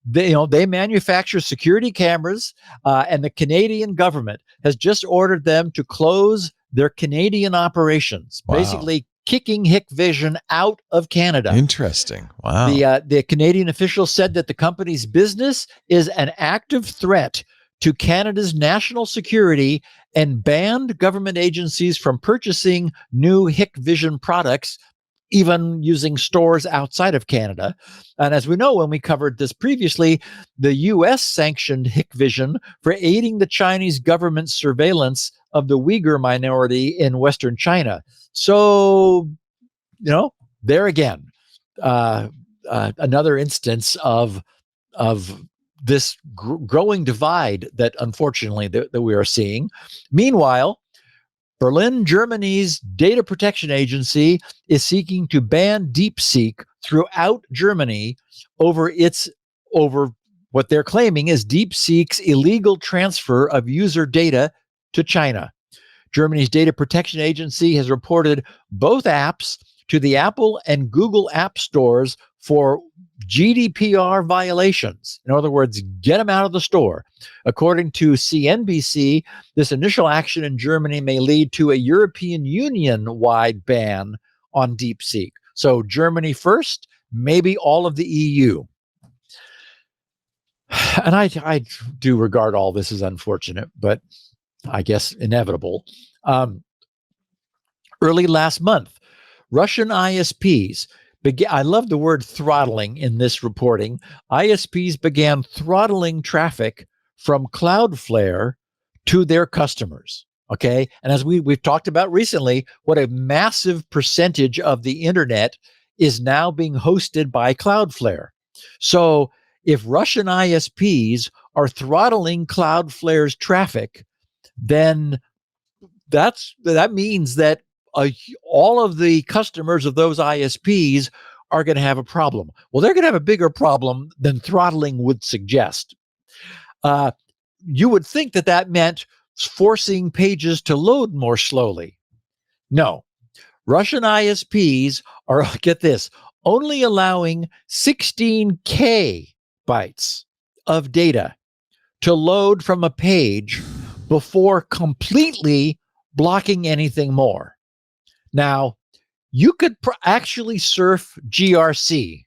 they manufacture security cameras, and the Canadian government has just ordered them to close their Canadian operations. Wow. Basically kicking Hikvision out of Canada. Interesting. Wow. The Canadian official said that the company's business is an active threat to Canada's national security and banned government agencies from purchasing new Hikvision products, even using stores outside of Canada. And as we know, when we covered this previously, the U.S. sanctioned Hikvision for aiding the Chinese government's surveillance of the Uyghur minority in Western China. So, there again, another instance of this growing divide that unfortunately that we are seeing. Meanwhile, Berlin, Germany's data protection agency is seeking to ban DeekSeek throughout Germany over what they're claiming is DeekSeek's illegal transfer of user data to China. Germany's data protection agency has reported both apps to the Apple and Google app stores for GDPR violations. In other words, get them out of the store. According to CNBC, this initial action in Germany may lead to a European Union-wide ban on DeekSeek. So Germany first, maybe all of the EU. And I do regard all this as unfortunate, but I guess inevitable. Early last month, Russian ISPs I love the word throttling in this reporting. ISPs began throttling traffic from Cloudflare to their customers. Okay. And as we've talked about recently, what a massive percentage of the internet is now being hosted by Cloudflare. So if Russian ISPs are throttling Cloudflare's traffic, then that means that all of the customers of those ISPs are going to have a problem. Well, they're going to have a bigger problem than throttling would suggest. you would think that that meant forcing pages to load more slowly. No, Russian ISPs are, get this, only allowing 16K bytes of data to load from a page before completely blocking anything more. Now, you could actually surf GRC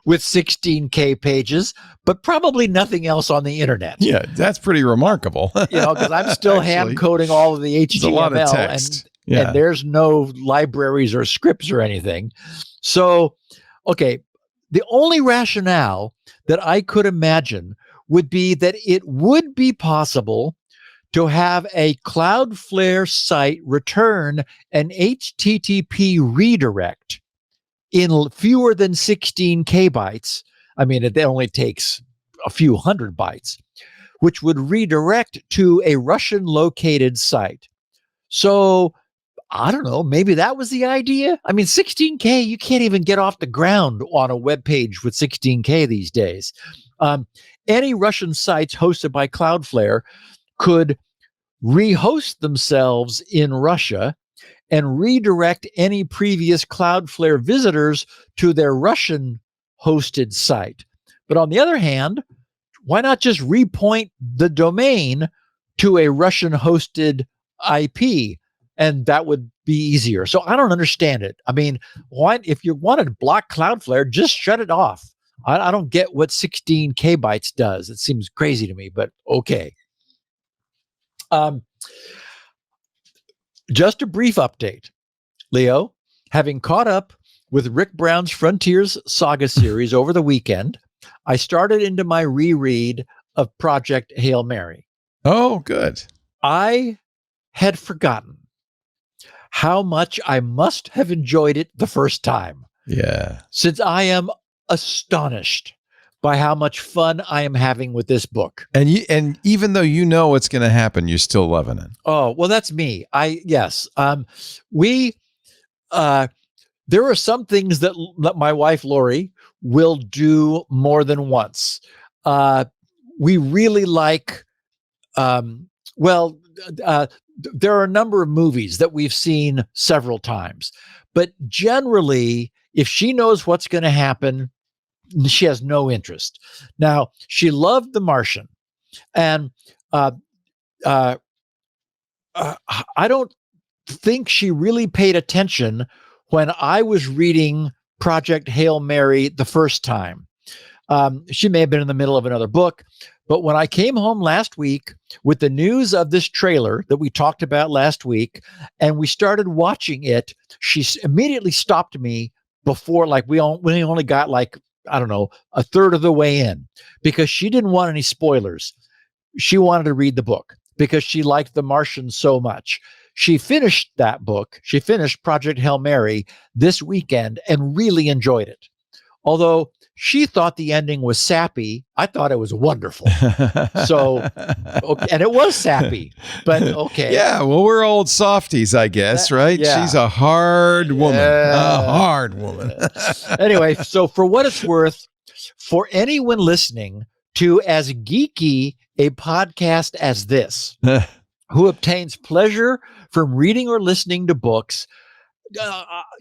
with 16K pages, but probably nothing else on the internet. Yeah, that's pretty remarkable. Because I'm still hand coding all of the HTML, a lot of text. And there's no libraries or scripts or anything. So, okay, the only rationale that I could imagine would be that it would be possible to have a Cloudflare site return an HTTP redirect in fewer than 16K bytes. I mean, it only takes a few hundred bytes, which would redirect to a Russian located site. So I don't know, maybe that was the idea. I mean, 16K, you can't even get off the ground on a web page with 16K these days. Any Russian sites hosted by Cloudflare could rehost themselves in Russia and redirect any previous Cloudflare visitors to their Russian hosted site. But on the other hand, why not just repoint the domain to a Russian hosted IP? And that would be easier. So I don't understand it. I mean, why, if you wanted to block Cloudflare, just shut it off. I don't get what 16K bytes does. It seems crazy to me, but okay. Just a brief update, Leo. Having caught up with Rick Brown's Frontiers Saga series over the weekend, I started into my reread of Project Hail Mary. Oh, good. I had forgotten how much I must have enjoyed it the first time. Yeah. Since I am astonished by how much fun I am having with this book. And even though you know what's going to happen, you're still loving it. Oh, well, that's me. Yes. There are some things that my wife, Lori, will do more than once. We really like, there are a number of movies that we've seen several times, but generally, if she knows what's going to happen, she has no interest. Now, she loved The Martian, and I don't think she really paid attention when I was reading Project Hail Mary the first time. She may have been in the middle of another book, but when I came home last week with the news of this trailer that we talked about last week, and we started watching it, she immediately stopped me before, like, we only got, like, I don't know, a third of the way in, because she didn't want any spoilers. She wanted to read the book because she liked The Martian so much. She finished that book. She finished Project Hail Mary this weekend and really enjoyed it. Although she thought the ending was sappy, I thought it was wonderful. So, okay, and it was sappy, but okay. Yeah, well, we're old softies, I guess, right? Yeah. She's a hard woman. A hard woman. Anyway, so for what it's worth, for anyone listening to as geeky a podcast as this, who obtains pleasure from reading or listening to books,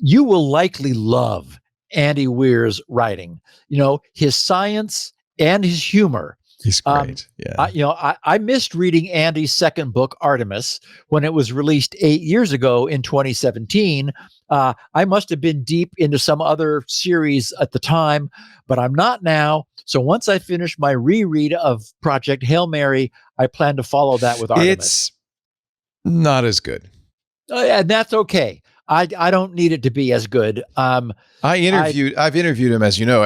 you will likely love Andy Weir's writing. You know, his science and his humor. He's great. I missed reading Andy's second book, Artemis, when it was released 8 years ago in 2017. I must have been deep into some other series at the time, but I'm not now. So once I finish my reread of Project Hail Mary, I plan to follow that with Artemis. It's not as good. And that's okay. I don't need it to be as good. I've interviewed him, as you know,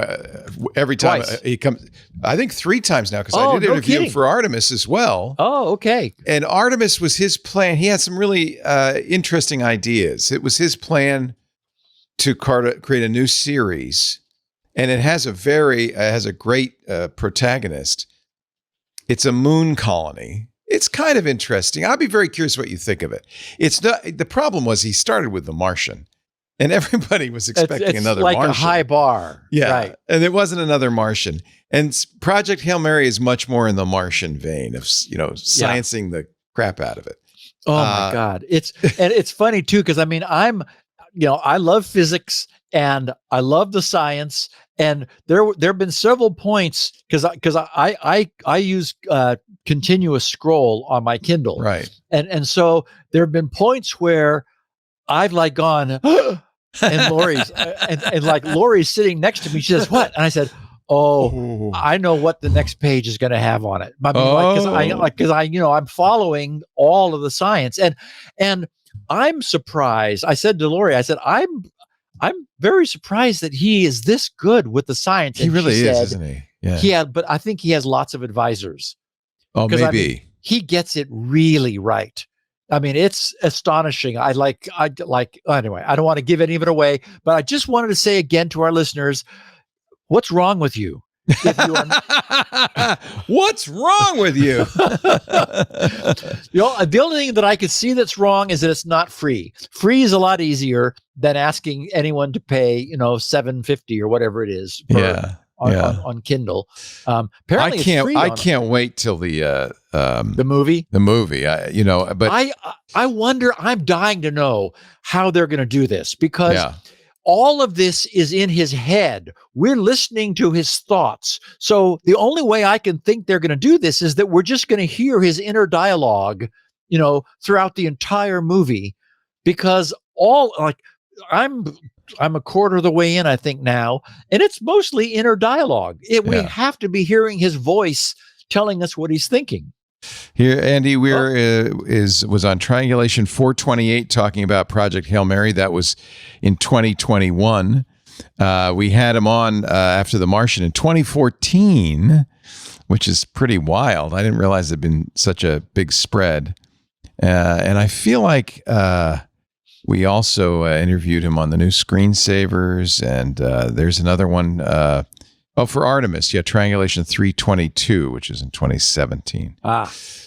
every time he comes. I think 3 times now, because I did interview him for Artemis as well. Oh, okay. And Artemis was his plan. He had some really interesting ideas. It was his plan to create a new series, and it has a great protagonist. It's a moon colony. It's kind of interesting. I'd be very curious what you think of it. It's not, the problem was he started with The Martian, And everybody was expecting it's another like Martian. a high bar. Yeah. Right. And it wasn't another Martian. And Project Hail Mary is much more in the Martian vein of, sciencing the crap out of it. Oh my God. It's funny too, because I mean, I love physics and I love the science. And there have been several points because I use continuous scroll on my Kindle. Right. And so there have been points where I've like gone, and Lori's and like Lori's sitting next to me. She says, "What?" And I said, "Oh, I know what the next page is going to have on it." I mean, because I'm following all of the science, and I'm surprised. I said to Lori, I said, I'm very surprised that he is this good with the science. He really is, isn't he? Yeah. But I think he has lots of advisors. Oh, maybe. I mean, he gets it really right. I mean, it's astonishing. Anyway, I don't want to give any of it away, but I just wanted to say again to our listeners, what's wrong with you? What's wrong with you? The only thing that I could see that's wrong is that it's not free. Free is a lot easier than asking anyone to pay, $7.50 or whatever it is on Kindle. Apparently I can't wait till the movie. The movie, but I wonder. I'm dying to know how they're going to do this because all of this is in his head. We're listening to his thoughts. So the only way I can think they're going to do this is that we're just going to hear his inner dialogue, throughout the entire movie, because I'm a quarter of the way in, I think now, and it's mostly inner dialogue. We have to be hearing his voice telling us what he's thinking. Here, Andy Weir was on Triangulation 428 talking about Project Hail Mary. That was in 2021. We had him on after The Martian in 2014, which is pretty wild. I didn't realize there'd been such a big spread. And I feel like we also interviewed him on the new Screensavers, and there's another one for Artemis. Triangulation 322, which is in 2017.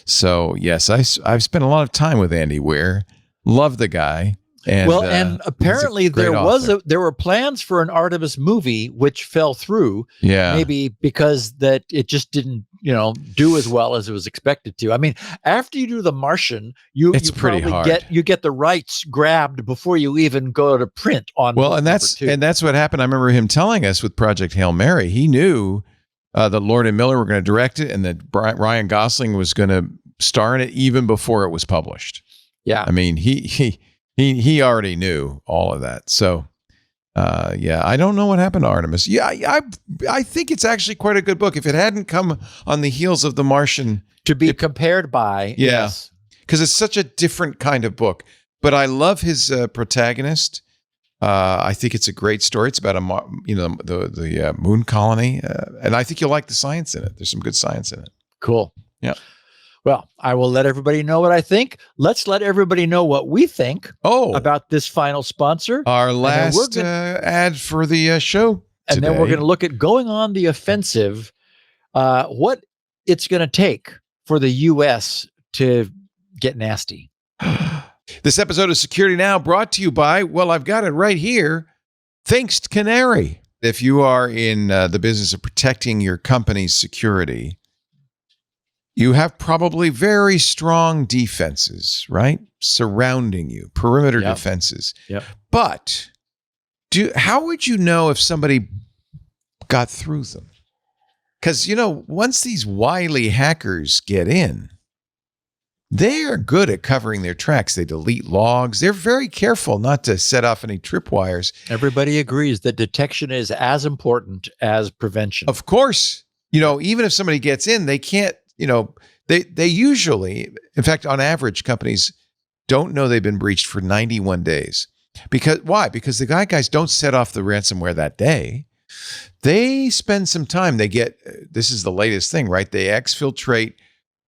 So yes, I've spent a lot of time with Andy Weir. Love the guy. And apparently there were plans for an Artemis movie which fell through. Yeah, maybe because that it just didn't do as well as it was expected to. I mean, after you do The Martian, you pretty hard. You get the rights grabbed before you even go to print on. Well, and that's what happened. I remember him telling us with Project Hail Mary, he knew that Lord and Miller were going to direct it, and that Ryan Gosling was going to star in it even before it was published. Yeah, I mean he already knew all of that. So. I don't know what happened to Artemis. I think it's actually quite a good book. If it hadn't come on the heels of The Martian to be compared by, yes, because it's such a different kind of book. But I love his protagonist. I think it's a great story. It's about the moon colony, and I think you'll like the science in it. There's some good science in it. Cool. Yeah. Well, I will let everybody know what I think. Let's let everybody know what we think about this final sponsor. Our last ad for the show and today. Then we're going to look at going on the offensive, what it's going to take for the U.S. to get nasty. This episode of Security Now brought to you by, I've got it right here, thanks to Canary. If you are in the business of protecting your company's security, you have probably very strong defenses, right? Surrounding you, perimeter defenses. Yep. But how would you know if somebody got through them? Because, once these wily hackers get in, they are good at covering their tracks. They delete logs. They're very careful not to set off any tripwires. Everybody agrees that detection is as important as prevention. Of course. Even if somebody gets in, they can't, they usually, in fact, on average, companies don't know they've been breached for 91 days. Why? Because the guys don't set off the ransomware that day. They spend some time. This is the latest thing, right? They exfiltrate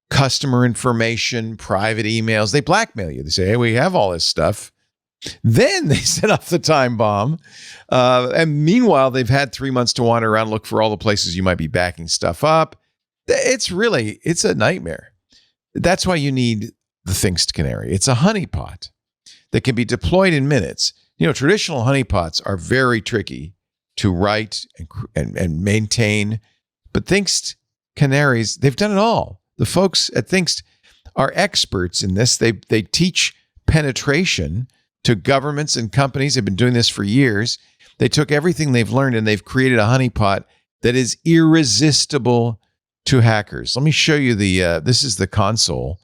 customer information, private emails. They blackmail you. They say, hey, we have all this stuff. Then they set off the time bomb. And meanwhile, they've had 3 months to wander around, look for all the places you might be backing stuff up. It's a nightmare. That's why you need the Things to Canary. It's a honeypot that can be deployed in minutes. Traditional honeypots are very tricky to write and maintain, but Thinkst Canaries, they've done it all. The folks at Thinkst are experts in this. They teach penetration to governments and companies. They've been doing this for years. They took everything they've learned and they've created a honeypot that is irresistible to hackers. Let me show you this is the console.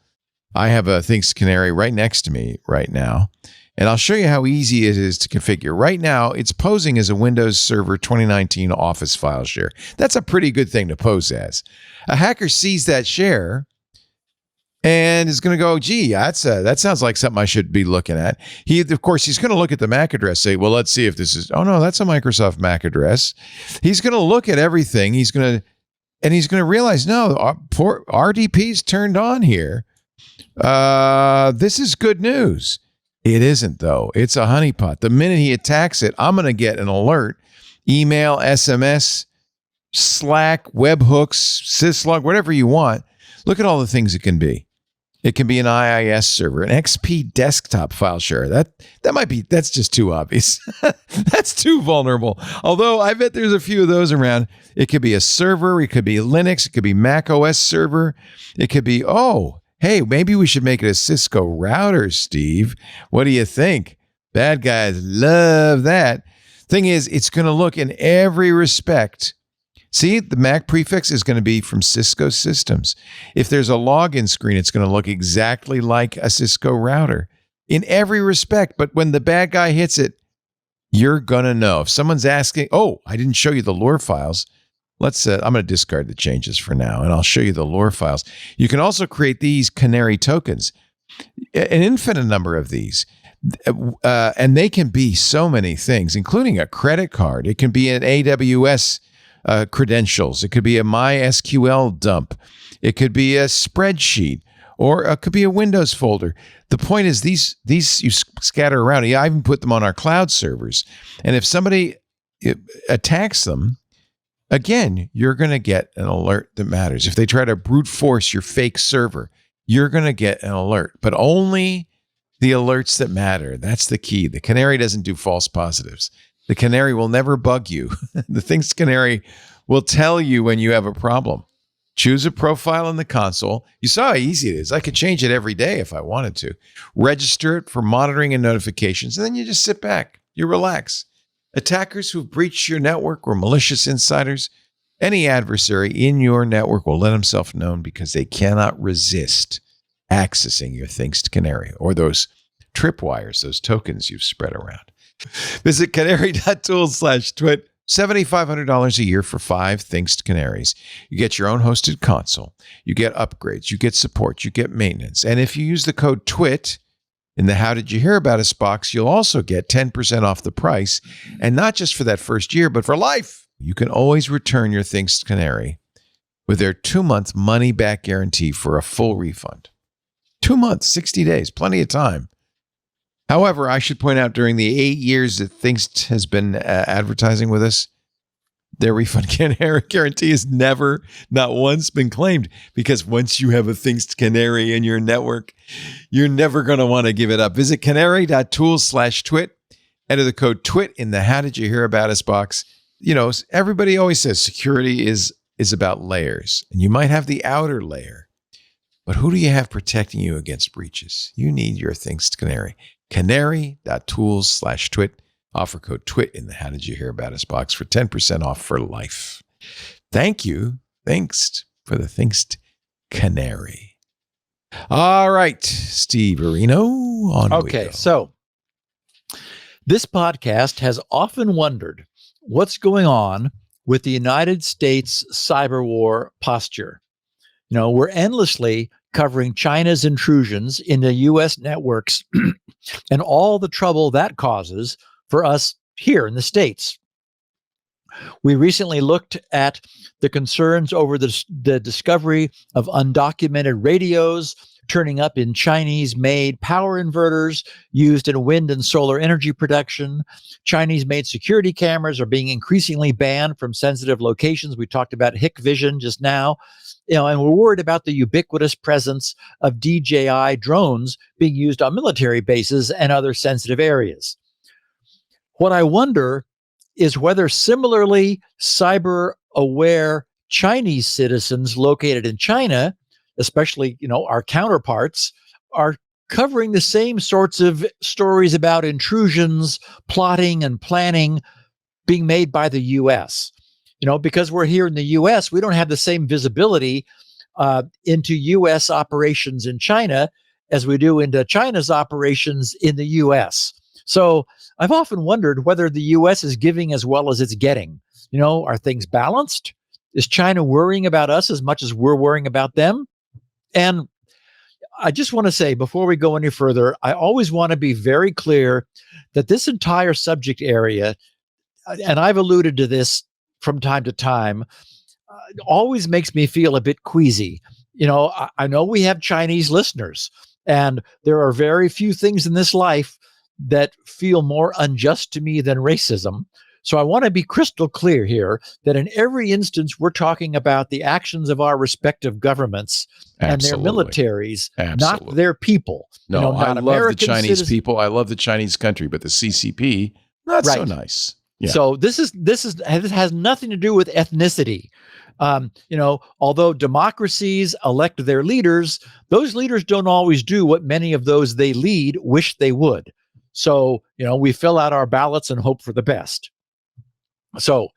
I have a Thinkst Canary right next to me right now, and I'll show you how easy it is to configure. Right now, it's posing as a Windows Server 2019 Office file share. That's a pretty good thing to pose as. A hacker sees that share and is going to go, gee, that sounds like something I should be looking at. Of course, he's going to look at the MAC address, say, well, let's see if this is, oh no, that's a Microsoft MAC address. He's going to look at everything. He's going to realize, no, RDP's turned on here. This is good news. It isn't, though. It's a honeypot. The minute he attacks it, I'm going to get an alert, email, SMS, Slack, webhooks, syslog, whatever you want. Look at all the things it can be. It can be an IIS server, an XP desktop file share. That's just too obvious. That's too vulnerable. Although I bet there's a few of those around. It could be a server. It could be Linux. It could be Mac OS server. It could be, hey, maybe we should make it a Cisco router, Steve. What do you think? Bad guys love that. Thing is, it's going to look in every respect. See, the MAC prefix is going to be from Cisco systems. If there's a login screen, it's going to look exactly like a Cisco router in every respect. But when the bad guy hits it, you're going to know. If someone's asking, I didn't show you the lore files. I'm going to discard the changes for now, and I'll show you the lore files. You can also create these Canary tokens, an infinite number of these. And they can be so many things, including a credit card. It can be an AWS credentials. It could be a MySQL dump. It could be a spreadsheet, or it could be a Windows folder. The point is these you scatter around. I even put them on our cloud servers. And if somebody attacks them, again, you're going to get an alert that matters. If they try to brute force your fake server, you're going to get an alert, but only the alerts that matter. That's the key. The Canary doesn't do false positives. The Canary will never bug you. The Thinkst Canary will tell you when you have a problem. Choose a profile in the console. You saw how easy it is. I could change it every day if I wanted to. Register it for monitoring and notifications, and then you just sit back. You relax. Attackers who've breached your network or malicious insiders, any adversary in your network will let himself known because they cannot resist accessing your Thinkst Canary or those tripwires, those tokens you've spread around. Visit canary.tools/twit. $7,500 a year for 5 Thinkst Canaries. You get your own hosted console. You get upgrades. You get support. You get maintenance. And if you use the code TWIT in the How Did You Hear About Us box, you'll also get 10% off the price. And not just for that first year, but for life. You can always return your Thinkst Canary with their 2-month money-back guarantee for a full refund. 2 months, 60 days, plenty of time. However, I should point out during the 8 years that Thinkst has been advertising with us, their refund guarantee has never, not once, been claimed, because once you have a Thinkst Canary in your network, you're never going to want to give it up. Visit canary.tools/twit. Enter the code TWIT in the How Did You Hear About Us box. You know, everybody always says security is about layers, and you might have the outer layer, but who do you have protecting you against breaches? You need your Thinkst Canary. Canary.tools/twit. Offer code TWIT in the How Did You Hear About Us box for 10% off for life. Thank you, Thinkst, for the Thinkst Canary. All right, Steve Arino, on we go. So this podcast has often wondered what's going on with the United States cyber war posture. You know, we're endlessly covering China's intrusions into U.S. networks and all the trouble that causes for us here in the States. We recently looked at the concerns over the discovery of undocumented radios turning up in Chinese-made power inverters used in wind and solar energy production. Chinese-made security cameras are being increasingly banned from sensitive locations. We talked about Hikvision just now. You know, and we're worried about the ubiquitous presence of DJI drones being used on military bases and other sensitive areas. What I wonder is whether similarly cyber-aware Chinese citizens located in China, especially, our counterparts, are covering the same sorts of stories about intrusions, plotting, and planning being made by the U.S. Because we're here in the U.S., we don't have the same visibility into U.S. operations in China as we do into China's operations in the U.S. So I've often wondered whether the U.S. is giving as well as it's getting. Are things balanced? Is China worrying about us as much as we're worrying about them? And I just want to say, before we go any further, I always want to be very clear that this entire subject area, and I've alluded to this from time to time, always makes me feel a bit queasy. I know we have Chinese listeners, and there are very few things in this life that feel more unjust to me than racism. So I want to be crystal clear here that in every instance, we're talking about the actions of our respective governments and their militaries, not their people. No, I love the Chinese people. I love the Chinese country, but the CCP, not so nice. Yeah. So this has nothing to do with ethnicity. Although democracies elect their leaders, those leaders don't always do what many of those they lead wish they would. So, we fill out our ballots and hope for the best. So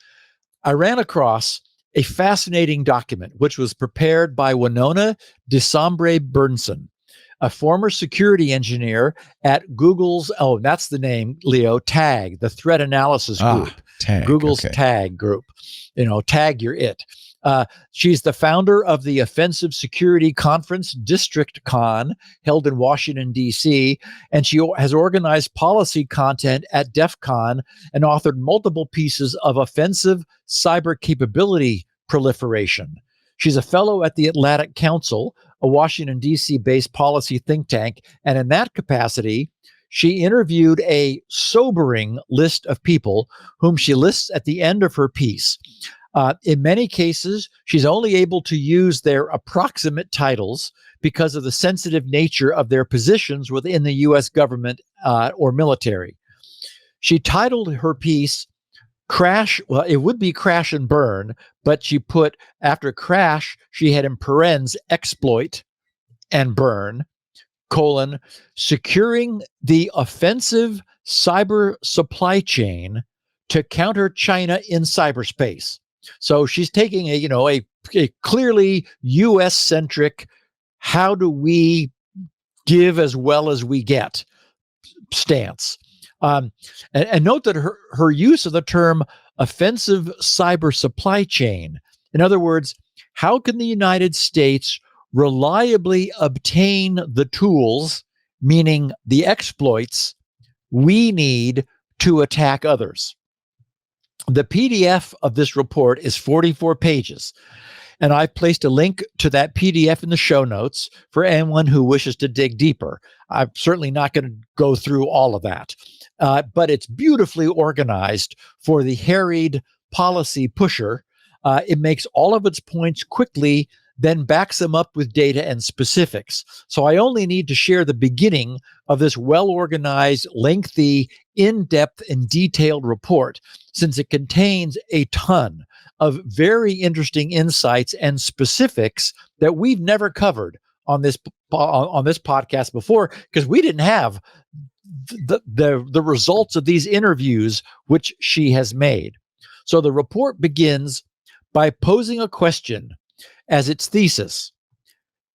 I ran across a fascinating document, which was prepared by Winona DeSombre-Bernson, a former security engineer at Google's, that's the name, Leo, TAG, the Threat Analysis Group. TAG, Google's TAG group. TAG, you're it. She's the founder of the Offensive Security Conference, District Con, held in Washington, D.C., and she has organized policy content at DEF CON and authored multiple pieces of offensive cyber capability proliferation. She's a fellow at the Atlantic Council, a Washington, D.C.-based policy think tank, and in that capacity, she interviewed a sobering list of people whom she lists at the end of her piece. In many cases, she's only able to use their approximate titles because of the sensitive nature of their positions within the U.S. government or military. She titled her piece Crash, well, it would be Crash and Burn, but she put after crash, she had in parens exploit and burn, securing the offensive cyber supply chain to counter China in cyberspace. So she's taking a clearly U.S.-centric, how do we give as well as we get stance. And note that her use of the term offensive cyber supply chain, in other words, how can the United States reliably obtain the tools, meaning the exploits, we need to attack others? The PDF of this report is 44 pages, and I placed a link to that PDF in the show notes for anyone who wishes to dig deeper. I'm certainly not going to go through all of that, but it's beautifully organized for the harried policy pusher. It makes all of its points quickly, then backs them up with data and specifics. So I only need to share the beginning of this well-organized, lengthy, in-depth, and detailed report, since it contains a ton of very interesting insights and specifics that we've never covered on this podcast before, because we didn't have the results of these interviews which she has made. So the report begins by posing a question as its thesis.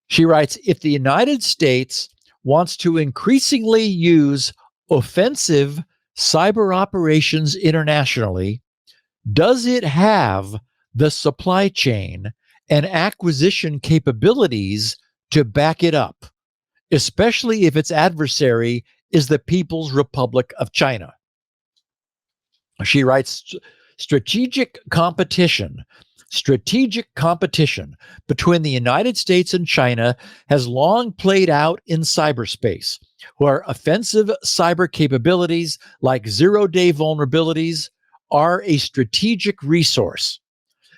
She writes, if the United States wants to increasingly use offensive cyber operations internationally, does it have the supply chain and acquisition capabilities to back it up, especially if its adversary is the People's Republic of China? She writes, strategic competition between the United States and China has long played out in cyberspace, where offensive cyber capabilities like zero-day vulnerabilities are a strategic resource.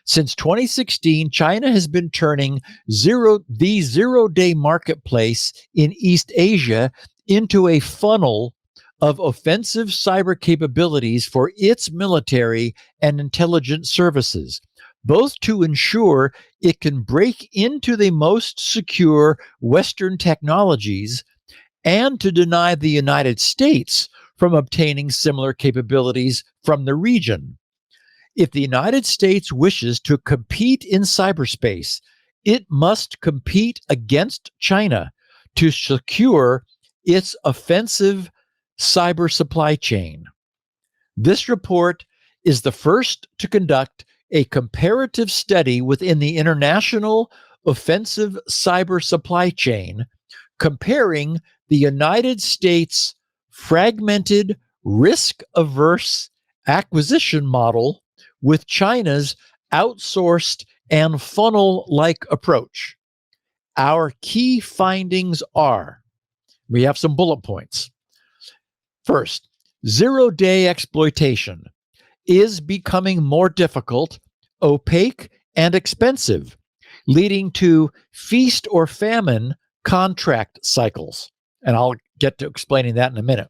Since 2016, China has been turning the zero-day marketplace in East Asia into a funnel of offensive cyber capabilities for its military and intelligence services, both to ensure it can break into the most secure Western technologies and to deny the United States from obtaining similar capabilities from the region. If the United States wishes to compete in cyberspace, it must compete against China to secure its offensive cyber supply chain. This report is the first to conduct a comparative study within the international offensive cyber supply chain, comparing the United States' fragmented, risk-averse acquisition model with China's outsourced and funnel-like approach. Our key findings are, we have some bullet points. First, zero-day exploitation is becoming more difficult, opaque, and expensive, leading to feast or famine contract cycles. And I'll get to explaining that in a minute.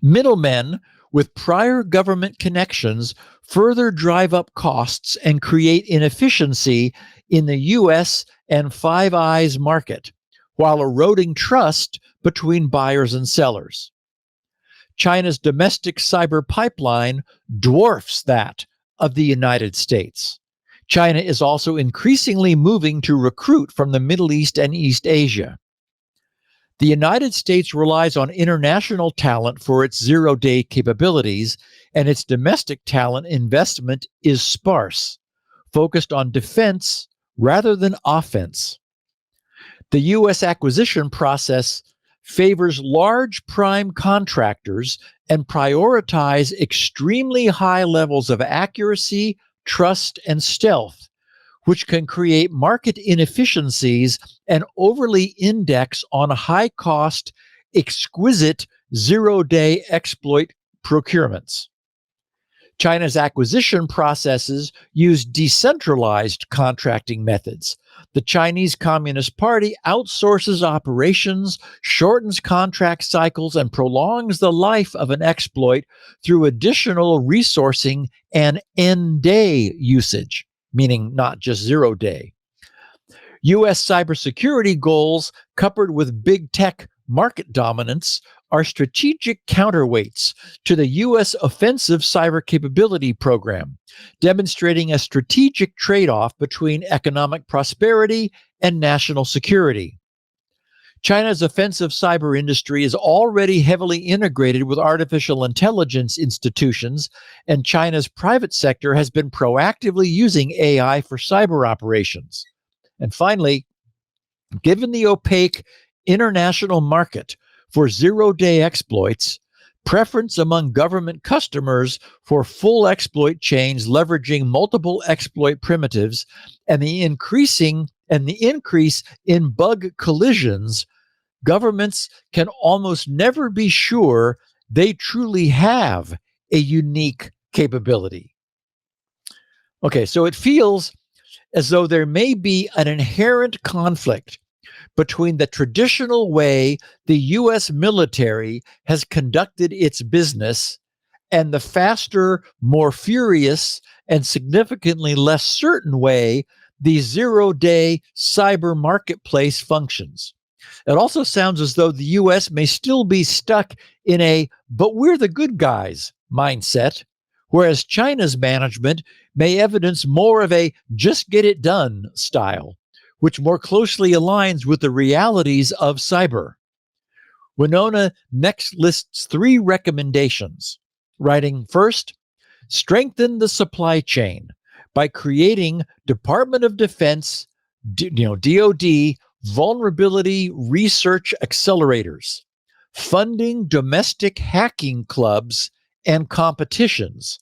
Middlemen with prior government connections further drive up costs and create inefficiency in the US and Five Eyes market, while eroding trust between buyers and sellers. China's domestic cyber pipeline dwarfs that of the United States. China is also increasingly moving to recruit from the Middle East and East Asia. The United States relies on international talent for its zero-day capabilities, and its domestic talent investment is sparse, focused on defense rather than offense. The U.S. acquisition process favors large prime contractors and prioritize extremely high levels of accuracy, trust, and stealth, which can create market inefficiencies and overly index on high-cost, exquisite zero-day exploit procurements. China's acquisition processes use decentralized contracting methods. The Chinese Communist Party outsources operations, shortens contract cycles, and prolongs the life of an exploit through additional resourcing and end-day usage, meaning not just zero-day. U.S. cybersecurity goals, coupled with big tech market dominance, are strategic counterweights to the U.S. offensive cyber capability program, demonstrating a strategic trade-off between economic prosperity and national security. China's offensive cyber industry is already heavily integrated with artificial intelligence institutions, and China's private sector has been proactively using AI for cyber operations. And finally, given the opaque international market for zero-day exploits, preference among government customers for full exploit chains leveraging multiple exploit primitives, and the increase in bug collisions, governments can almost never be sure they truly have a unique capability. Okay, so it feels as though there may be an inherent conflict between the traditional way the U.S. military has conducted its business and the faster, more furious, and significantly less certain way the zero-day cyber marketplace functions. It also sounds as though the U.S. may still be stuck in a "but we're the good guys" mindset, whereas China's management may evidence more of a "just get it done" style, which more closely aligns with the realities of cyber. Winona next lists 3 recommendations, writing, first, strengthen the supply chain by creating Department of Defense, DoD, vulnerability research accelerators, funding domestic hacking clubs and competitions,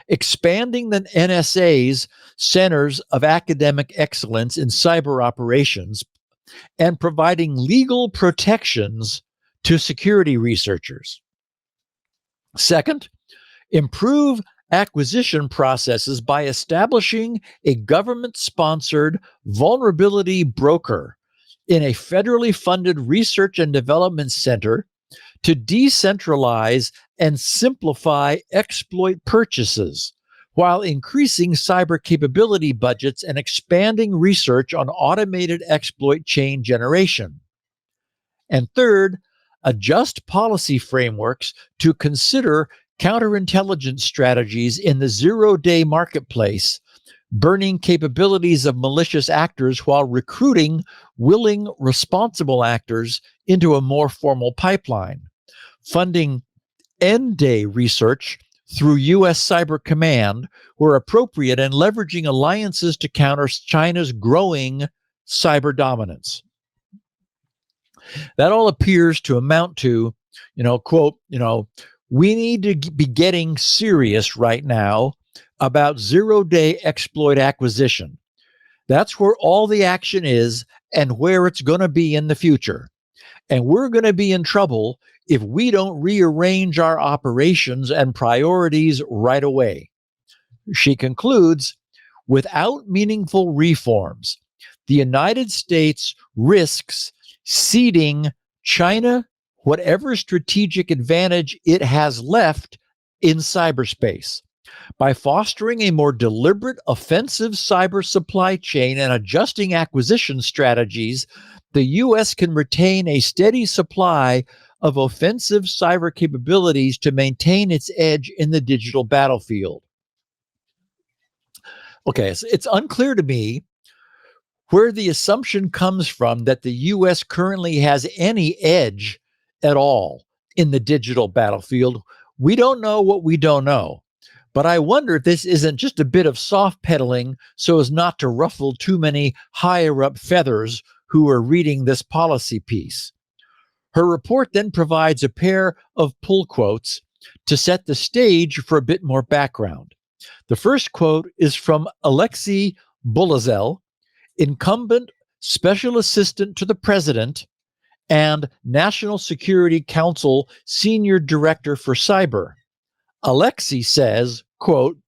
expanding the NSA's centers of academic excellence in cyber operations, and providing legal protections to security researchers. Second, improve acquisition processes by establishing a government-sponsored vulnerability broker in a federally funded research and development center to decentralize and simplify exploit purchases while increasing cyber capability budgets and expanding research on automated exploit chain generation. And third, adjust policy frameworks to consider counterintelligence strategies in the zero-day marketplace, burning capabilities of malicious actors while recruiting willing, responsible actors into a more formal pipeline, funding end-day research through U.S. Cyber Command where appropriate, and leveraging alliances to counter China's growing cyber dominance. That all appears to amount to, quote, we need to be getting serious right now about zero-day exploit acquisition. That's where all the action is and where it's going to be in the future. And we're going to be in trouble if we don't rearrange our operations and priorities right away. She concludes, without meaningful reforms, the United States risks ceding China whatever strategic advantage it has left in cyberspace. By fostering a more deliberate offensive cyber supply chain and adjusting acquisition strategies, the U.S. can retain a steady supply of offensive cyber capabilities to maintain its edge in the digital battlefield. Okay, so it's unclear to me where the assumption comes from that the U.S. currently has any edge at all in the digital battlefield. We don't know what we don't know. But I wonder if this isn't just a bit of soft pedaling so as not to ruffle too many higher up feathers who are reading this policy piece. Her report then provides a pair of pull quotes to set the stage for a bit more background. The first quote is from Alexei Bolazel, incumbent special assistant to the president and National Security Council senior director for cyber. Alexei says, quote,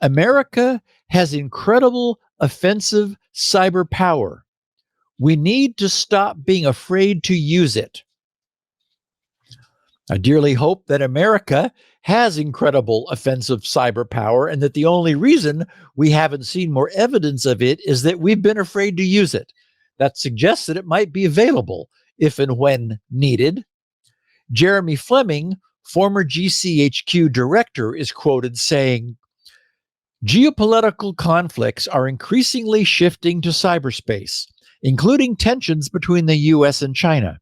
America has incredible offensive cyber power. We need to stop being afraid to use it. I dearly hope that America has incredible offensive cyber power and that the only reason we haven't seen more evidence of it is that we've been afraid to use it. That suggests that it might be available if and when needed. Jeremy Fleming, former GCHQ director, is quoted saying, geopolitical conflicts are increasingly shifting to cyberspace, including tensions between the US and China.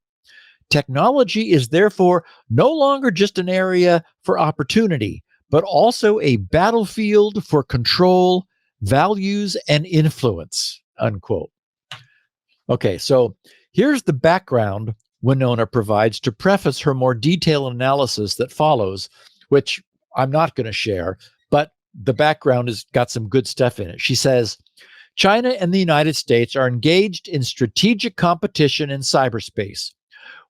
Technology is therefore no longer just an area for opportunity, but also a battlefield for control, values, and influence, unquote. Okay, so here's the background Winona provides to preface her more detailed analysis that follows, which I'm not going to share, but the background has got some good stuff in it. She says, China and the United States are engaged in strategic competition in cyberspace.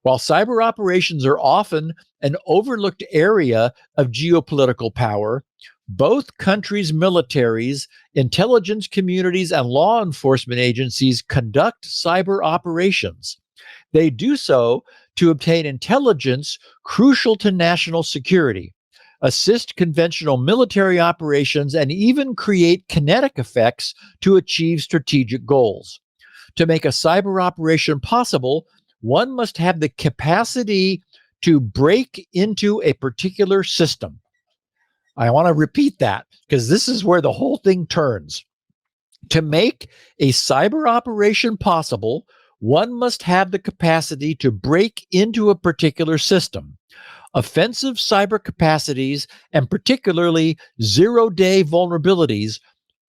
While cyber operations are often an overlooked area of geopolitical power, both countries' militaries, intelligence communities, and law enforcement agencies conduct cyber operations. They do so to obtain intelligence crucial to national security, assist conventional military operations, and even create kinetic effects to achieve strategic goals. To make a cyber operation possible, one must have the capacity to break into a particular system. I want to repeat that because this is where the whole thing turns. To make a cyber operation possible, one must have the capacity to break into a particular system. Offensive cyber capacities, and particularly zero-day vulnerabilities,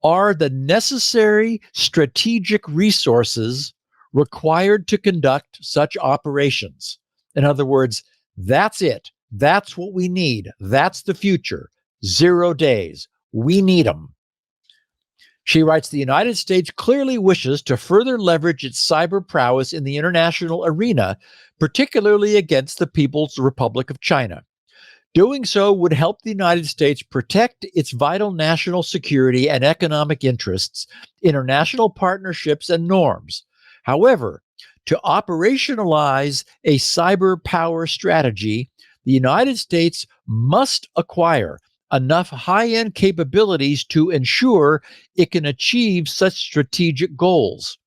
are the necessary strategic resources required to conduct such operations. In other words, that's it. That's what we need. That's the future. 0 days. We need them. She writes, the United States clearly wishes to further leverage its cyber prowess in the international arena, particularly against the People's Republic of China. Doing so would help the United States protect its vital national security and economic interests, international partnerships, and norms. However, to operationalize a cyber power strategy, the United States must acquire enough high-end capabilities to ensure it can achieve such strategic goals.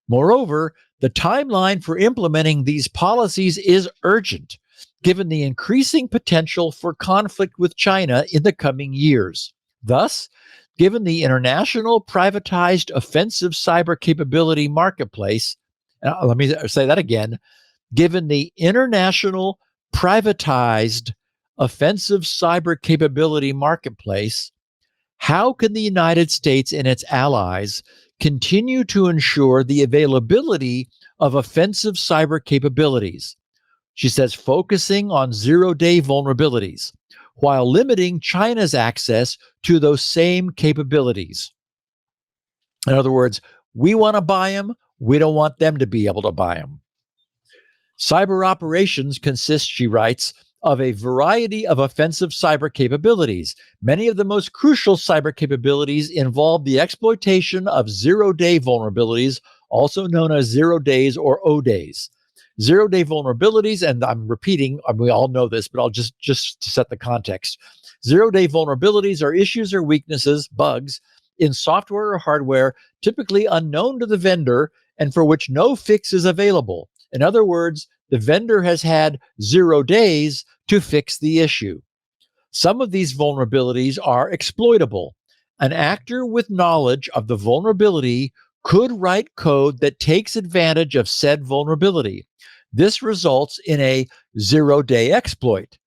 Moreover, the timeline for implementing these policies is urgent, given the increasing potential for conflict with China in the coming years. Thus, given the international privatized offensive cyber capability marketplace, let me say that again, given the international privatized offensive cyber capability marketplace, how can the United States and its allies continue to ensure the availability of offensive cyber capabilities? She says, focusing on zero-day vulnerabilities while limiting China's access to those same capabilities. In other words, we want to buy them. We don't want them to be able to buy them. Cyber operations consist, she writes, of a variety of offensive cyber capabilities. Many of the most crucial cyber capabilities involve the exploitation of zero-day vulnerabilities, also known as 0 days or O days. Zero-day vulnerabilities, and I'm repeating, we all know this, but I'll just to set the context. Zero-day vulnerabilities are issues or weaknesses, bugs, in software or hardware, typically unknown to the vendor and for which no fix is available. In other words, the vendor has had 0 days to fix the issue. Some of these vulnerabilities are exploitable. An actor with knowledge of the vulnerability could write code that takes advantage of said vulnerability. This results in a 0-day exploit,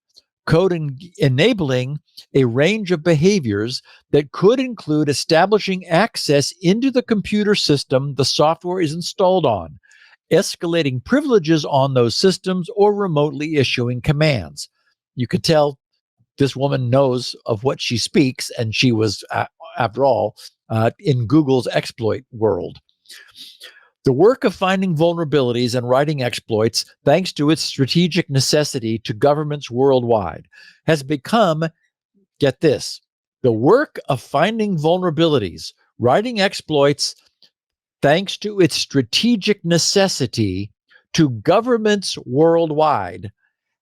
code enabling a range of behaviors that could include establishing access into the computer system the software is installed on, escalating privileges on those systems, or remotely issuing commands. You could tell this woman knows of what she speaks, and she was, after all, in Google's exploit world. The work of finding vulnerabilities and writing exploits, thanks to its strategic necessity to governments worldwide, has become, get this, the work of finding vulnerabilities, writing exploits, thanks to its strategic necessity to governments worldwide,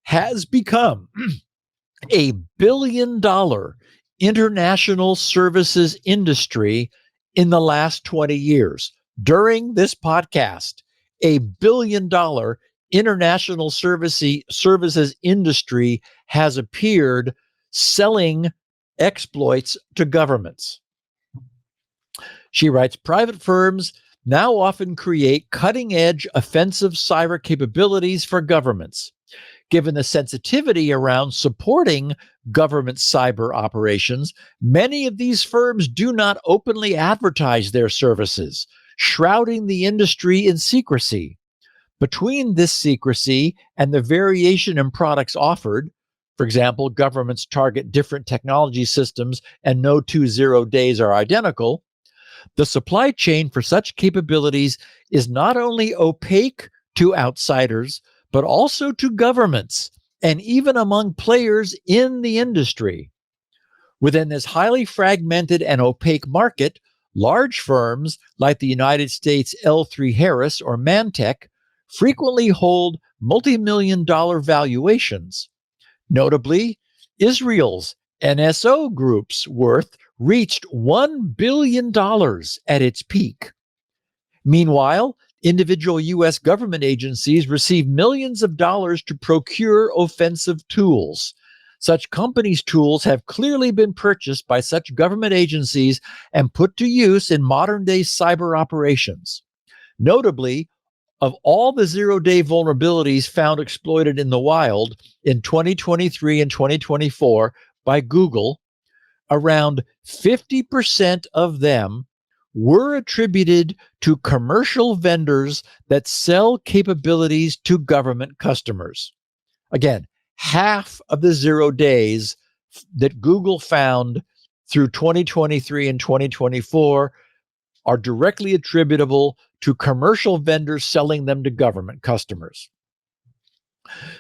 has become a billion-dollar international services industry in the last 20 years. During this podcast, a billion-dollar international services industry has appeared selling exploits to governments. She writes, private firms now often create cutting-edge offensive cyber capabilities for governments. Given the sensitivity around supporting government cyber operations, many of these firms do not openly advertise their services, shrouding the industry in secrecy. Between this secrecy and the variation in products offered, for example, governments target different technology systems and no 2 0 days are identical, the supply chain for such capabilities is not only opaque to outsiders, but also to governments and even among players in the industry. Within this highly fragmented and opaque market, large firms like the United States L3 Harris or Mantech frequently hold multi-million-dollar valuations. Notably, Israel's NSO Group's worth reached $1 billion at its peak. Meanwhile, individual U.S. government agencies receive millions of dollars to procure offensive tools. Such companies' tools have clearly been purchased by such government agencies and put to use in modern-day cyber operations. Notably, of all the 0-day vulnerabilities found exploited in the wild in 2023 and 2024 by Google, around 50% of them were attributed to commercial vendors that sell capabilities to government customers. Again, half of the 0 days that Google found through 2023 and 2024 are directly attributable to commercial vendors selling them to government customers.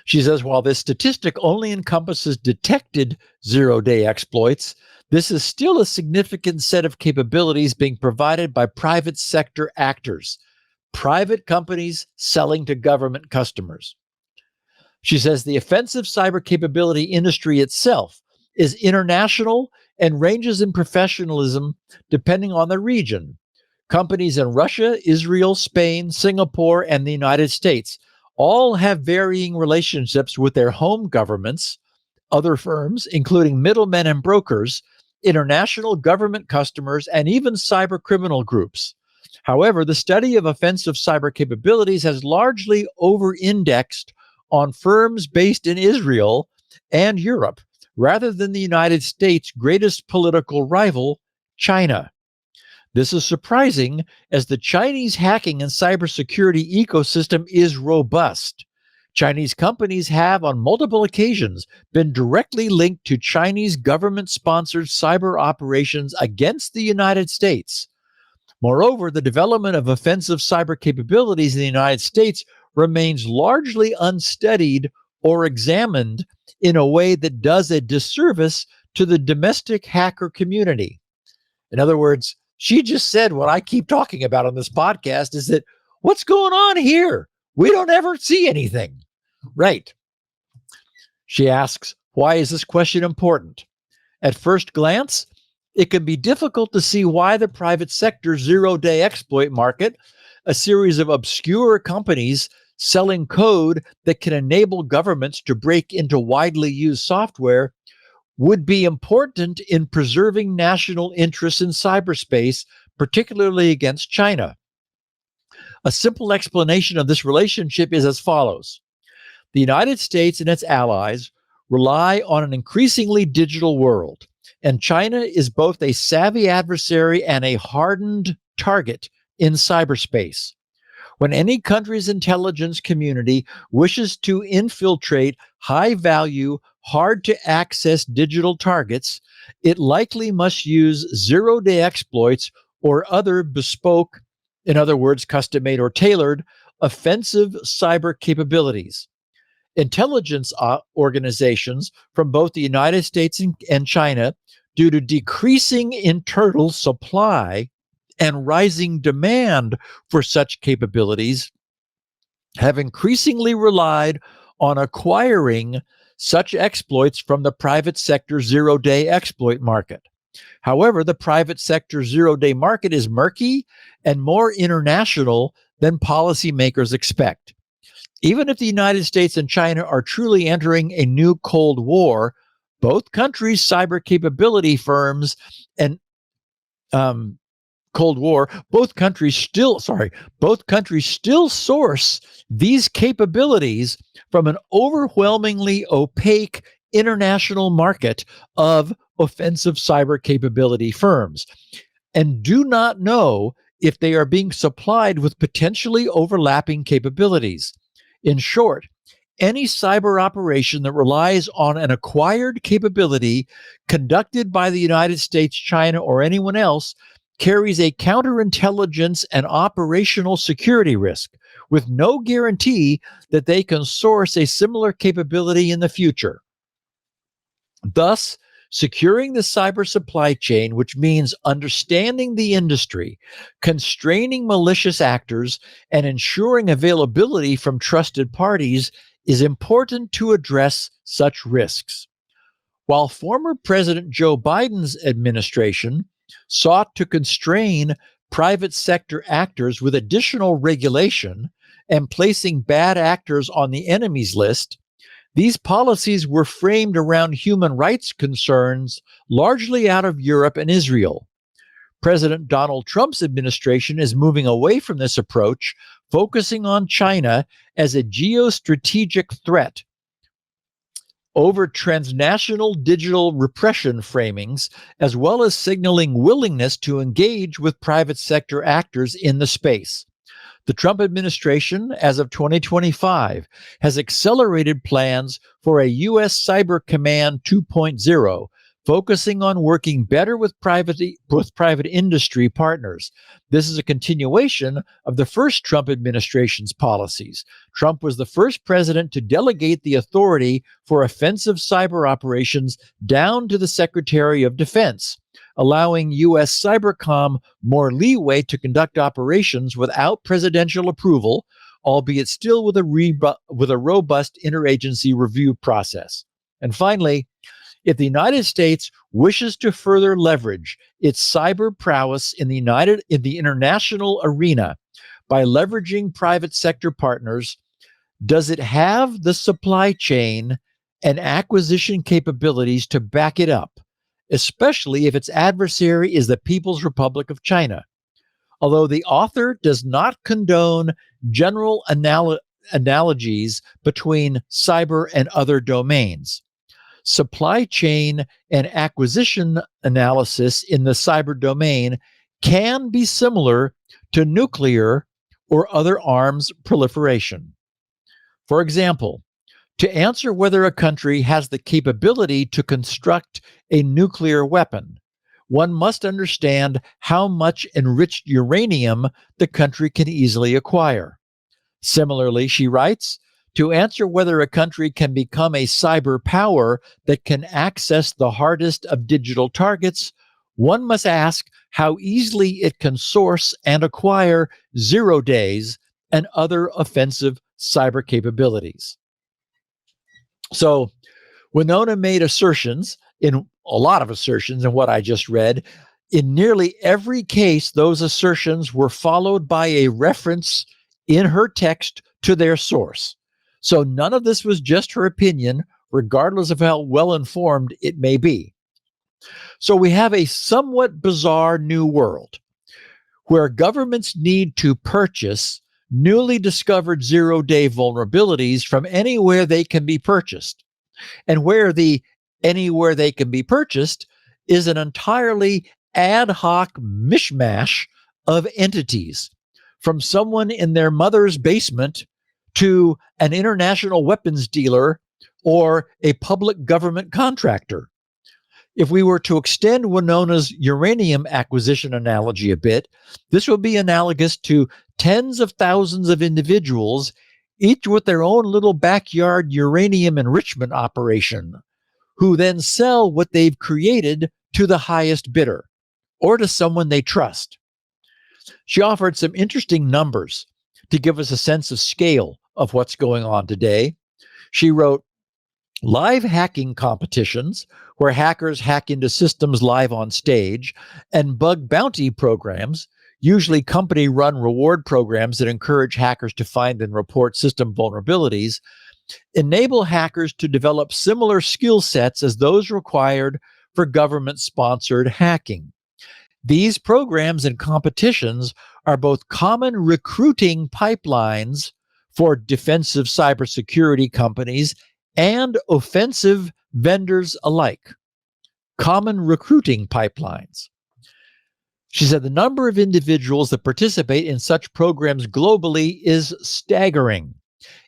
She says, while this statistic only encompasses detected 0-day exploits, this is still a significant set of capabilities being provided by private sector actors, private companies selling to government customers. She says the offensive cyber capability industry itself is international and ranges in professionalism depending on the region. Companies in Russia, Israel, Spain, Singapore, and the United States all have varying relationships with their home governments, other firms, including middlemen and brokers, international government customers, and even cyber criminal groups. However, the study of offensive cyber capabilities has largely over-indexed on firms based in Israel and Europe, rather than the United States' greatest political rival, China. This is surprising, as the Chinese hacking and cybersecurity ecosystem is robust. Chinese companies have, on multiple occasions, been directly linked to Chinese government-sponsored cyber operations against the United States. Moreover, the development of offensive cyber capabilities in the United States remains largely unstudied or examined in a way that does a disservice to the domestic hacker community. In other words, she just said what I keep talking about on this podcast is that what's going on here? We don't ever see anything. Right. She asks, why is this question important? At first glance, it can be difficult to see why the private sector zero-day exploit market, a series of obscure companies selling code that can enable governments to break into widely used software, would be important in preserving national interests in cyberspace, particularly against China. A simple explanation of this relationship is as follows. The United States and its allies rely on an increasingly digital world, and China is both a savvy adversary and a hardened target in cyberspace. When any country's intelligence community wishes to infiltrate high-value, hard-to-access digital targets, it likely must use zero-day exploits or other bespoke, in other words, custom-made or tailored, offensive cyber capabilities. Intelligence organizations from both the United States and China, due to decreasing internal supply and rising demand for such capabilities, have increasingly relied on acquiring such exploits from the private sector zero-day exploit market. However, the private sector zero-day market is murky and more international than policymakers expect. Even if the United States and China are truly entering a new Cold War, both countries' cyber capability firms and both countries still source these capabilities from an overwhelmingly opaque international market of offensive cyber capability firms, and do not know if they are being supplied with potentially overlapping capabilities. In short, any cyber operation that relies on an acquired capability conducted by the United States, China, or anyone else carries a counterintelligence and operational security risk, with no guarantee that they can source a similar capability in the future. Thus, securing the cyber supply chain, which means understanding the industry, constraining malicious actors, and ensuring availability from trusted parties, is important to address such risks. While former President Joe Biden's administration sought to constrain private sector actors with additional regulation and placing bad actors on the enemies list, these policies were framed around human rights concerns, largely out of Europe and Israel. President Donald Trump's administration is moving away from this approach, focusing on China as a geostrategic threat over transnational digital repression framings, as well as signaling willingness to engage with private sector actors in the space. The Trump administration, as of 2025, has accelerated plans for a U.S. Cyber Command 2.0, focusing on working better with private industry partners. This is a continuation of the first Trump administration's policies. Trump was the first president to delegate the authority for offensive cyber operations down to the Secretary of Defense, allowing U.S. Cybercom more leeway to conduct operations without presidential approval, albeit still with a robust interagency review process. And finally, if the United States wishes to further leverage its cyber prowess in the international arena by leveraging private sector partners, does it have the supply chain and acquisition capabilities to back it up, especially if its adversary is the People's Republic of China? Although the author does not condone general analogies between cyber and other domains, supply chain and acquisition analysis in the cyber domain can be similar to nuclear or other arms proliferation. For example, to answer whether a country has the capability to construct a nuclear weapon, one must understand how much enriched uranium the country can easily acquire. Similarly, she writes, to answer whether a country can become a cyber power that can access the hardest of digital targets, one must ask how easily it can source and acquire 0 days and other offensive cyber capabilities. So Winona made a lot of assertions in what I just read. In nearly every case, those assertions were followed by a reference in her text to their source. So none of this was just her opinion, regardless of how well-informed it may be. So we have a somewhat bizarre new world where governments need to purchase newly discovered 0-day vulnerabilities from anywhere they can be purchased, and where the anywhere they can be purchased is an entirely ad hoc mishmash of entities, from someone in their mother's basement to an international weapons dealer or a public government contractor. If we were to extend Winona's uranium acquisition analogy a bit, this would be analogous to tens of thousands of individuals, each with their own little backyard uranium enrichment operation, who then sell what they've created to the highest bidder or to someone they trust. She offered some interesting numbers to give us a sense of scale of what's going on today. She wrote, live hacking competitions, where hackers hack into systems live on stage, and bug bounty programs, usually company-run reward programs that encourage hackers to find and report system vulnerabilities, enable hackers to develop similar skill sets as those required for government-sponsored hacking. These programs and competitions are both common recruiting pipelines for defensive cybersecurity companies and offensive vendors alike. Common recruiting pipelines. She said the number of individuals that participate in such programs globally is staggering.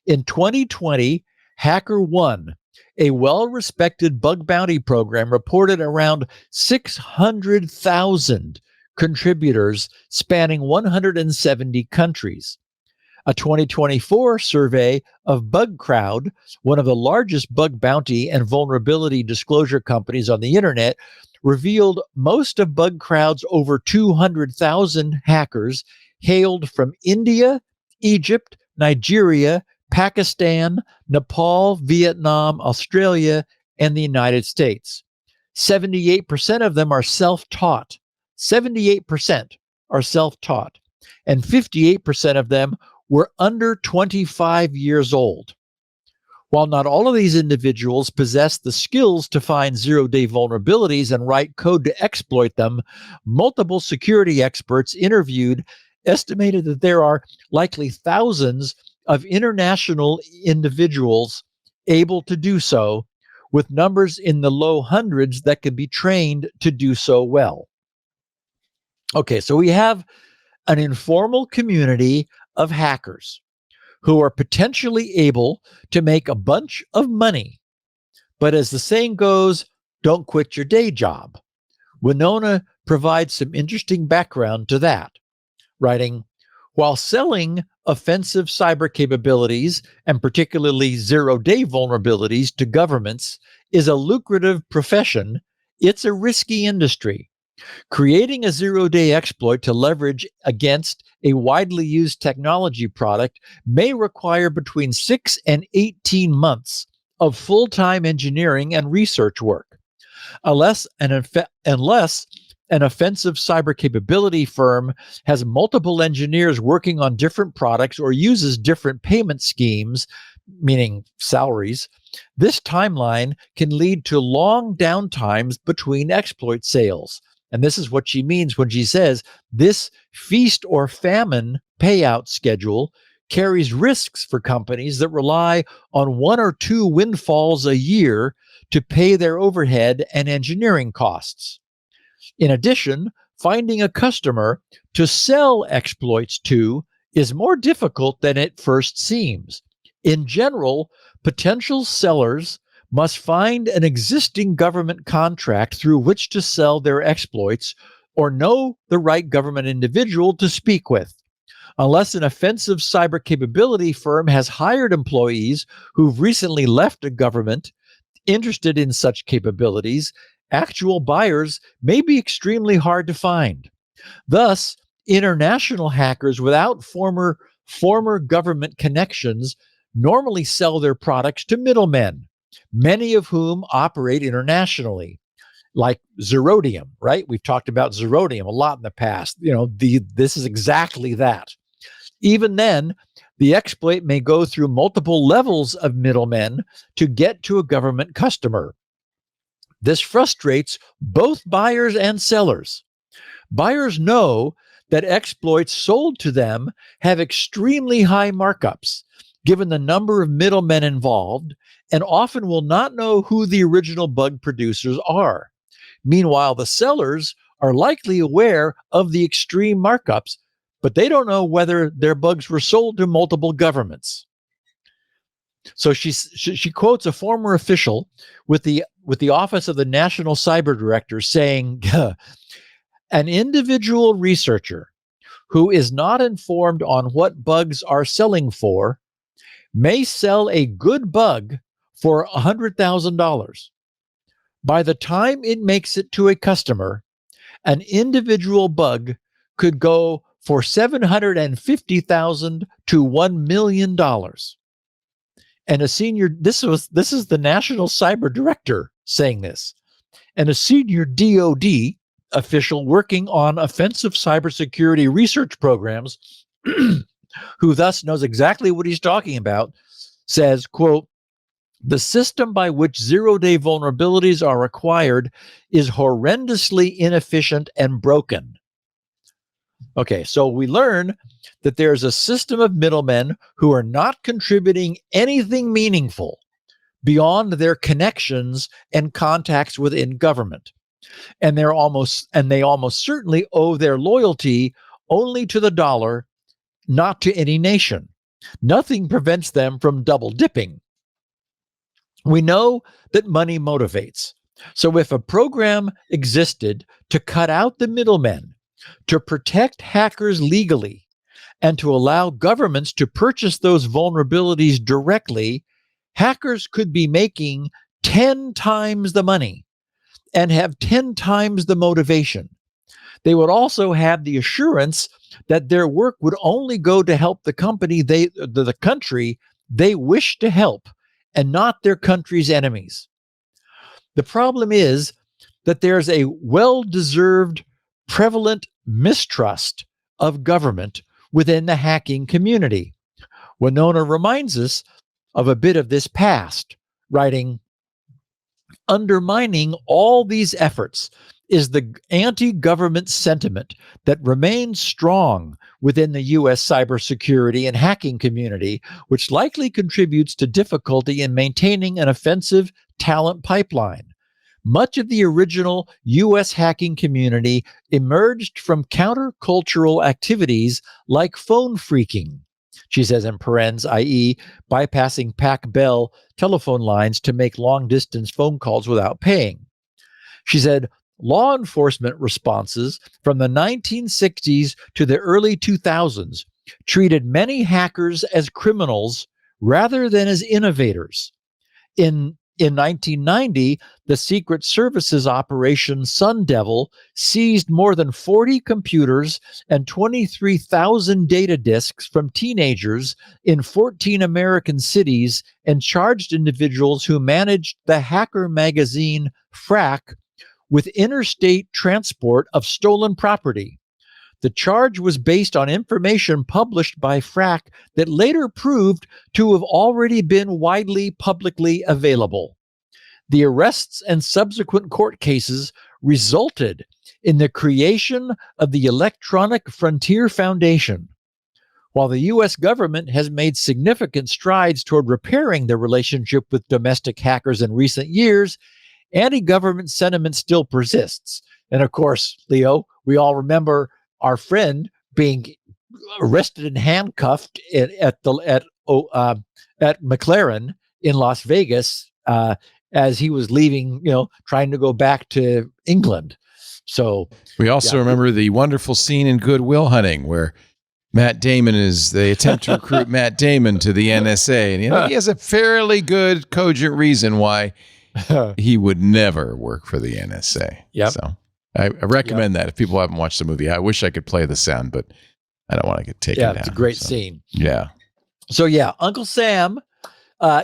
In 2020, HackerOne, a well-respected bug bounty program, reported around 600,000 contributors spanning 170 countries. A 2024 survey of BugCrowd, one of the largest bug bounty and vulnerability disclosure companies on the internet, revealed most of BugCrowd's over 200,000 hackers hailed from India, Egypt, Nigeria, Pakistan, Nepal, Vietnam, Australia, and the United States. 78% of them are self-taught. 78% are self-taught. And 58% of them were under 25 years old. While not all of these individuals possess the skills to find 0-day vulnerabilities and write code to exploit them, multiple security experts interviewed estimated that there are likely thousands of international individuals able to do so, with numbers in the low hundreds that can be trained to do so well. Okay, so we have an informal community of hackers who are potentially able to make a bunch of money. But as the saying goes, don't quit your day job. Winona provides some interesting background to that, writing, while selling offensive cyber capabilities, and particularly 0-day vulnerabilities to governments, is a lucrative profession, it's a risky industry. Creating a zero-day exploit to leverage against a widely used technology product may require between 6 and 18 months of full-time engineering and research work. Unless an offensive cyber capability firm has multiple engineers working on different products or uses different payment schemes, meaning salaries, this timeline can lead to long downtimes between exploit sales. And this is what she means when she says this feast or famine payout schedule carries risks for companies that rely on 1 or 2 windfalls a year to pay their overhead and engineering costs. In addition, finding a customer to sell exploits to is more difficult than it first seems. In general, potential sellers must find an existing government contract through which to sell their exploits or know the right government individual to speak with. Unless an offensive cyber capability firm has hired employees who've recently left a government interested in such capabilities, actual buyers may be extremely hard to find. Thus, international hackers without former government connections normally sell their products to middlemen, many of whom operate internationally, like Zerodium, right? We've talked about Zerodium a lot in the past. This is exactly that. Even then, the exploit may go through multiple levels of middlemen to get to a government customer. This frustrates both buyers and sellers. Buyers know that exploits sold to them have extremely high markups, given the number of middlemen involved, and often will not know who the original bug producers are. Meanwhile, the sellers are likely aware of the extreme markups, but they don't know whether their bugs were sold to multiple governments. So she quotes a former official with the Office of the National Cyber Director saying, an individual researcher who is not informed on what bugs are selling for may sell a good bug for $100,000. By the time it makes it to a customer, an individual bug could go for $750,000 to $1 million. And this is the National Cyber Director saying this, and a senior DoD official working on offensive cybersecurity research programs, who thus knows exactly what he's talking about, says, quote, the system by which zero-day vulnerabilities are acquired is horrendously inefficient and broken. Okay, so we learn that there's a system of middlemen who are not contributing anything meaningful beyond their connections and contacts within government. And they almost certainly owe their loyalty only to the dollar, not to any nation. Nothing prevents them from double dipping. We know that money motivates. So if a program existed to cut out the middlemen, to protect hackers legally, and to allow governments to purchase those vulnerabilities directly, hackers could be making 10 times the money and have 10 times the motivation. They would also have the assurance that their work would only go to help the country they wish to help, and not their country's enemies. The problem is that there's a well-deserved prevalent mistrust of government within the hacking community. Winona reminds us of a bit of this past, writing, undermining all these efforts is the anti-government sentiment that remains strong within the U.S. cybersecurity and hacking community, which likely contributes to difficulty in maintaining an offensive talent pipeline. Much of the original U.S. hacking community emerged from countercultural activities like phone phreaking, she says in parens, i.e. bypassing PAC Bell telephone lines to make long-distance phone calls without paying. She said, law enforcement responses from the 1960s to the early 2000s treated many hackers as criminals rather than as innovators. In In 1990, the Secret Services Operation Sun Devil seized more than 40 computers and 23,000 data disks from teenagers in 14 American cities and charged individuals who managed the hacker magazine Frack with interstate transport of stolen property. The charge was based on information published by Frack that later proved to have already been widely publicly available. The arrests and subsequent court cases resulted in the creation of the Electronic Frontier Foundation. While the U.S. government has made significant strides toward repairing their relationship with domestic hackers in recent years, anti-government sentiment still persists. And of course, Leo, we all remember our friend being arrested and handcuffed at McLaren in Las Vegas as he was leaving, trying to go back to England. So we also remember the wonderful scene in Good Will Hunting where they attempt to recruit Matt Damon to the NSA, and he has a fairly good cogent reason why he would never work for the NSA. Yep. So I recommend that if people haven't watched the movie. I wish I could play the sound, but I don't want to get taken down. Yeah, it's a great scene. Yeah. So Uncle Sam,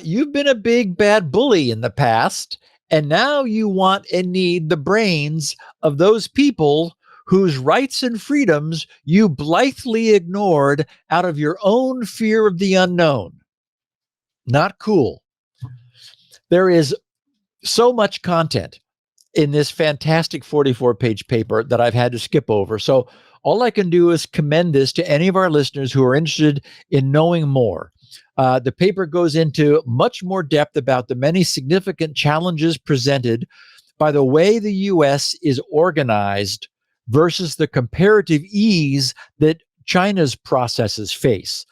you've been a big bad bully in the past, and now you want and need the brains of those people whose rights and freedoms you blithely ignored out of your own fear of the unknown. Not cool. There is so much content in this fantastic 44-page paper that I've had to skip over. So all I can do is commend this to any of our listeners who are interested in knowing more. The paper goes into much more depth about the many significant challenges presented by the way the U.S. is organized versus the comparative ease that China's processes face.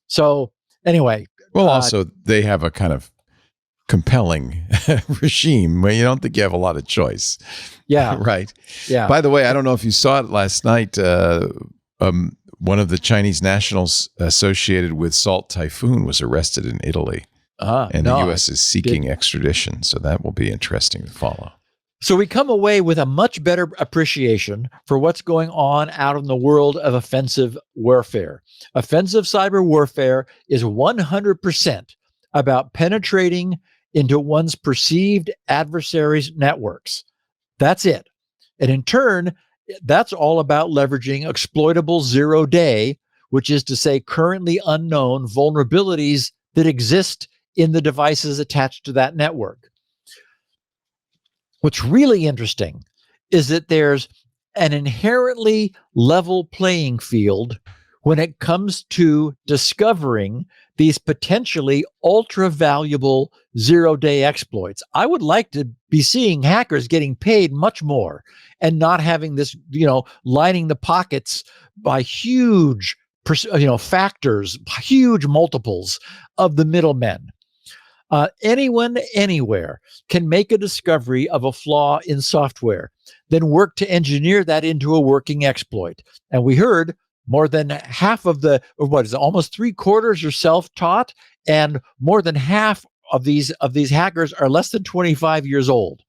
So anyway. Well, also, they have a kind of compelling regime where you don't think you have a lot of choice. Yeah. Right. Yeah. By the way, I don't know if you saw it last night. One of the Chinese nationals associated with Salt Typhoon was arrested in Italy. And the U.S. is seeking extradition. So that will be interesting to follow. So we come away with a much better appreciation for what's going on out in the world of offensive warfare. Offensive cyber warfare is 100% about penetrating into one's perceived adversaries' networks. That's it. And in turn, that's all about leveraging exploitable zero-day, which is to say currently unknown vulnerabilities that exist in the devices attached to that network. What's really interesting is that there's an inherently level playing field when it comes to discovering these potentially ultra valuable zero-day exploits. I would like to be seeing hackers getting paid much more and not having this, lining the pockets by huge, factors, huge multiples of the middlemen. Anyone, anywhere can make a discovery of a flaw in software, then work to engineer that into a working exploit. And we heard more than half of almost 3/4 are self-taught, and more than half of these hackers are less than 25 years old.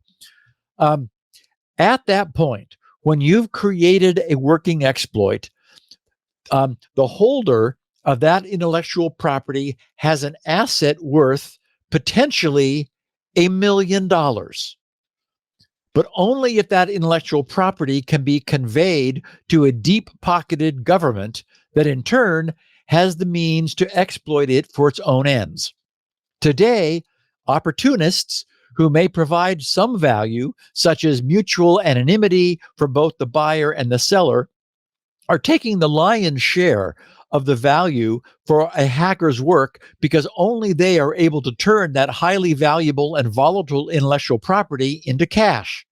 At that point, when you've created a working exploit, the holder of that intellectual property has an asset worth potentially $1 million, but only if that intellectual property can be conveyed to a deep-pocketed government that in turn has the means to exploit it for its own ends. Today, opportunists who may provide some value, such as mutual anonymity for both the buyer and the seller, are taking the lion's share of the value for a hacker's work because only they are able to turn that highly valuable and volatile intellectual property into cash.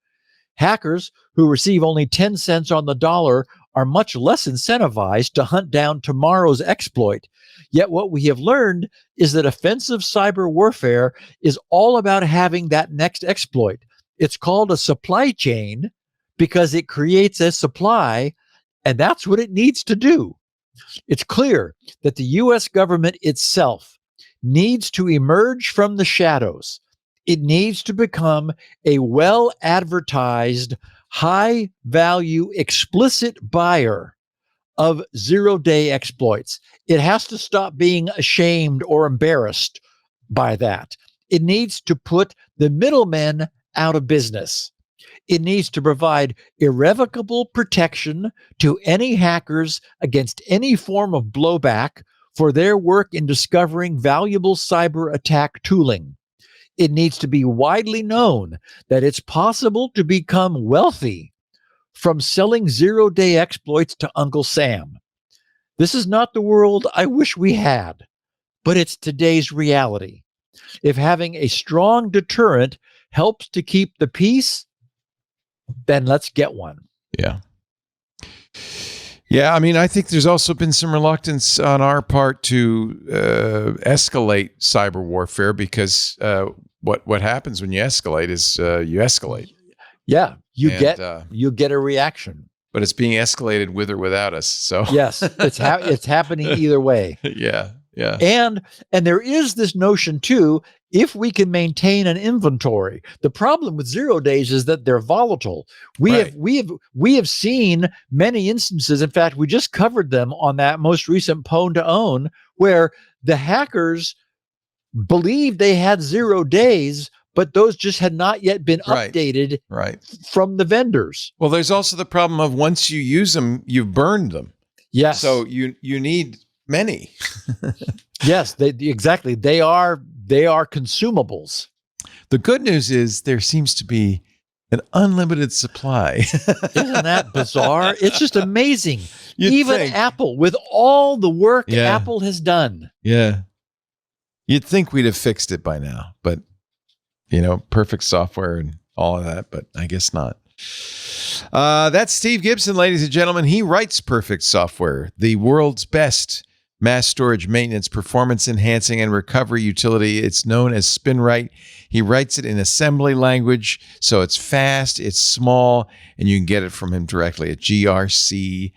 Hackers who receive only 10 cents on the dollar are much less incentivized to hunt down tomorrow's exploit. Yet what we have learned is that offensive cyber warfare is all about having that next exploit. It's called a supply chain because it creates a supply, and that's what it needs to do. It's clear that the U.S. government itself needs to emerge from the shadows, It needs to become a well-advertised, high-value, explicit buyer of zero-day exploits. It has to stop being ashamed or embarrassed by that. It needs to put the middlemen out of business. It needs to provide irrevocable protection to any hackers against any form of blowback for their work in discovering valuable cyber attack tooling. It needs to be widely known that it's possible to become wealthy from selling zero-day exploits to Uncle Sam. This is not the world I wish we had, but it's today's reality. If having a strong deterrent helps to keep the peace, then let's get one. Yeah. Yeah, I mean, I think there's also been some reluctance on our part to escalate cyber warfare because what happens when you escalate is you escalate. Yeah, you get a reaction. But it's being escalated with or without us. So yes, it's happening either way. Yeah. And there is this notion too, if we can maintain an inventory. The problem with 0 days is that they're volatile. We have seen many instances. In fact, we just covered them on that most recent Pwn to Own, where the hackers believed they had 0 days, but those just had not yet been updated from the vendors. Well, there's also the problem of once you use them, you've burned them. Yes. So you need many. Yes, exactly. They are consumables. The good news is there seems to be an unlimited supply. Isn't that bizarre? It's just amazing. You'd think. Apple, with all the work Apple has done. Yeah. You'd think we'd have fixed it by now, but perfect software and all of that, but I guess not. That's Steve Gibson, ladies and gentlemen. He writes perfect software, the world's best mass storage maintenance, performance enhancing, and recovery utility. It's known as SpinRite. He writes it in assembly language, so it's fast, it's small, and you can get it from him directly at grc.com.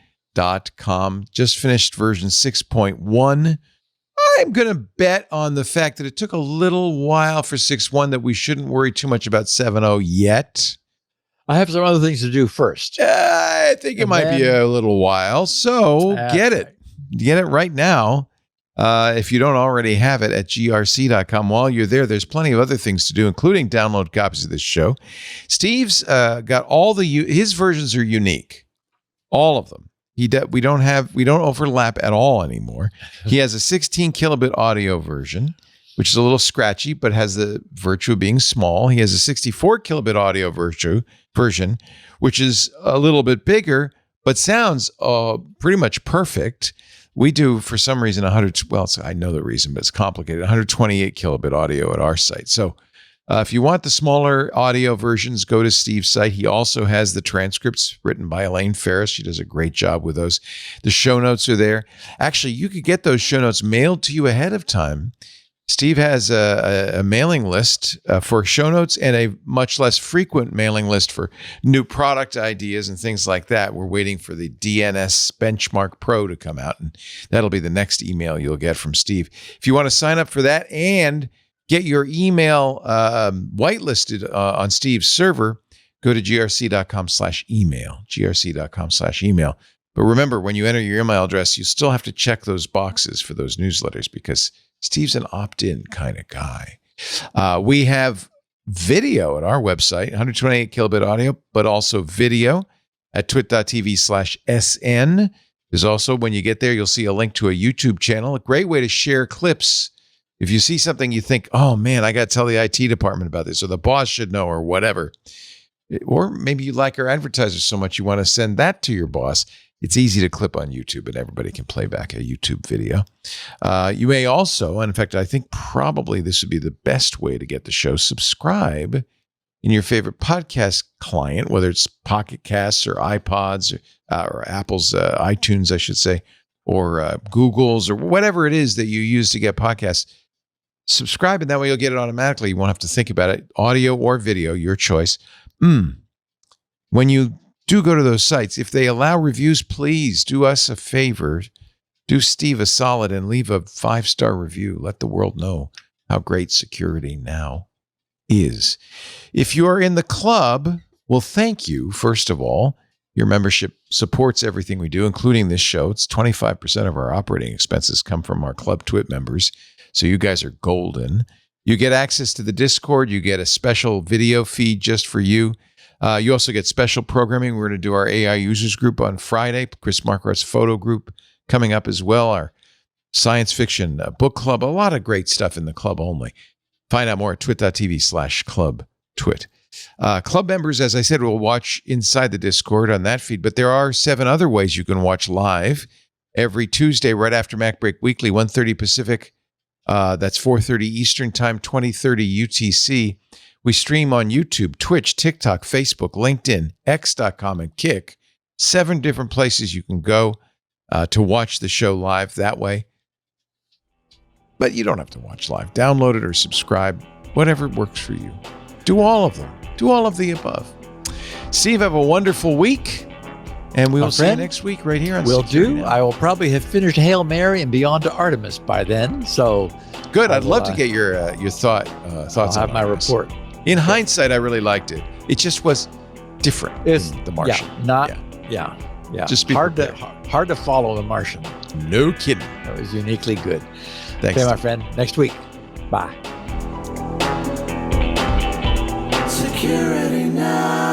Just finished version 6.1. I'm going to bet on the fact that it took a little while for 6.1 that we shouldn't worry too much about 7.0 yet. I have some other things to do first. I think it might be a little while, so get it. Get it right now. If you don't already have it at grc.com. While you're there, there's plenty of other things to do, including download copies of this show. Steve's got all his versions are unique, all of them. We don't overlap at all anymore. He has a 16 kilobit audio version, which is a little scratchy, but has the virtue of being small. He has a 64 kilobit audio version, which is a little bit bigger, but sounds pretty much perfect. We do, for some reason, I know the reason, but it's complicated, 128 kilobit audio at our site. So if you want the smaller audio versions, go to Steve's site. He also has the transcripts written by Elaine Ferris. She does a great job with those. The show notes are there. Actually, you could get those show notes mailed to you ahead of time. Steve has a mailing list for show notes and a much less frequent mailing list for new product ideas and things like that. We're waiting for the DNS Benchmark Pro to come out, and that'll be the next email you'll get from Steve. If you want to sign up for that and get your email whitelisted on Steve's server, go to grc.com/email, grc.com/email. But remember, when you enter your email address, you still have to check those boxes for those newsletters because Steve's an opt-in kind of guy. We have video at our website, 128 kilobit audio, but also video at twit.tv/SN. There's also, when you get there, you'll see a link to a YouTube channel, a great way to share clips. If you see something you think, oh man, I got to tell the IT department about this, or the boss should know, or whatever. Or maybe you like our advertisers so much you want to send that to your boss. It's easy to clip on YouTube, and everybody can play back a YouTube video. You may also, and in fact, I think probably this would be the best way to get the show, subscribe in your favorite podcast client, whether it's Pocket Casts or iPods or Apple's iTunes, I should say, or Google's or whatever it is that you use to get podcasts. Subscribe, and that way you'll get it automatically. You won't have to think about it. Audio or video, your choice. When you do go to those sites, if they allow reviews, please do us a favor. Do Steve a solid and leave a 5-star review. Let the world know how great Security Now is. If you are in the club, well, thank you, first of all. Your membership supports everything we do, including this show. It's 25% of our operating expenses come from our Club Twit members. So you guys are golden. You get access to the Discord. You get a special video feed just for you. You also get special programming. We're going to do our AI users group on Friday. Chris Marquardt's photo group coming up as well. Our science fiction book club. A lot of great stuff in the club only. Find out more at twit.tv/clubtwit. Club members, as I said, will watch inside the Discord on that feed, but there are 7 other ways you can watch live every Tuesday right after Mac Break Weekly, 1:30 Pacific. That's 4:30 Eastern Time, 20:30 UTC. We stream on YouTube, Twitch, TikTok, Facebook, LinkedIn, X.com, and Kick. 7 different places you can go to watch the show live that way. But you don't have to watch live. Download it or subscribe, whatever works for you. Do all of them. Do all of the above. Steve, have a wonderful week. And we will see you next week right here on Will do. Now. I will probably have finished Hail Mary and Beyond to Artemis by then. So good. I'd love to get your thoughts. I'll have my report. In hindsight, I really liked it. It just was different. It's The Martian. Yeah. Just hard to follow The Martian. No kidding. It was uniquely good. Thanks, okay, my friend. Next week. Bye. Security now.